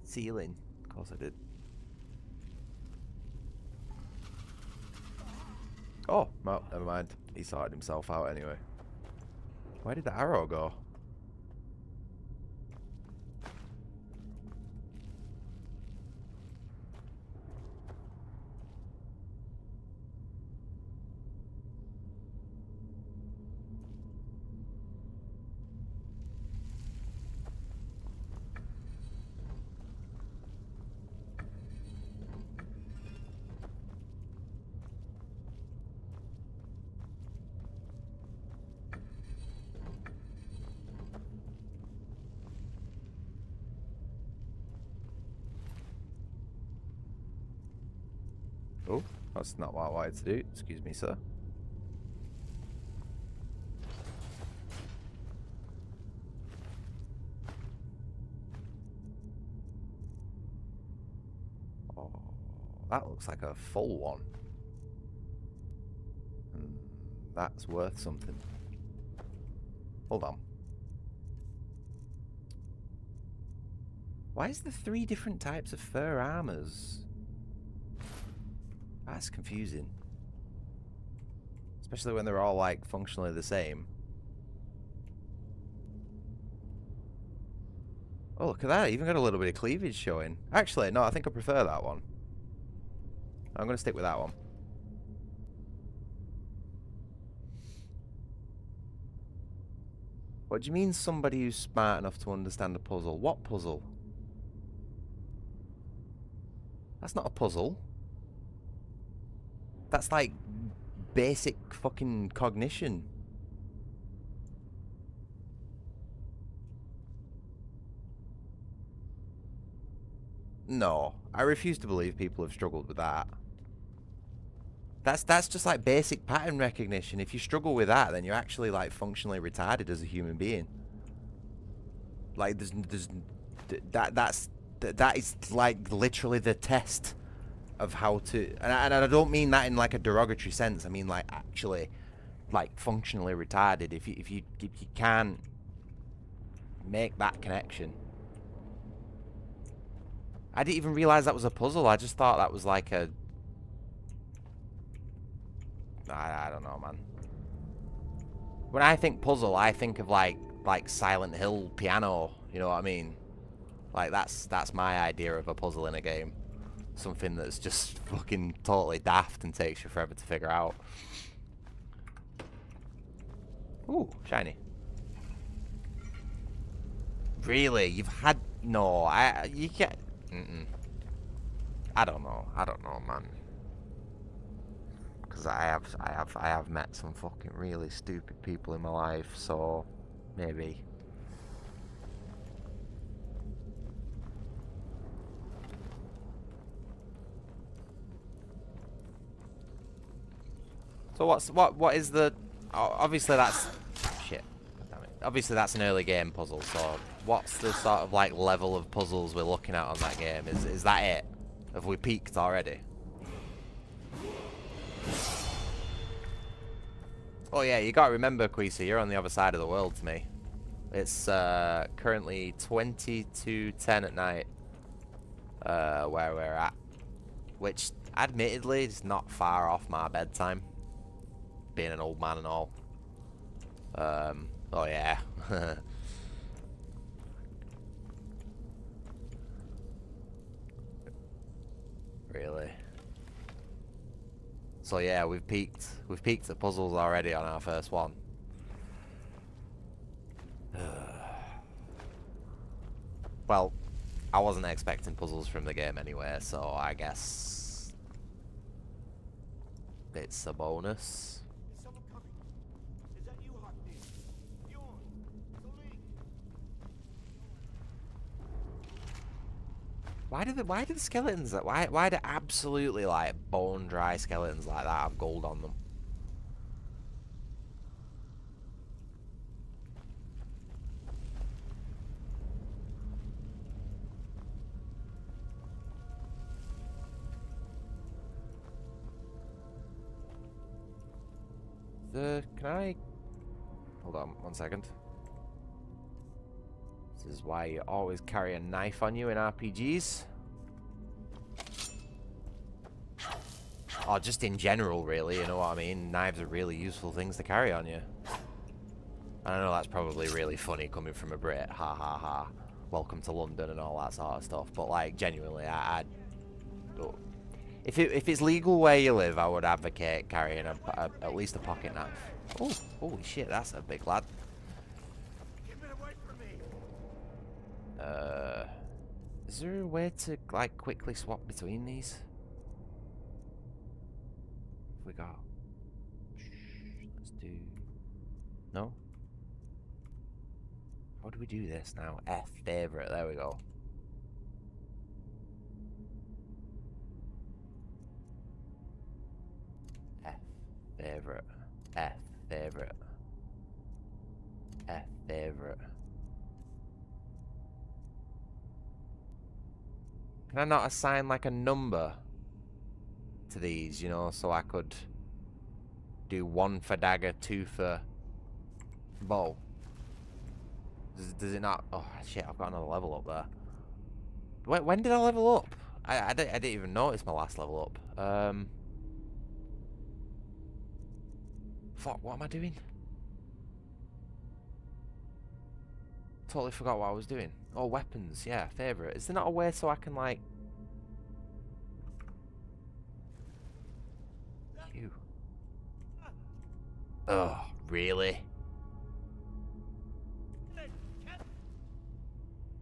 Ceiling. Of course I did. Oh, well, never mind. He sorted himself out anyway. Where did the arrow go? Oh, that's not what I wanted to do. Excuse me, sir. Oh, that looks like a full one. That's worth something. Hold on. Why is there 3 different types of fur armors? That's confusing. Especially when they're all like functionally the same. Oh, look at that. Even got a little bit of cleavage showing. Actually, no, I think I prefer that one. I'm going to stick with that one. What do you mean somebody who's smart enough to understand a puzzle? What puzzle? That's not a puzzle. That's like basic fucking cognition. No, I refuse to believe people have struggled with that. That's just like basic pattern recognition. If you struggle with that, then you're actually like functionally retarded as a human being. Like that is like literally the test of how to, and I don't mean that in like a derogatory sense. I mean like actually like functionally retarded. If you can't make that connection. I didn't even realize that was a puzzle. I just thought that was like a, I don't know, man. When I think puzzle, I think of like Silent Hill piano, you know what I mean? Like that's my idea of a puzzle in a game. Something that's just fucking totally daft and takes you forever to figure out. Ooh, shiny. Really? You've had no, you can't. I don't know, man. Because I have met some fucking really stupid people in my life, so maybe. So what is the? Obviously that's shit. Damn it. Obviously that's an early game puzzle. So what's the sort of like level of puzzles we're looking at on that game? Is that it? Have we peaked already? Oh yeah, you gotta remember, Queasy, you're on the other side of the world to me. It's currently 20 to 10 at night, where we're at, which admittedly is not far off my bedtime, being an old man and all. Oh yeah. Really? So yeah, we've peaked at puzzles already on our first one. Well, I wasn't expecting puzzles from the game anyway, so I guess it's a bonus. Why do the skeletons why do absolutely like bone dry skeletons like that have gold on them? Can I hold on 1 second? This is why you always carry a knife on you in RPGs. Or just in general, really, you know what I mean? Knives are really useful things to carry on you. I know that's probably really funny coming from a Brit. Ha ha ha. Welcome to London and all that sort of stuff. But like, genuinely, if it's legal where you live, I would advocate carrying at least a pocket knife. Oh, holy shit, that's a big lad. Is there a way to like quickly swap between these? We got. Let's do. No. How do we do this now? F favorite. There we go. F favorite. F favorite. F favorite. Can I not assign like a number to these, you know, so I could do 1 for dagger, 2 for bow? Does it not? Oh shit, I've got another level up there. When did I level up? I didn't even notice my last level up. Fuck, what am I doing? Totally forgot what I was doing. Oh, weapons, yeah, favourite. Is there not a way so I can, like... You. Oh, really?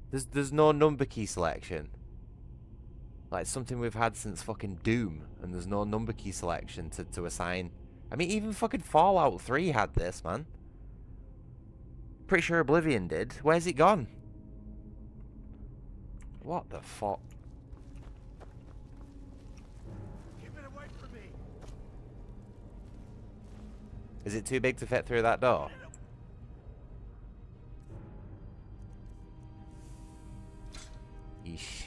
There's no number key selection. Like, something we've had since fucking Doom, and there's no number key selection to assign. I mean, even fucking Fallout 3 had this, man. Pretty sure Oblivion did. Where's it gone? What the fuck? Keep it away from me. Is it too big to fit through that door? Yeesh.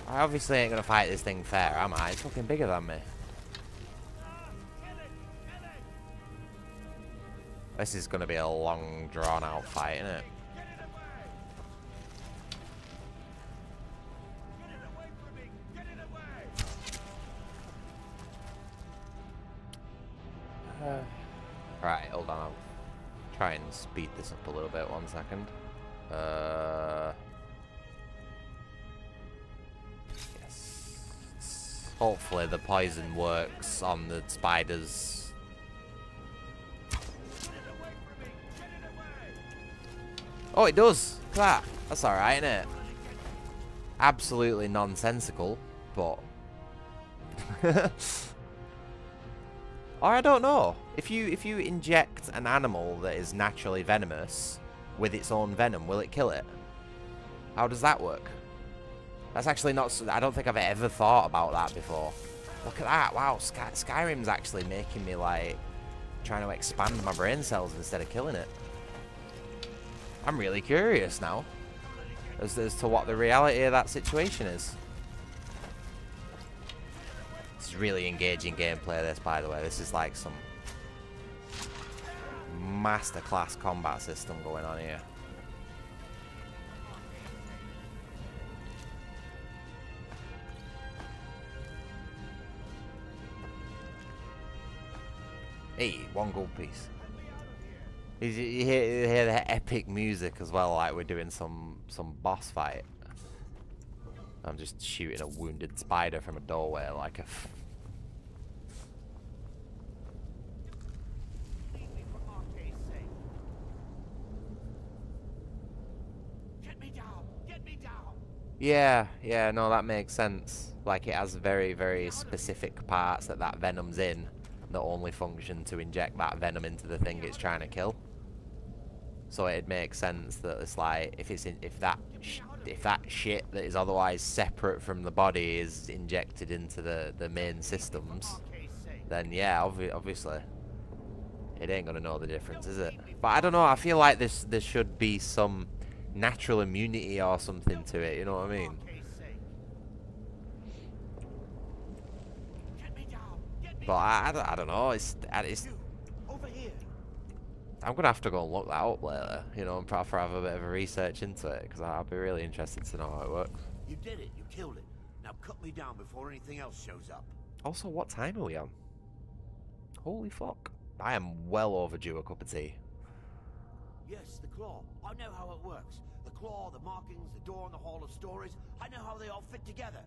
I obviously ain't gonna fight this thing fair, am I? It's fucking bigger than me. This is gonna be a long, drawn-out fight, isn't it? Right, hold on. I'll try and speed this up a little bit. 1 second. Yes. Hopefully the poison works on the spiders. Oh, it does. Look at that. That's alright, isn't it? Absolutely nonsensical, but... Or I don't know. If you inject an animal that is naturally venomous with its own venom, will it kill it? How does that work? That's actually not... I don't think I've ever thought about that before. Look at that. Wow, Skyrim's actually making me, like, trying to expand my brain cells instead of killing it. I'm really curious now as to what the reality of that situation is. This is really engaging gameplay, this, by the way. This is like some masterclass combat system going on here. Hey, 1 gold piece. You hear the epic music as well, like we're doing some boss fight. I'm just shooting a wounded spider from a doorway like a... Yeah, no, that makes sense. Like, it has very, very specific parts that venom's in that only function to inject that venom into the thing it's trying to kill. So it'd make sense that it's like, if that shit that is otherwise separate from the body is injected into the main systems, then yeah, obviously it ain't gonna know the difference, is it? But I don't know. I feel like there should be some natural immunity or something to it. You know what I mean? But I don't know. It's I'm gonna have to go and look that up later, you know, and probably have a bit of a research into it, because I'll be really interested to know how it works. You did it. You killed it. Now cut me down before anything else shows up. Also, what time are we on? Holy fuck. I am well overdue a cup of tea. Yes, the claw. I know how it works. The claw, the markings, the door in the Hall of Stories. I know how they all fit together.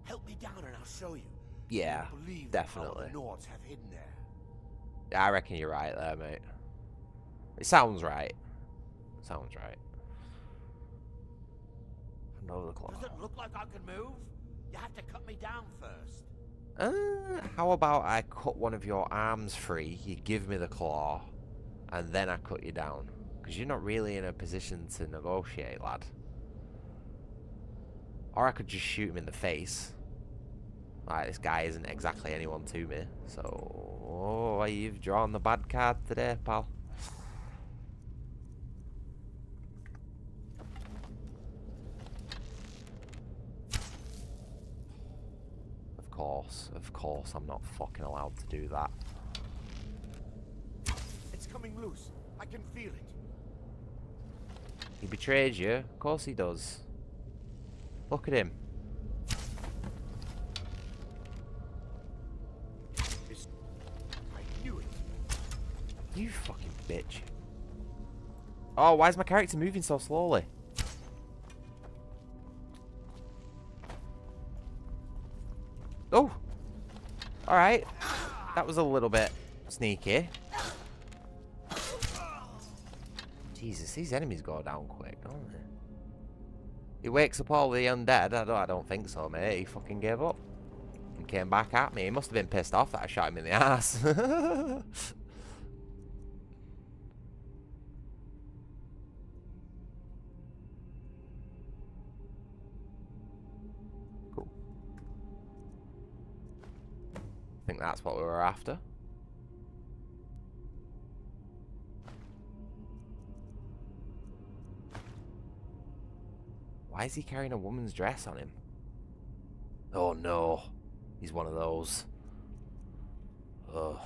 Help me down and I'll show you. Yeah, you believe definitely. The Nords have hidden there. Yeah, I reckon you're right there, mate. It sounds right. Sounds right. Another claw. Does it look like I can move? You have to cut me down first. How about I cut one of your arms free, you give me the claw, and then I cut you down? Because you're not really in a position to negotiate, lad. Or I could just shoot him in the face. Like, this guy isn't exactly anyone to me. So, oh, you've drawn the bad card today, pal. Of course, I'm not fucking allowed to do that. It's coming loose. I can feel it. He betrayed you. Of course he does. Look at him. I knew it. You fucking bitch. Oh, why is my character moving so slowly? Oh! Alright. That was a little bit sneaky. Jesus, these enemies go down quick, don't they? He wakes up all the undead. I don't think so, mate. He fucking gave up. And came back at me. He must have been pissed off that I shot him in the ass. I think that's what we were after. Why is he carrying a woman's dress on him? Oh no. He's one of those. Ugh.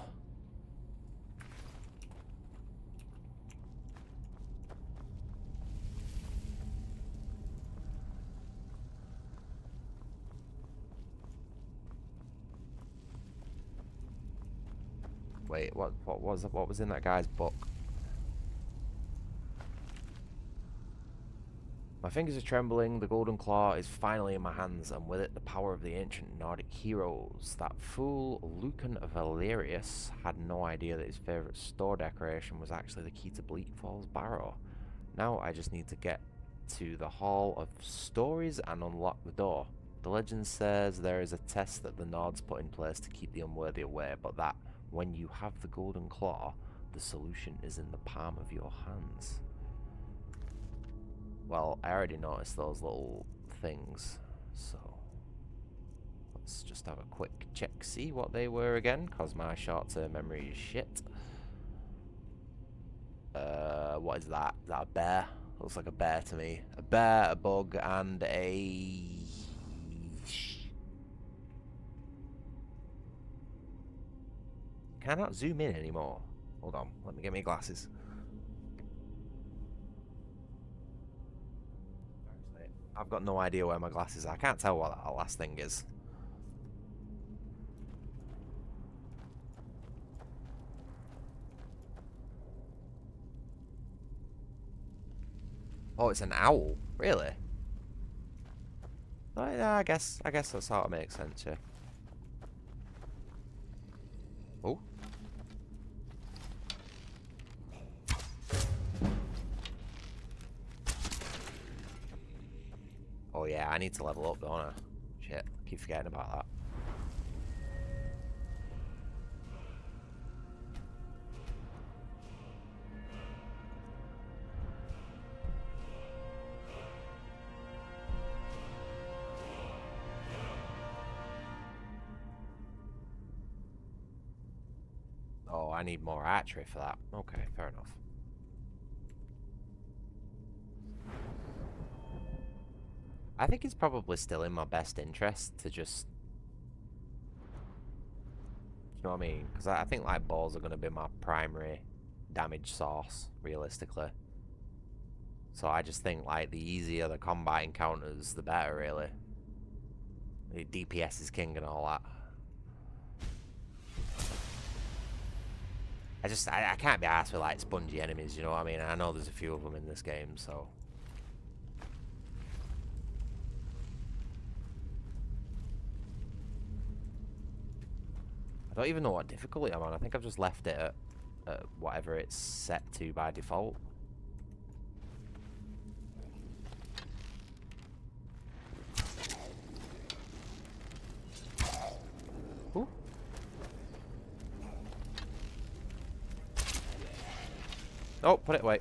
Wait, what was in that guy's book? My fingers are trembling, the golden claw is finally in my hands, and with it the power of the ancient Nordic heroes. That fool Lucan Valerius had no idea that his favourite store decoration was actually the key to Bleak Falls Barrow. Now I just need to get to the Hall of Stories and unlock the door. The legend says there is a test that the Nords put in place to keep the unworthy away, but that when you have the golden claw, the solution is in the palm of your hands. Well, I already noticed those little things, so let's just have a quick check, see what they were again, because my short-term memory is shit. What is that? Is that a bear? Looks like a bear to me. A bear, a bug, and a... Can I not zoom in anymore? Hold on, let me get my glasses. I've got no idea where my glasses are. I can't tell what that last thing is. Oh, it's an owl. Really? Oh, yeah, I guess that sort of makes sense, yeah. Oh. Oh yeah, I need to level up, don't I? Shit, keep forgetting about that. Oh, I need more archery for that. Okay, fair enough. I think it's probably still in my best interest to just... You know what I mean? Because I think like balls are going to be my primary damage source, realistically. So I just think like the easier the combat encounters, the better, really. The DPS is king and all that. I can't be arsed with like spongy enemies, you know what I mean? I know there's a few of them in this game, so... I don't even know what difficulty I'm on. I think I've just left it at whatever it's set to by default. Ooh. Oh, put it away.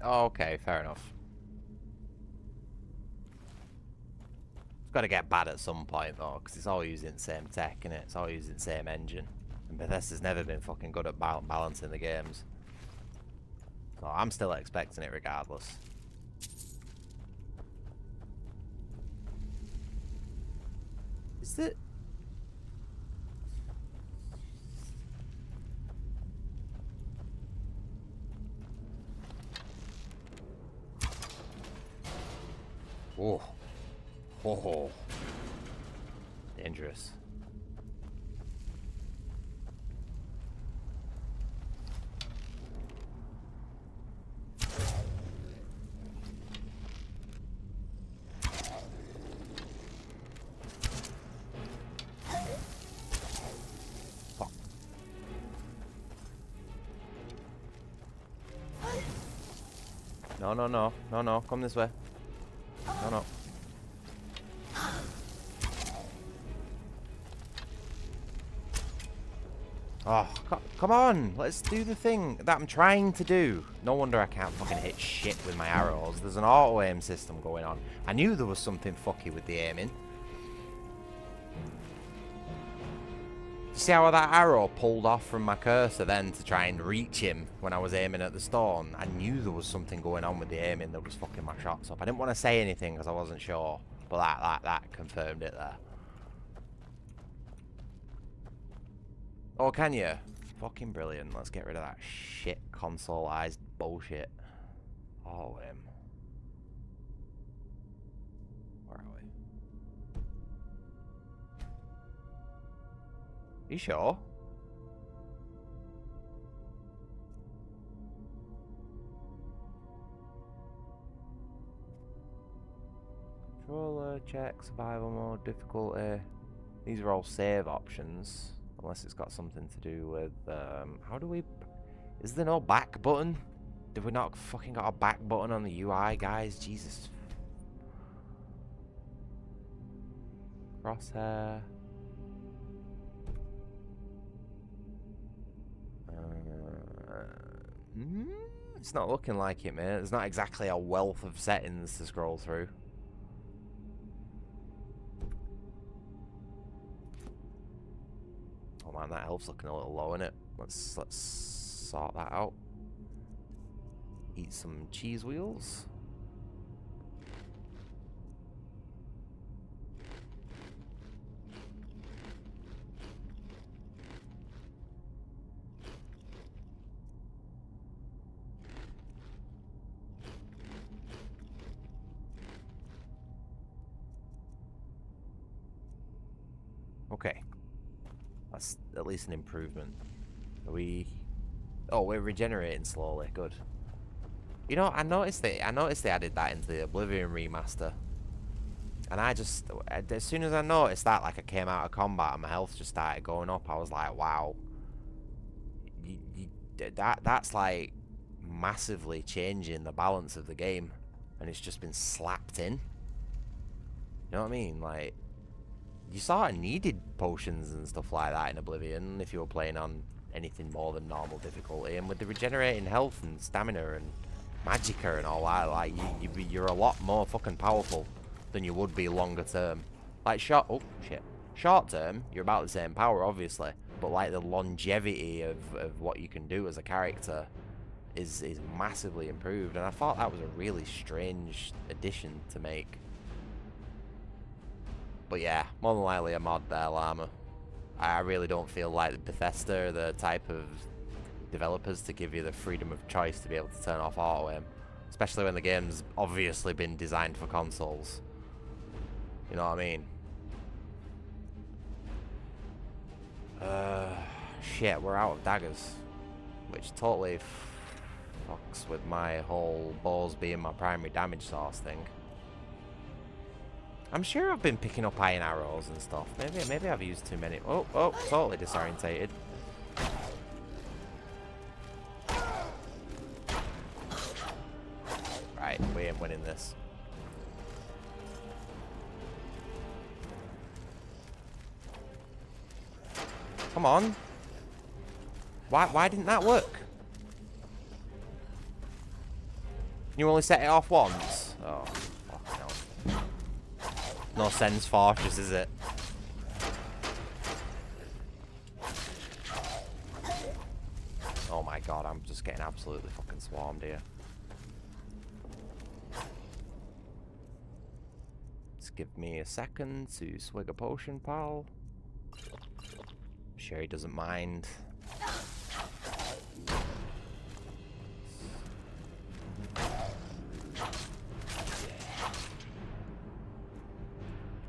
Oh, okay, fair enough. It's got to get bad at some point, though, because it's all using the same tech, and it's all using the same engine. And Bethesda's never been fucking good at balancing the games. So I'm still expecting it regardless. Is it... Oh. Oh. Dangerous. Fuck. No, no, no. No, no. Come this way. No, no. Oh, come on. Let's do the thing that I'm trying to do. No wonder I can't fucking hit shit with my arrows. There's an auto-aim system going on. I knew there was something fucky with the aiming. See how that arrow pulled off from my cursor then to try and reach him when I was aiming at the stone? I knew there was something going on with the aiming that was fucking my shots up. I didn't want to say anything because I wasn't sure, but that confirmed it there. Oh, can you? Fucking brilliant. Let's get rid of that shit consoleized bullshit. Oh, where are we? You sure? Controller, check, survival mode, difficulty. These are all save options. Unless it's got something to do with, how do we... Is there no back button? Did we not fucking got a back button on the UI, guys? Jesus. Crosshair. It's not looking like it, mate. There's not exactly a wealth of settings to scroll through. Oh man, that health's looking a little low, innit? Let's sort that out. Eat some cheese wheels. Okay. That's at least an improvement. Are we... Oh, we're regenerating slowly. Good. You know, I noticed they added that into the Oblivion remaster. And I just... As soon as I noticed that, like, I came out of combat and my health just started going up, I was like, wow. That's, like, massively changing the balance of the game. And it's just been slapped in. You know what I mean? Like... You sort of needed potions and stuff like that in Oblivion if you were playing on anything more than normal difficulty. And with the regenerating health and stamina and magicka and all that, like, you're a lot more fucking powerful than you would be longer term. Like, short term, you're about the same power, obviously. But, like, the longevity of what you can do as a character is massively improved. And I thought that was a really strange addition to make. But yeah, more than likely a mod there, Llama. I really don't feel like Bethesda are the type of developers to give you the freedom of choice to be able to turn off auto-aim. Especially when the game's obviously been designed for consoles. You know what I mean? Shit, we're out of daggers. Which totally fucks with my whole balls being my primary damage source thing. I'm sure I've been picking up iron arrows and stuff. Maybe I've used too many. Oh, totally disorientated. Right, we ain't winning this. Come on. Why didn't that work? You only set it off once? Oh. No sense fortress, is it? Oh my god, I'm just getting absolutely fucking swarmed here. Just give me a second to swig a potion, pal. I'm sure he doesn't mind.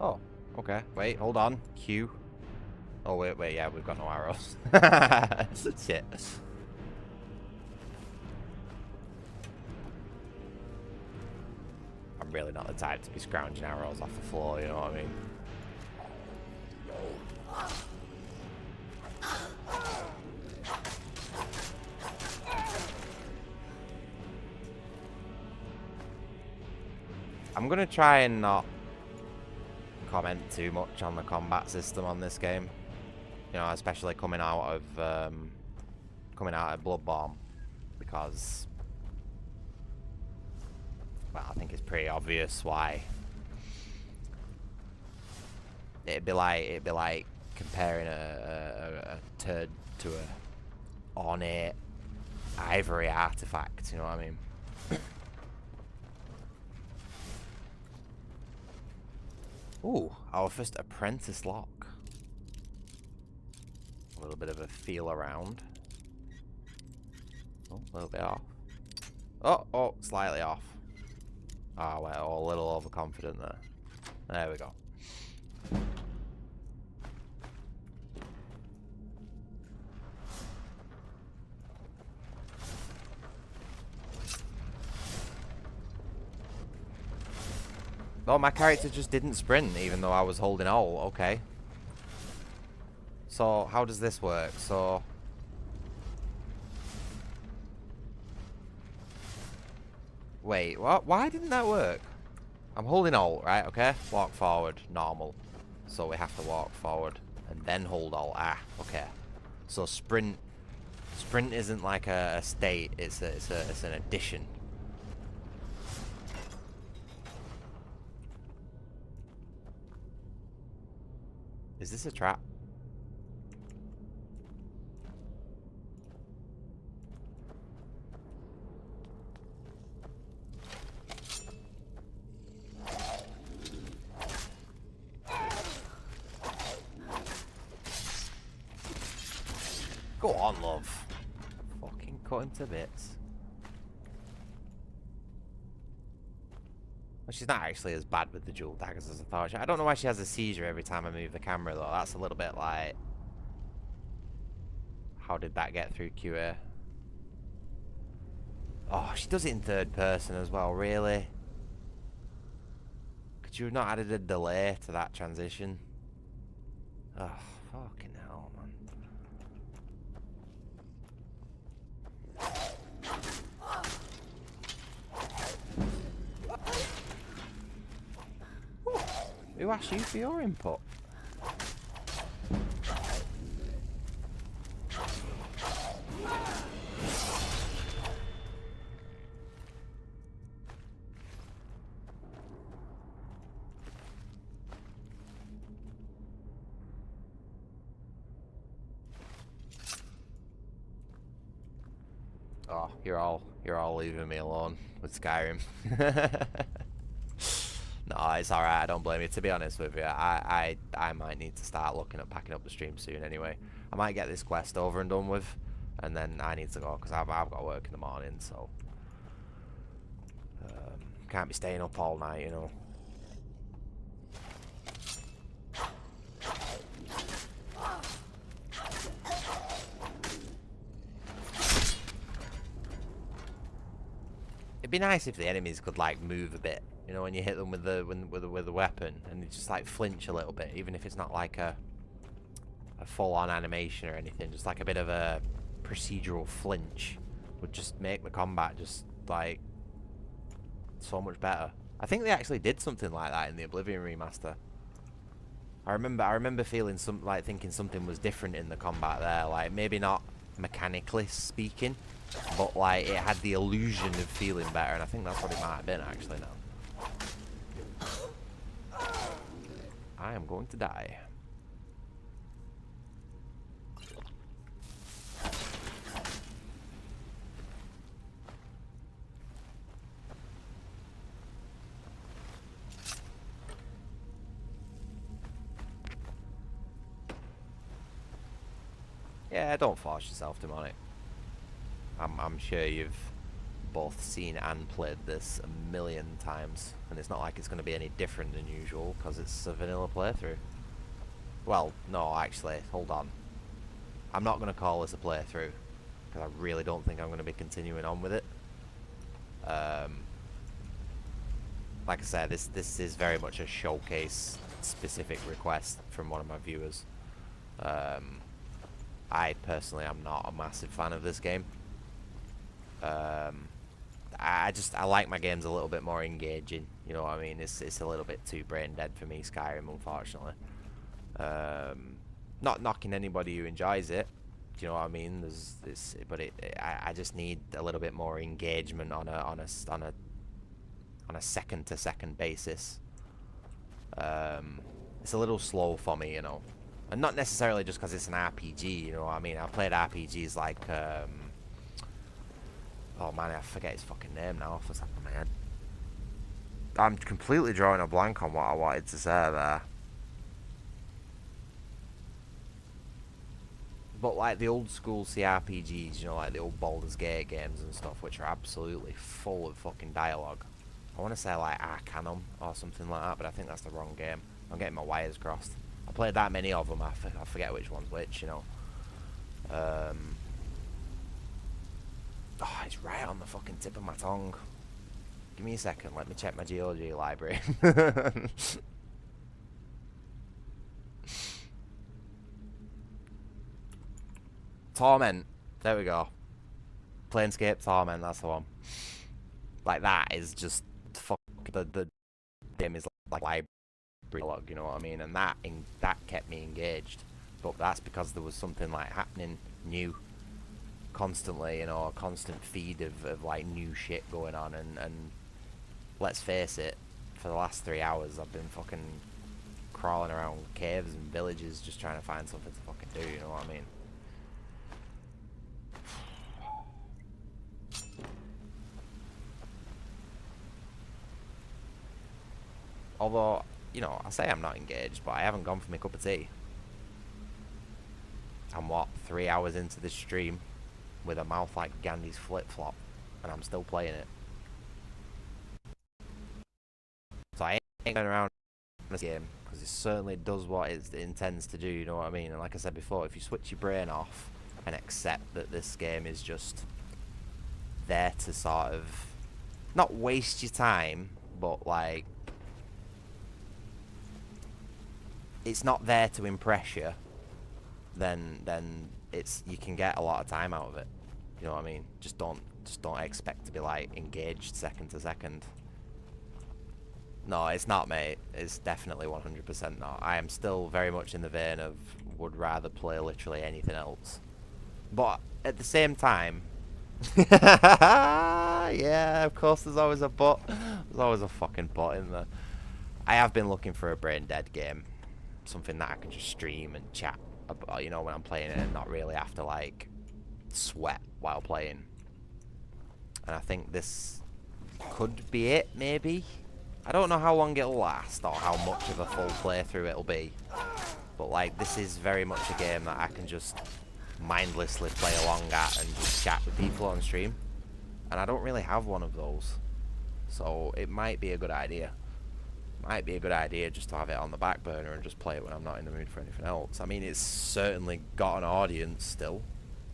Oh, okay. Wait, hold on. Q. Oh, wait, yeah, we've got no arrows. Shit. I'm really not the type to be scrounging arrows off the floor, you know what I mean? I'm gonna try and not comment too much on the combat system on this game. You know, especially coming out of Bloodborne, because, well, I think it's pretty obvious why. It'd be like comparing a turd to a ornate ivory artifact. You know what I mean? Ooh, our first apprentice lock. A little bit of a feel around. Oh, a little bit off. Oh, slightly off. Ah, well, a little overconfident there. There we go. Oh, my character just didn't sprint, even though I was holding all. Okay. So, how does this work? So... Wait, what? Why didn't that work? I'm holding alt, right? Okay. Walk forward, normal. So we have to walk forward and then hold alt. Ah, okay. So sprint isn't like a state. It's an addition. Is this a trap? Go on, love. Fucking cut him to bits. Well, she's not actually as bad with the dual daggers as I thought. I don't know why she has a seizure every time I move the camera, though. That's a little bit like... How did that get through QA? Oh, she does it in third person as well, really? Could you have not added a delay to that transition? Oh, fucking hell, man. Who asked you for your input? Oh, you're all leaving me alone with Skyrim. No, it's alright, I don't blame you. To be honest with you, I might need to start looking at packing up the stream soon anyway. I might get this quest over and done with, and then I need to go, because I've got work in the morning, so... can't be staying up all night, you know. It'd be nice if the enemies could, like, move a bit. You know, when you hit them with the weapon, and they just like flinch a little bit, even if it's not like a full-on animation or anything, just like a bit of a procedural flinch would just make the combat just like so much better. I think they actually did something like that in the Oblivion remaster. I remember feeling thinking something was different in the combat there, like maybe not mechanically speaking, but like it had the illusion of feeling better, and I think that's what it might have been actually now. I am going to die. Yeah, don't force yourself, demonic. I'm sure you've both seen and played this a million times, and it's not like it's going to be any different than usual because it's a vanilla playthrough. Well, no, actually, hold on. I'm not going to call this a playthrough because I really don't think I'm going to be continuing on with it. Like I said, this is very much a showcase specific request from one of my viewers. I personally am not a massive fan of this game. I like my games a little bit more engaging, You know what I mean? It's a little bit too brain dead for me, Skyrim, unfortunately. Not knocking anybody who enjoys it. Do you know what I mean? I just need a little bit more engagement on a second to second basis. It's a little slow for me, you know, and not necessarily just because it's an RPG. You know what I mean? I've played RPGs like oh man, I forget his fucking name now off the top of my head. I'm completely drawing a blank on what I wanted to say there. But like the old school CRPGs, you know, like the old Baldur's Gate games and stuff, which are absolutely full of fucking dialogue. I want to say like Arcanum or something like that, but I think that's the wrong game. I'm getting my wires crossed. I played that many of them, I forget which one's which, you know. Oh, it's right on the fucking tip of my tongue. Give me a second, let me check my geology library. Torment. There we go. Planescape Torment, that's the one. Like, that is just fuck. The game is like library log, you know what I mean? And that kept me engaged. But that's because there was something like happening new constantly, you know, a constant feed of like new shit going on. And let's face it, for the last 3 hours I've been fucking crawling around caves and villages just trying to find something to fucking do, you know what I mean? Although, you know, I say I'm not engaged, but I haven't gone for my cup of tea. I'm, what, 3 hours into this stream with a mouth like Gandhi's flip-flop, and I'm still playing it. So I ain't going around this game, because it certainly does what it intends to do, you know what I mean? And like I said before, if you switch your brain off and accept that this game is just there to sort of, not waste your time, but like, it's not there to impress you, then you can get a lot of time out of it. You know what I mean? Just don't expect to be like engaged second to second. No, it's not, mate. It's definitely 100% not. I am still very much in the vein of would rather play literally anything else. But at the same time, yeah, of course there's always a but. There's always a fucking but in there. I have been looking for a brain dead game. Something that I can just stream and chat about, you know, when I'm playing it and not really have to like sweat while playing. And I think this could be it, maybe. I don't know how long it'll last or how much of a full playthrough it'll be, but like this is very much a game that I can just mindlessly play along at and just chat with people on stream, and I don't really have one of those, so it might be a good idea. Might be a good idea just to have it on the back burner and just play it when I'm not in the mood for anything else. I mean, it's certainly got an audience still.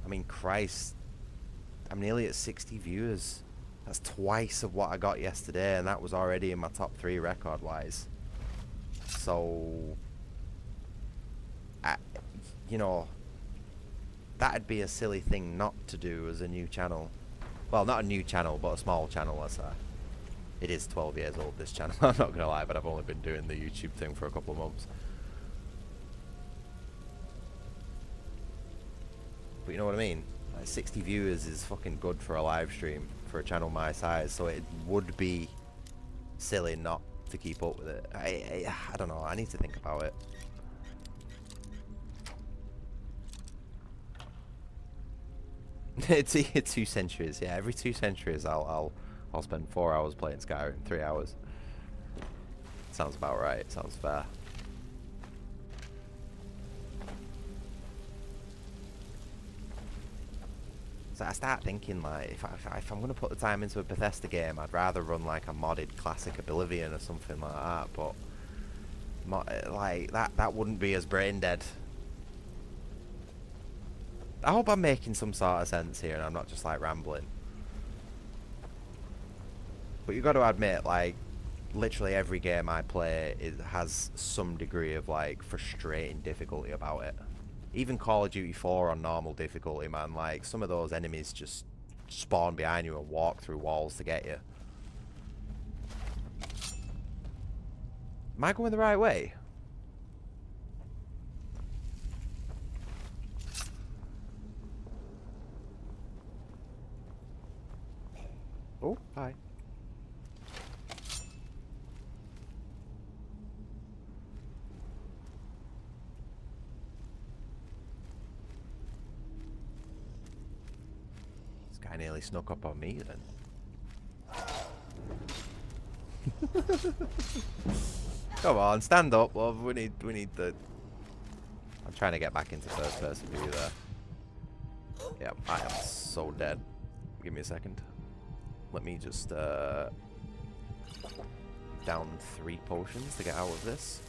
I mean, Christ, I'm nearly at 60 viewers. That's twice of what I got yesterday, and that was already in my top 3 record-wise. So, you know, that'd be a silly thing not to do as a new channel. Well, not a new channel, but a small channel, let's say. It is 12 years old, this channel, I'm not going to lie, but I've only been doing the YouTube thing for a couple of months. But you know what I mean? Like 60 viewers is fucking good for a live stream, for a channel my size, so it would be silly not to keep up with it. I don't know, I need to think about it. It's 2 centuries, yeah, every 2 centuries I'll spend 4 hours playing Skyrim, 3 hours. Sounds about right, sounds fair. So I start thinking, like, if I'm going to put the time into a Bethesda game, I'd rather run like a modded classic Oblivion or something like that, but like that wouldn't be as brain dead. I hope I'm making some sort of sense here and I'm not just like rambling. But you got to admit, like, literally every game I play has some degree of like frustrating difficulty about it. Even Call of Duty 4 on normal difficulty, man, like some of those enemies just spawn behind you and walk through walls to get you. Am I going the right way? Oh, hi. This guy nearly snuck up on me then. Come on, stand up, love. We need the... I'm trying to get back into first person view there. Yep, I am so dead. Give me a second. Let me just down 3 potions to get out of this.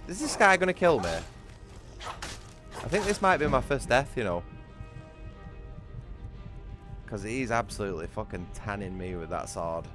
Is this guy gonna kill me? I think this might be my first death, you know. Because he's absolutely fucking tanning me with that sword.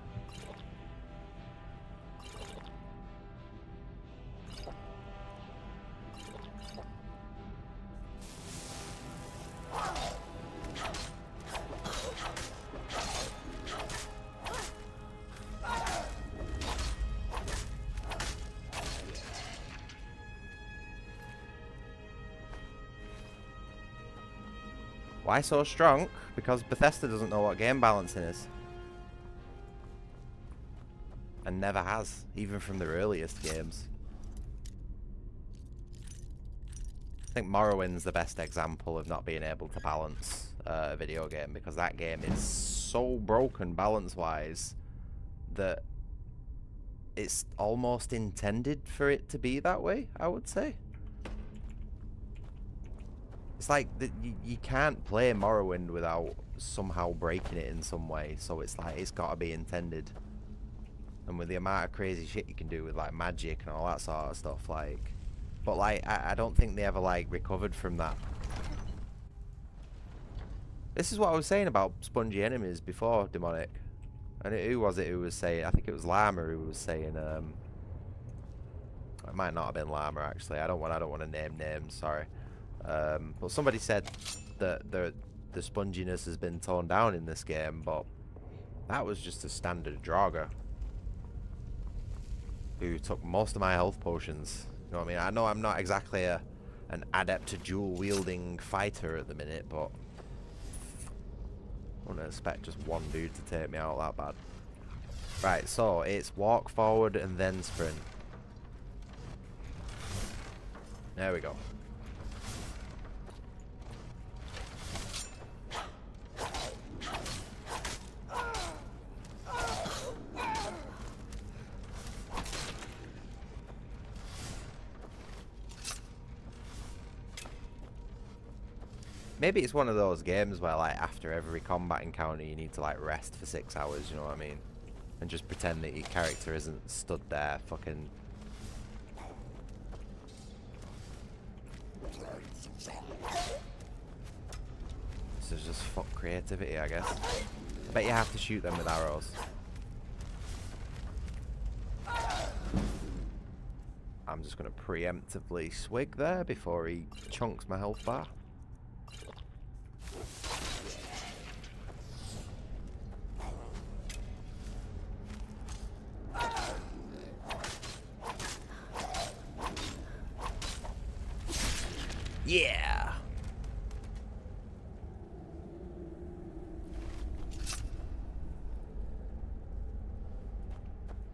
Why so strong? Because Bethesda doesn't know what game balancing is. And never has, even from the earliest games. I think Morrowind's the best example of not being able to balance a video game, because that game is so broken balance-wise that it's almost intended for it to be that way, I would say. It's like you can't play Morrowind without somehow breaking it in some way, so it's like it's got to be intended. And with the amount of crazy shit you can do with like magic and all that sort of stuff, like, but like I don't think they ever like recovered from that. This is what I was saying about spongy enemies before, Demonic. And who was it who was saying? I think it was Llama who was saying. It might not have been Llama actually. I don't want to name names. Sorry. But somebody said that the sponginess has been toned down in this game, but that was just a standard Draugr who took most of my health potions. You know what I mean? I know I'm not exactly an adept to dual-wielding fighter at the minute, but I wouldn't expect just one dude to take me out that bad. Right, so it's walk forward and then sprint. There we go. Maybe it's one of those games where, like, after every combat encounter, you need to, like, rest for 6 hours, you know what I mean? And just pretend that your character isn't stood there fucking... This is just fuck creativity, I guess. I bet you have to shoot them with arrows. I'm just going to preemptively swig there before he chunks my health bar. Yeah.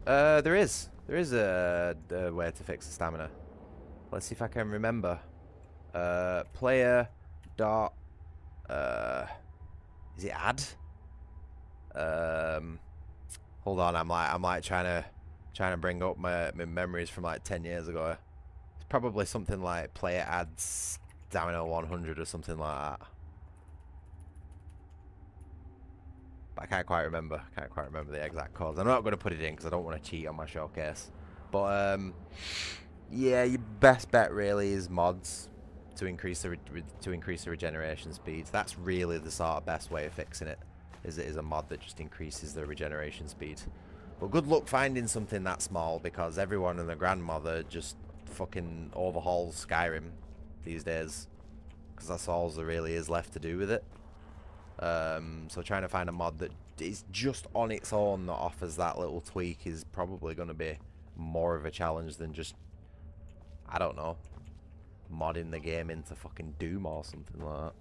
There is a way to fix the stamina. Let's see if I can remember. Player dot is it add? Hold on, I'm like trying to bring up my memories from like 10 years ago. It's probably something like player adds stamina 100 or something like that. But I can't quite remember. The exact codes. I'm not going to put it in because I don't want to cheat on my showcase. But yeah, your best bet really is mods to increase the regeneration speeds. That's really the sort of best way of fixing it. Is a mod that just increases the regeneration speed. But good luck finding something that small, because everyone and their grandmother just fucking overhauls Skyrim these days, because that's all there really is left to do with it. So trying to find a mod that is just on its own that offers that little tweak is probably going to be more of a challenge than just, I don't know, modding the game into fucking Doom or something like that.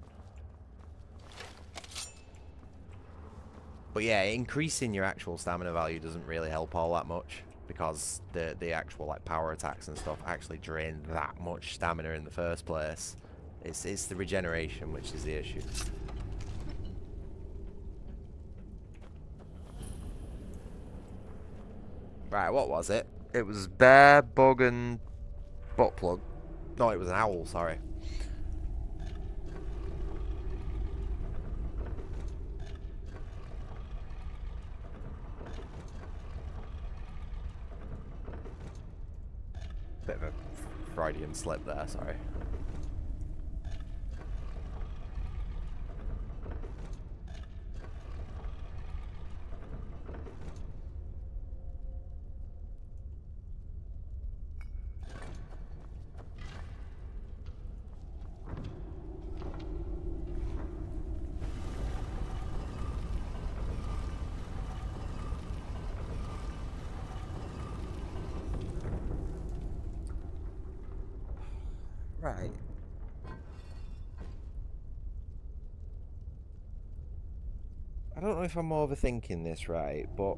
But yeah, increasing your actual stamina value doesn't really help all that much, because the actual like power attacks and stuff actually drain that much stamina in the first place. It's the regeneration which is the issue. Right, what was it? It was bear, bug, and butt plug. No, it was an owl, sorry. Bit of a Freudian slip there, sorry. Right. I don't know if I'm overthinking this right, but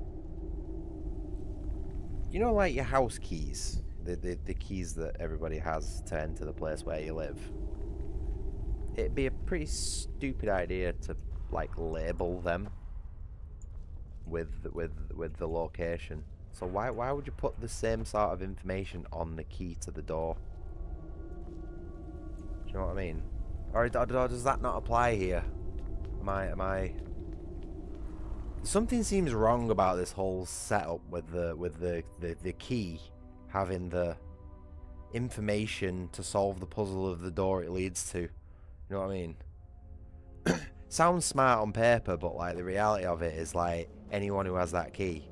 you know, like your house keys, the keys that everybody has to enter the place where you live. It'd be a pretty stupid idea to like label them with the location. So why would you put the same sort of information on the key to the door? Do you know what I mean? Or does that not apply here? Am I? Something seems wrong about this whole setup with the key having the information to solve the puzzle of the door it leads to. You know what I mean? Sounds smart on paper, but like the reality of it is like anyone who has that key.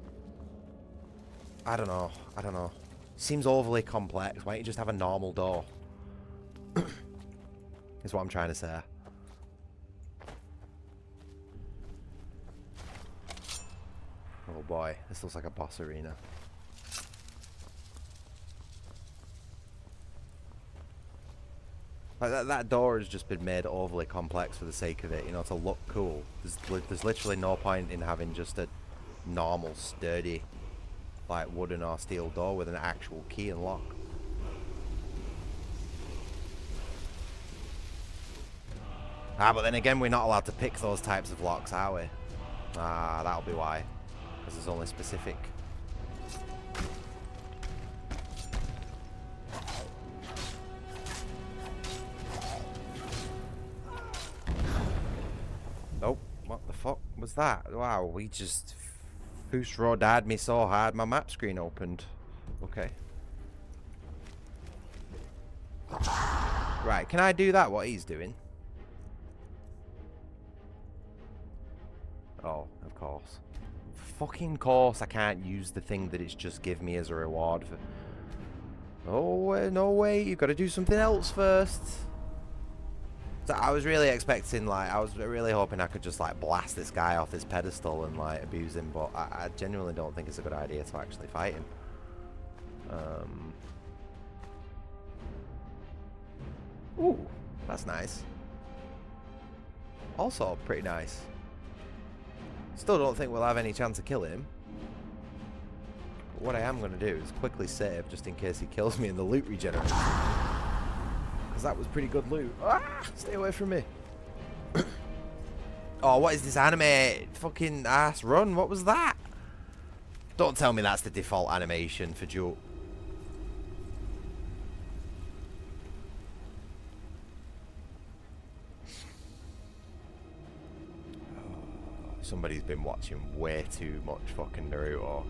I don't know. Seems overly complex. Why don't you just have a normal door? Is what I'm trying to say. Oh boy, this looks like a boss arena. Like that door has just been made overly complex for the sake of it, you know, to look cool. There's literally no point in having just a normal, sturdy, like wooden or steel door with an actual key and lock. Ah, but then again, we're not allowed to pick those types of locks, are we? Ah, that'll be why. Because there's only specific. Nope. What the fuck was that? Wow, we just... Foos rodad me so hard, my map screen opened. Okay. Right, can I do that, what he's doing? Oh, of course. Fucking course I can't use the thing that it's just give me as a reward for... Oh, no way, you've got to do something else first. So I was really expecting, like, I was really hoping I could just, like, blast this guy off his pedestal and, like, abuse him, but I genuinely don't think it's a good idea to actually fight him. Ooh, that's nice. Also, pretty nice. Still don't think we'll have any chance of killing him. But what I am going to do is quickly save just in case he kills me and the loot regenerates. Because that was pretty good loot. Ah! Stay away from me. Oh, what is this anime fucking ass run? What was that? Don't tell me that's the default animation for Joe. Somebody's been watching way too much fucking Naruto.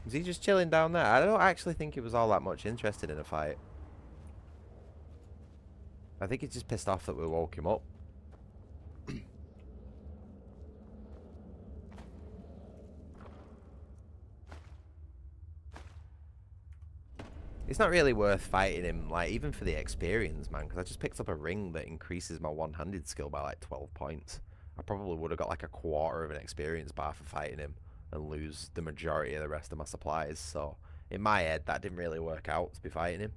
Was he just chilling down there? I don't actually think he was all that much interested in a fight. I think he's just pissed off that we woke him up. It's not really worth fighting him, like, even for the experience, man, because I just picked up a ring that increases my one-handed skill by, like, 12 points. I probably would have got, like, a quarter of an experience bar for fighting him and lose the majority of the rest of my supplies, so in my head, that didn't really work out to be fighting him.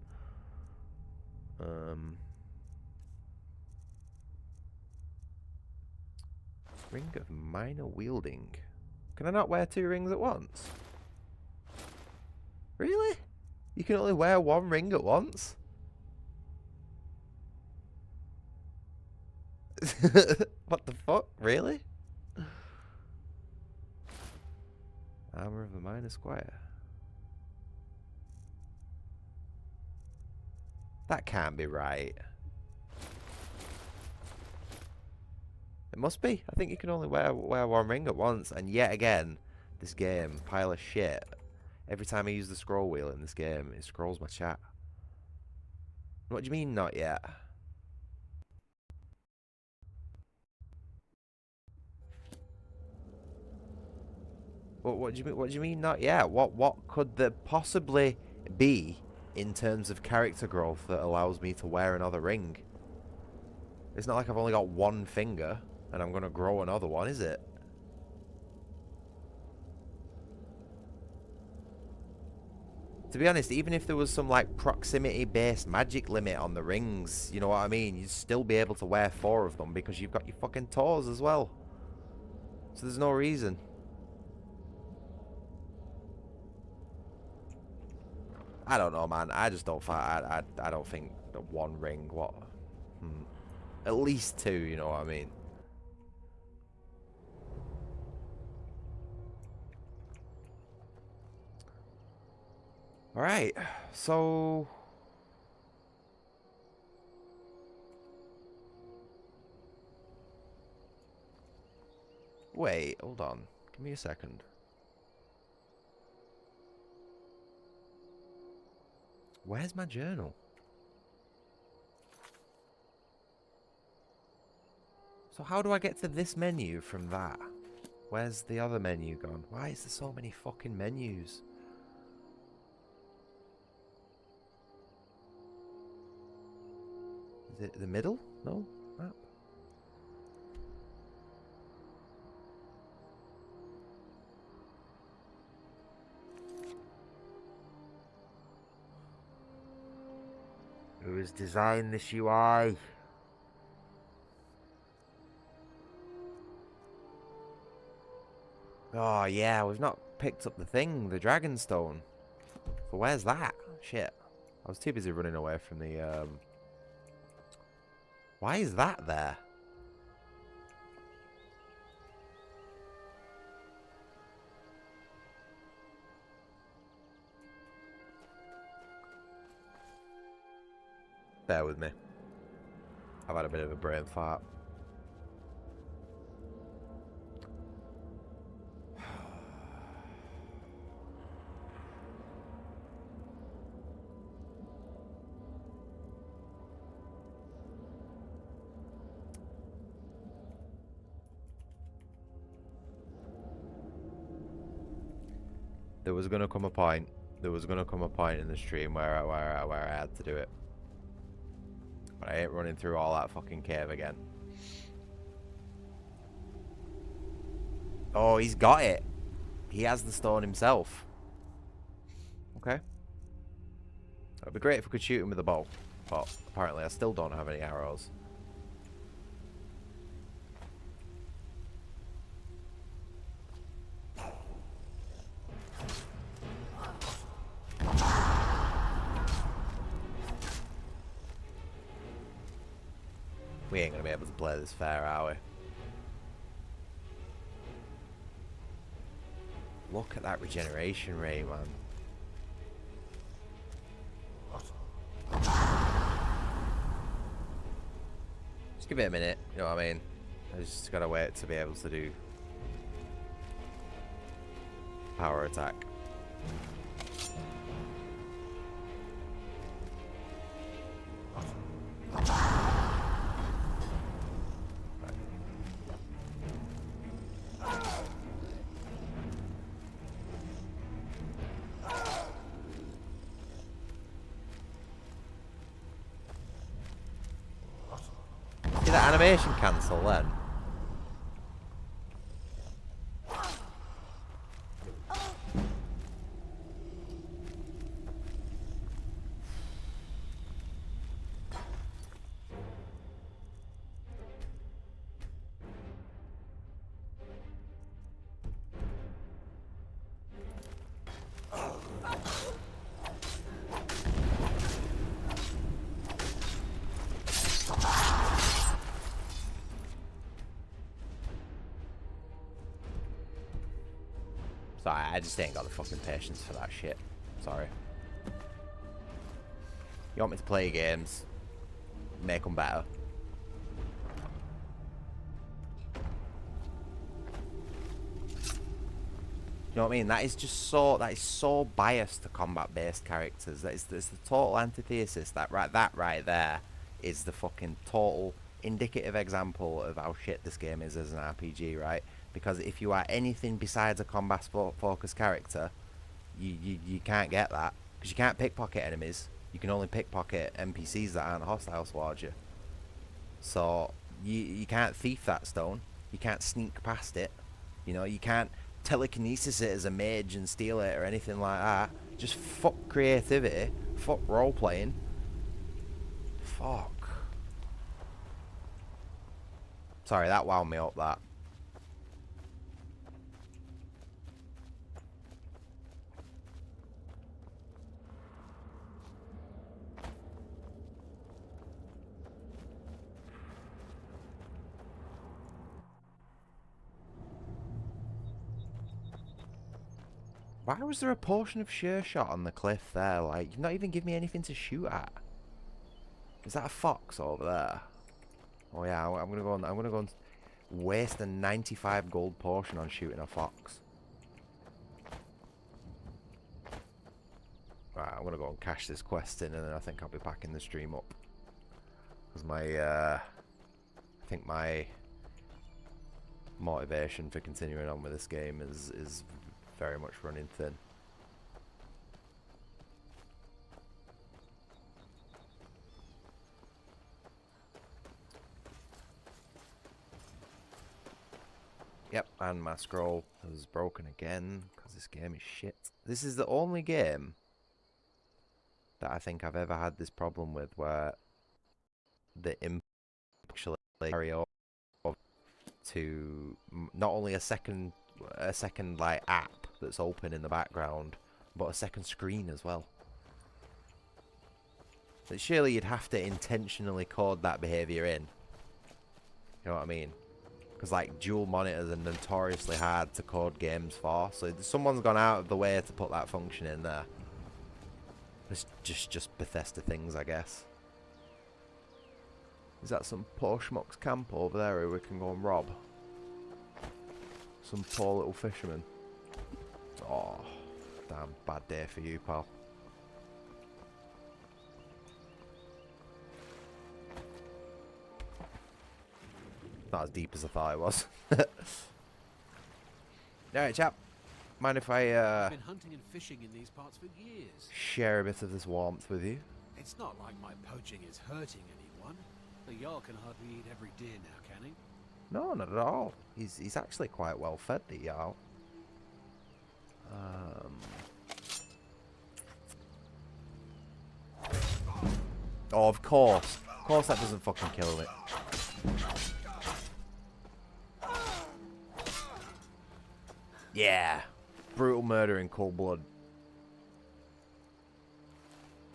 Ring of minor wielding. Can I not wear 2 rings at once? Really? You can only wear 1 ring at once? What the fuck? Really? Armor of the minor squire. That can't be right. It must be. I think you can only wear 1 ring at once. And yet again, this game, pile of shit. Every time I use the scroll wheel in this game, it scrolls my chat. What do you mean, not yet? What do you mean? What do you mean, not yet? What could there possibly be in terms of character growth that allows me to wear another ring? It's not like I've only got 1 finger and I'm gonna grow another one, is it? To be honest, even if there was some like proximity-based magic limit on the rings, you know what I mean? You'd still be able to wear 4 of them because you've got your fucking toes as well. So there's no reason. I don't know, man. I just don't find. I don't think that 1 ring. What? At least 2. You know what I mean? All right. So. Wait. Hold on. Give me a second. Where's my journal? So how do I get to this menu from that? Where's the other menu gone? Why is there so many fucking menus? Is it the middle? No? Map? Who has designed this UI? Oh yeah, we've not picked up the thing, the Dragonstone. So where's that? Shit. I was too busy running away from the Why is that there? Bear with me. I've had a bit of a brain fart. There was gonna come a point. There was gonna come a point in the stream where I had to do it. But I ain't running through all that fucking cave again. Oh, he's got it. He has the stone himself. Okay. It'd be great if we could shoot him with a bow. But apparently I still don't have any arrows. We ain't gonna be able to play this fair, are we? Look at that regeneration rate, man. Just give it a minute, you know what I mean? I just gotta wait to be able to do power attack. reservation cancel then? Sorry, I just ain't got the fucking patience for that shit. Sorry. You want me to play games? Make them better. You know what I mean? That is so biased to combat-based characters. It's the total antithesis. That right there is the fucking total indicative example of how shit this game is as an RPG, right? Because if you are anything besides a combat-focused character, you can't get that. Because you can't pickpocket enemies. You can only pickpocket NPCs that aren't hostile towards you. So you can't thief that stone. You can't sneak past it. You know, you can't telekinesis it as a mage and steal it or anything like that. Just fuck creativity. Fuck role-playing. Fuck. Sorry, that wound me up, that. Why was there a portion of sure shot on the cliff there? Like, you've not even given me anything to shoot at. Is that a fox over there? Oh yeah, I'm gonna go and waste a 95 gold portion on shooting a fox. Right, I'm gonna go and cash this quest in, and then I think I'll be packing the stream up. Because I think my motivation for continuing on with this game is very much running thin. Yep, and my scroll has broken again because this game is shit. This is the only game that I think I've ever had this problem with, where the input actually carry over to not only a second like app that's open in the background, but a second screen as well. But surely you'd have to intentionally code that behavior in. You know what I mean? Because like dual monitors are notoriously hard to code games for, so someone's gone out of the way to put that function in there. It's just Bethesda things, I guess. Is that some poor schmuck's camp over there who we can go and rob? Some poor little fisherman. Oh, damn bad day for you, pal. Not as deep as I thought it was. Alright, chap. Mind if I I've been hunting and fishing in these parts for years. share a bit of this warmth with you? It's not like my poaching is hurting anyone. The Jarl can hardly eat every deer now, can he? No, not at all. He's actually quite well fed, the Jarl. Oh, of course. Of course that doesn't fucking kill it. Yeah. Brutal murder in cold blood.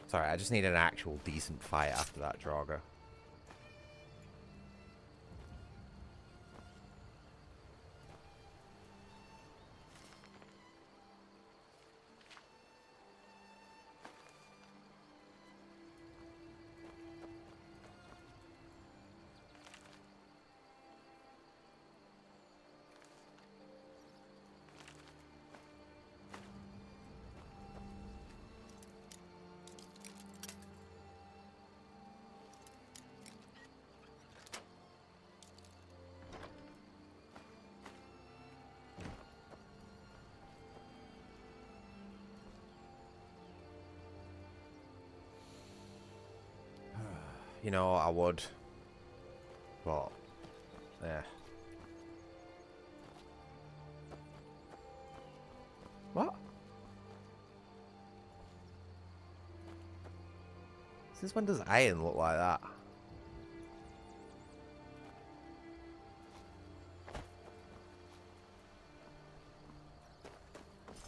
Sorry, I just need an actual decent fight after that Draugr. You know, I would. But Yeah. What? Since when does iron look like that?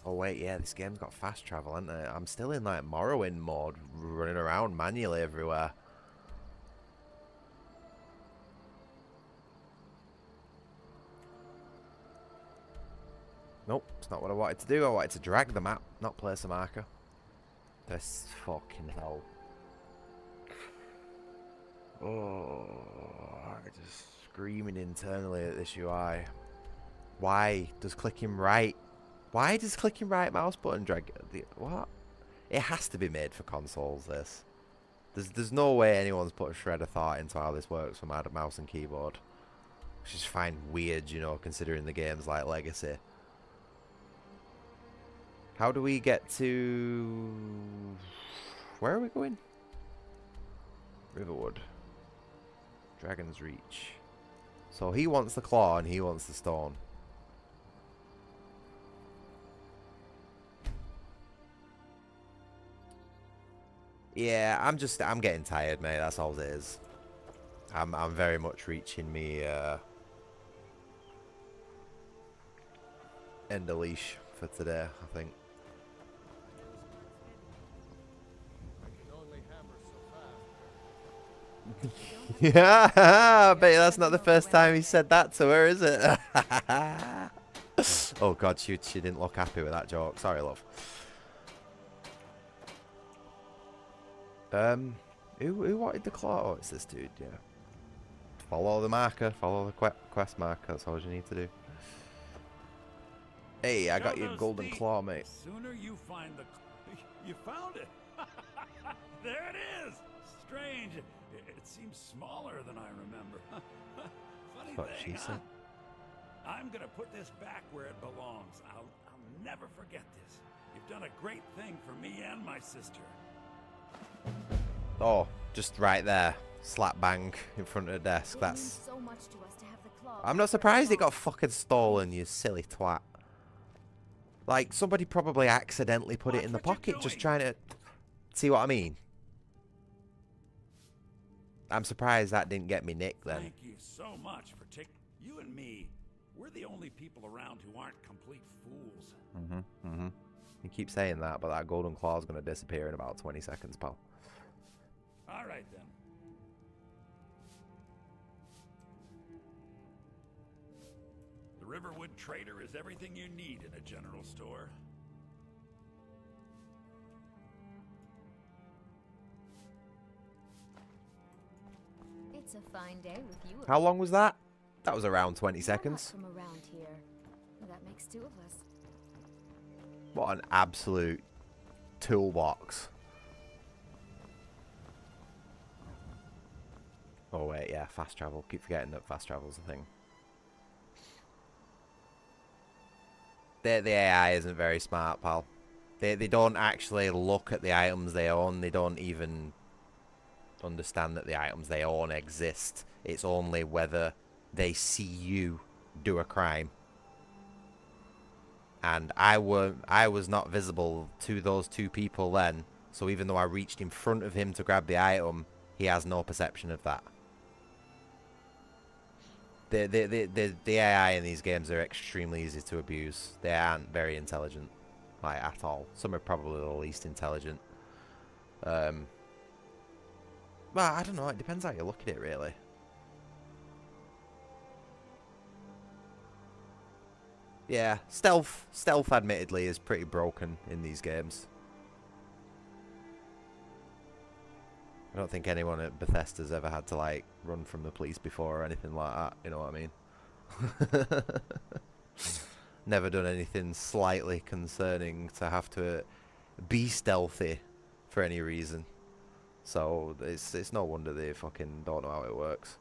Oh wait, yeah, this game's got fast travel, hasn't it? I'm still in like Morrowind mode, running around manually everywhere. Nope, it's not what I wanted to do. I wanted to drag the map, not place a marker. This fucking hell. Oh, just screaming internally at this UI. Why does clicking right? Why does clicking right mouse button drag the what? It has to be made for consoles. This. There's no way anyone's put a shred of thought into how this works for mouse and keyboard. Which is fine weird, you know, considering the game's like Legacy. How do we get to... Where are we going? Riverwood. Dragon's Reach. So he wants the claw and he wants the stone. Yeah, I'm getting tired, mate. That's all it is. I'm very much reaching me end of leash for today, I think. Yeah, I bet that's not the first time he said that to her, is it? Oh god, she didn't look happy with that joke. Sorry, love. Who wanted the claw? Oh, it's this dude, yeah. Follow the marker, follow the quest marker, that's all you need to do. Hey, I got your golden claw, mate. Sooner you find the... You found it! There it is! Strange. It seems smaller than I remember. Funny What thing, she said. I'm gonna put this back where it belongs. I'll never forget this. You've done a great thing for me and my sister. Oh, just right there. Slap bang in front of the desk. That's... So much to us to have the claw. I'm not surprised it got fucking stolen, you silly twat. Like, somebody probably accidentally put it in the pocket just trying to... See what I mean? I'm surprised that didn't get me nicked then. Thank you so much for taking... You and me, we're the only people around who aren't complete fools. You keep saying that, but that golden claw is going to disappear in about 20 seconds, pal. All right, then. The Riverwood Trader is everything you need in a general store. It's a fine day with you. How long was that? That was around 20 seconds. From around here. That makes two of us. What an absolute toolbox. Oh wait, yeah, fast travel. Keep forgetting that fast travel's a thing. The AI isn't very smart, pal. They don't actually look at the items they own. They don't even understand that the items they own exist. It's only whether they see you do a crime. And I was not visible to those two people then, so even though I reached in front of him to grab the item, he has no perception of that. The AI in these games are extremely easy to abuse. They aren't very intelligent, like, at all. Some are probably the least intelligent. Well, I don't know. It depends how you look at it, really. Yeah, stealth admittedly is pretty broken in these games. I don't think anyone at Bethesda's ever had to, like, run from the police before or anything like that, you know what I mean? Never done anything slightly concerning to have to be stealthy for any reason. So it's no wonder they fucking don't know how it works.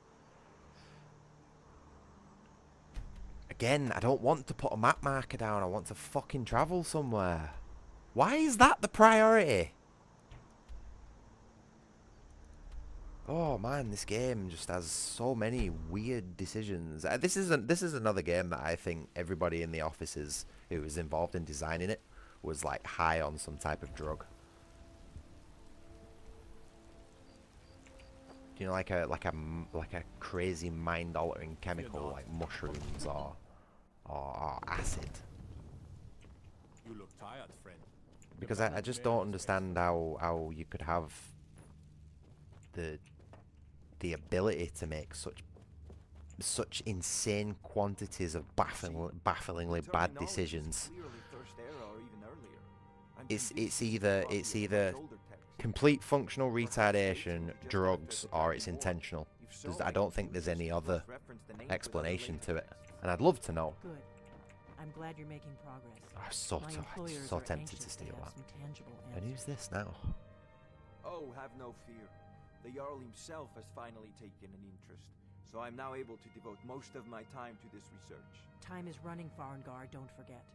Again, I don't want to put a map marker down. I want to fucking travel somewhere. Why is that the priority? Oh man, this game just has so many weird decisions. This is another game that I think everybody in the offices who was involved in designing it was like high on some type of drug. You know, like a crazy mind-altering chemical like mushrooms or acid. You look tired, friend. Because I just don't understand how you could have the ability to make such insane quantities of bafflingly bad decisions. It's either complete functional retardation, drugs, or it's intentional. I don't think there's any other explanation to it, and I'd love to know. Good. I'm glad you're making progress. I'm so tempted to steal that. And who's this now? Oh, have no fear. The Jarl himself has finally taken an interest, so I'm now able to devote most of my time to this research. Time is running, Farengar, don't forget.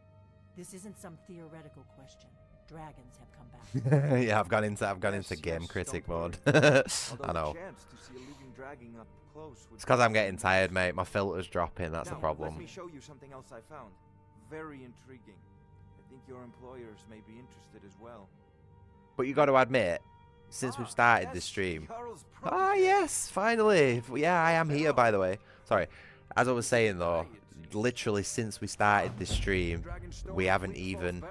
This isn't some theoretical question. Dragons have come back. Yeah, I've gone into game critic mode. I know. It's because I'm getting tired, mate. My filter's dropping. That's the problem. Let me show you something else I found. Very intriguing. I think your employers may be interested as well. But you got to admit, since we've started this stream. Ah, yes, finally. Yeah, I am here, by the way. Sorry. As I was saying, though, literally since we started this stream, we haven't even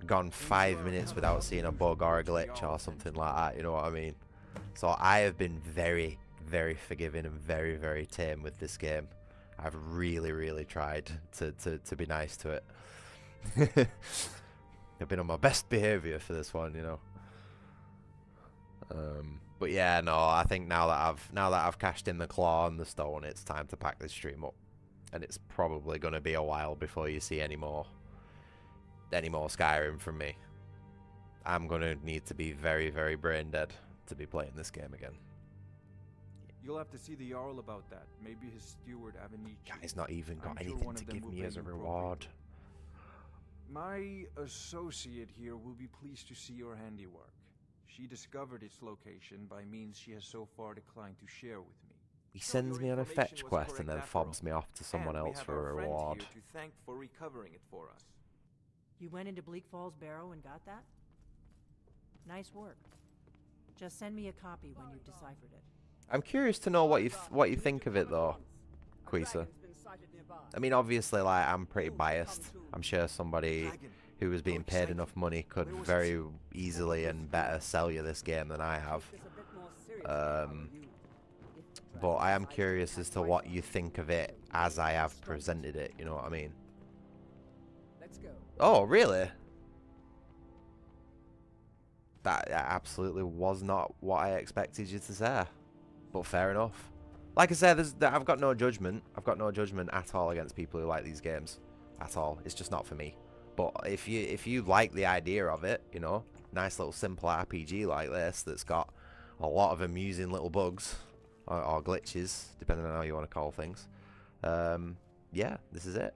gone 5 minutes without seeing a bug or a glitch or something like that. You know what I mean? So I have been very, very forgiving and very, very tame with this game. I've really, really tried to be nice to it. I've been on my best behavior for this one, you know. But yeah, no, I think now that I've cashed in the claw and the stone, it's time to pack this stream up, and it's probably going to be a while before you see any more Skyrim from me. I'm going to need to be very, very brain dead to be playing this game again. You'll have to see the Jarl about that. Maybe his steward Avenici. Guy's not even got anything to give me as a reward. My associate here will be pleased to see your handiwork. She discovered its location by means she has so far declined to share with me. He sends me on a fetch quest and then fobs me off to someone else for a reward. To thank for recovering it for us. You went into Bleak Falls Barrow and got that? Nice work. Just send me a copy when you've deciphered it. I'm curious to know what you think of it though, Quisa. I mean, obviously, like, I'm pretty biased. I'm sure somebody who was being paid enough money could very easily and better sell you this game than I have. But I am curious as to what you think of it as I have presented it, you know what I mean? Oh, really? That absolutely was not what I expected you to say. But fair enough. Like I said, I've got no judgment. I've got no judgment at all against people who like these games. At all. It's just not for me. But if you like the idea of it, you know, nice little simple RPG like this that's got a lot of amusing little bugs or glitches, depending on how you want to call things. Yeah, this is it.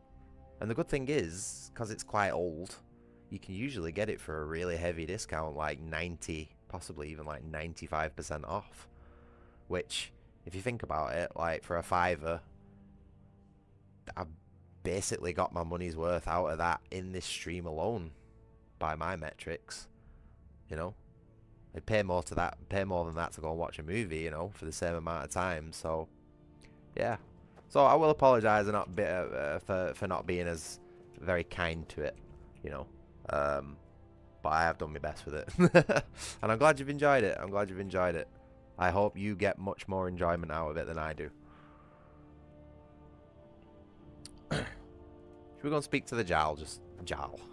And the good thing is, because it's quite old, you can usually get it for a really heavy discount, like 90, possibly even like 95% off. Which, if you think about it, like for a $5, I've basically got my money's worth out of that in this stream alone, by my metrics. You know, I'd pay more than that to go and watch a movie, you know, for the same amount of time. So, yeah. So I will apologise for not being as very kind to it, you know. But I have done my best with it, and I'm glad you've enjoyed it. I'm glad you've enjoyed it. I hope you get much more enjoyment out of it than I do. Should we go and speak to the Jarl? Should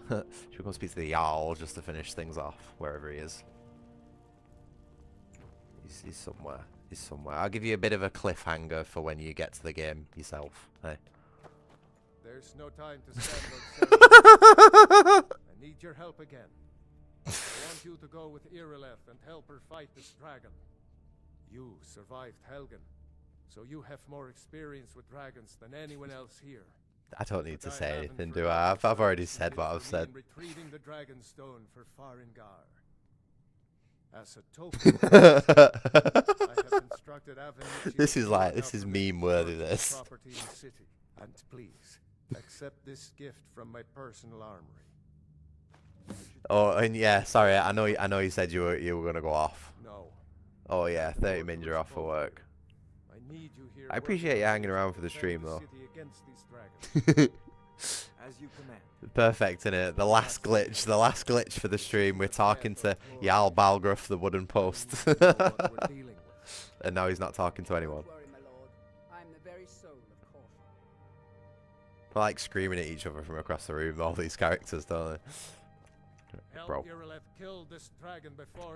we go and speak to the Jarl just to finish things off, wherever he is? He's somewhere. He's somewhere. I'll give you a bit of a cliffhanger for when you get to the game yourself. Hey. There's no time to stand on I need your help again. I want you to go with Irileth and help her fight this dragon. You survived Helgen, so you have more experience with dragons than anyone else here. I don't need to say anything, do I? I've already said what I've said. Retrieving the dragon stone for Farengar. As a token, I have constructed avenues. This is meme worthy. This. Property in the city, and please accept this gift from my personal armory. Oh, and yeah, sorry. I know you said you were gonna go off. No. Oh yeah, 30 minutes you're off for work. I need you here. I appreciate you hanging around for the stream though. As you command. Perfect, innit? The last glitch for the stream. We're talking to Jarl Balgruuf, the wooden post. And now he's not talking to anyone. I'm the very soul of caution. They're like screaming at each other from across the room, all these characters, don't they? Bro.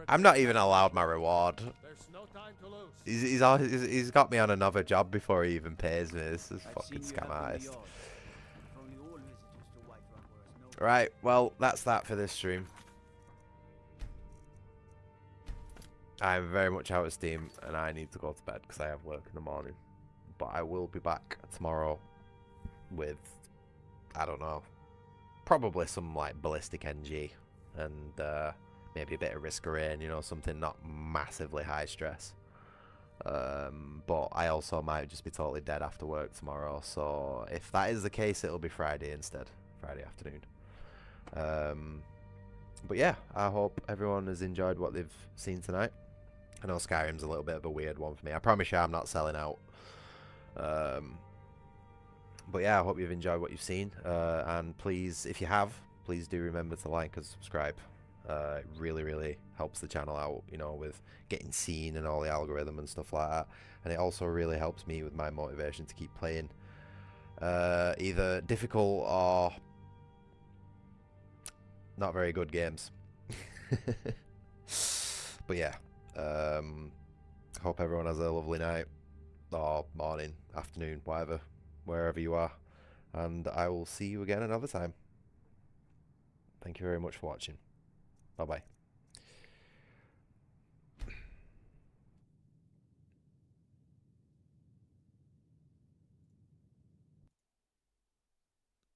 I'm not even allowed my reward. He's got me on another job before he even pays me. This is fucking scam artist. Right, well, that's that for this stream. I'm very much out of steam, and I need to go to bed because I have work in the morning. But I will be back tomorrow with, I don't know, probably some like ballistic NG and maybe a bit of Risk of Rain, you know, something not massively high stress. But I also might just be totally dead after work tomorrow, so if that is the case, it'll be Friday instead, Friday afternoon. But yeah, I hope everyone has enjoyed what they've seen tonight. I know Skyrim's a little bit of a weird one for me. I promise you I'm not selling out. But yeah, I hope you've enjoyed what you've seen. And please, if you have, please do remember to like and subscribe. It really, really helps the channel out, you know, with getting seen and all the algorithm and stuff like that. And it also really helps me with my motivation to keep playing either difficult or not very good games. But yeah, hope everyone has a lovely night or morning, afternoon, whatever, wherever you are, and I will see you again another time. Thank you very much for watching. Bye bye.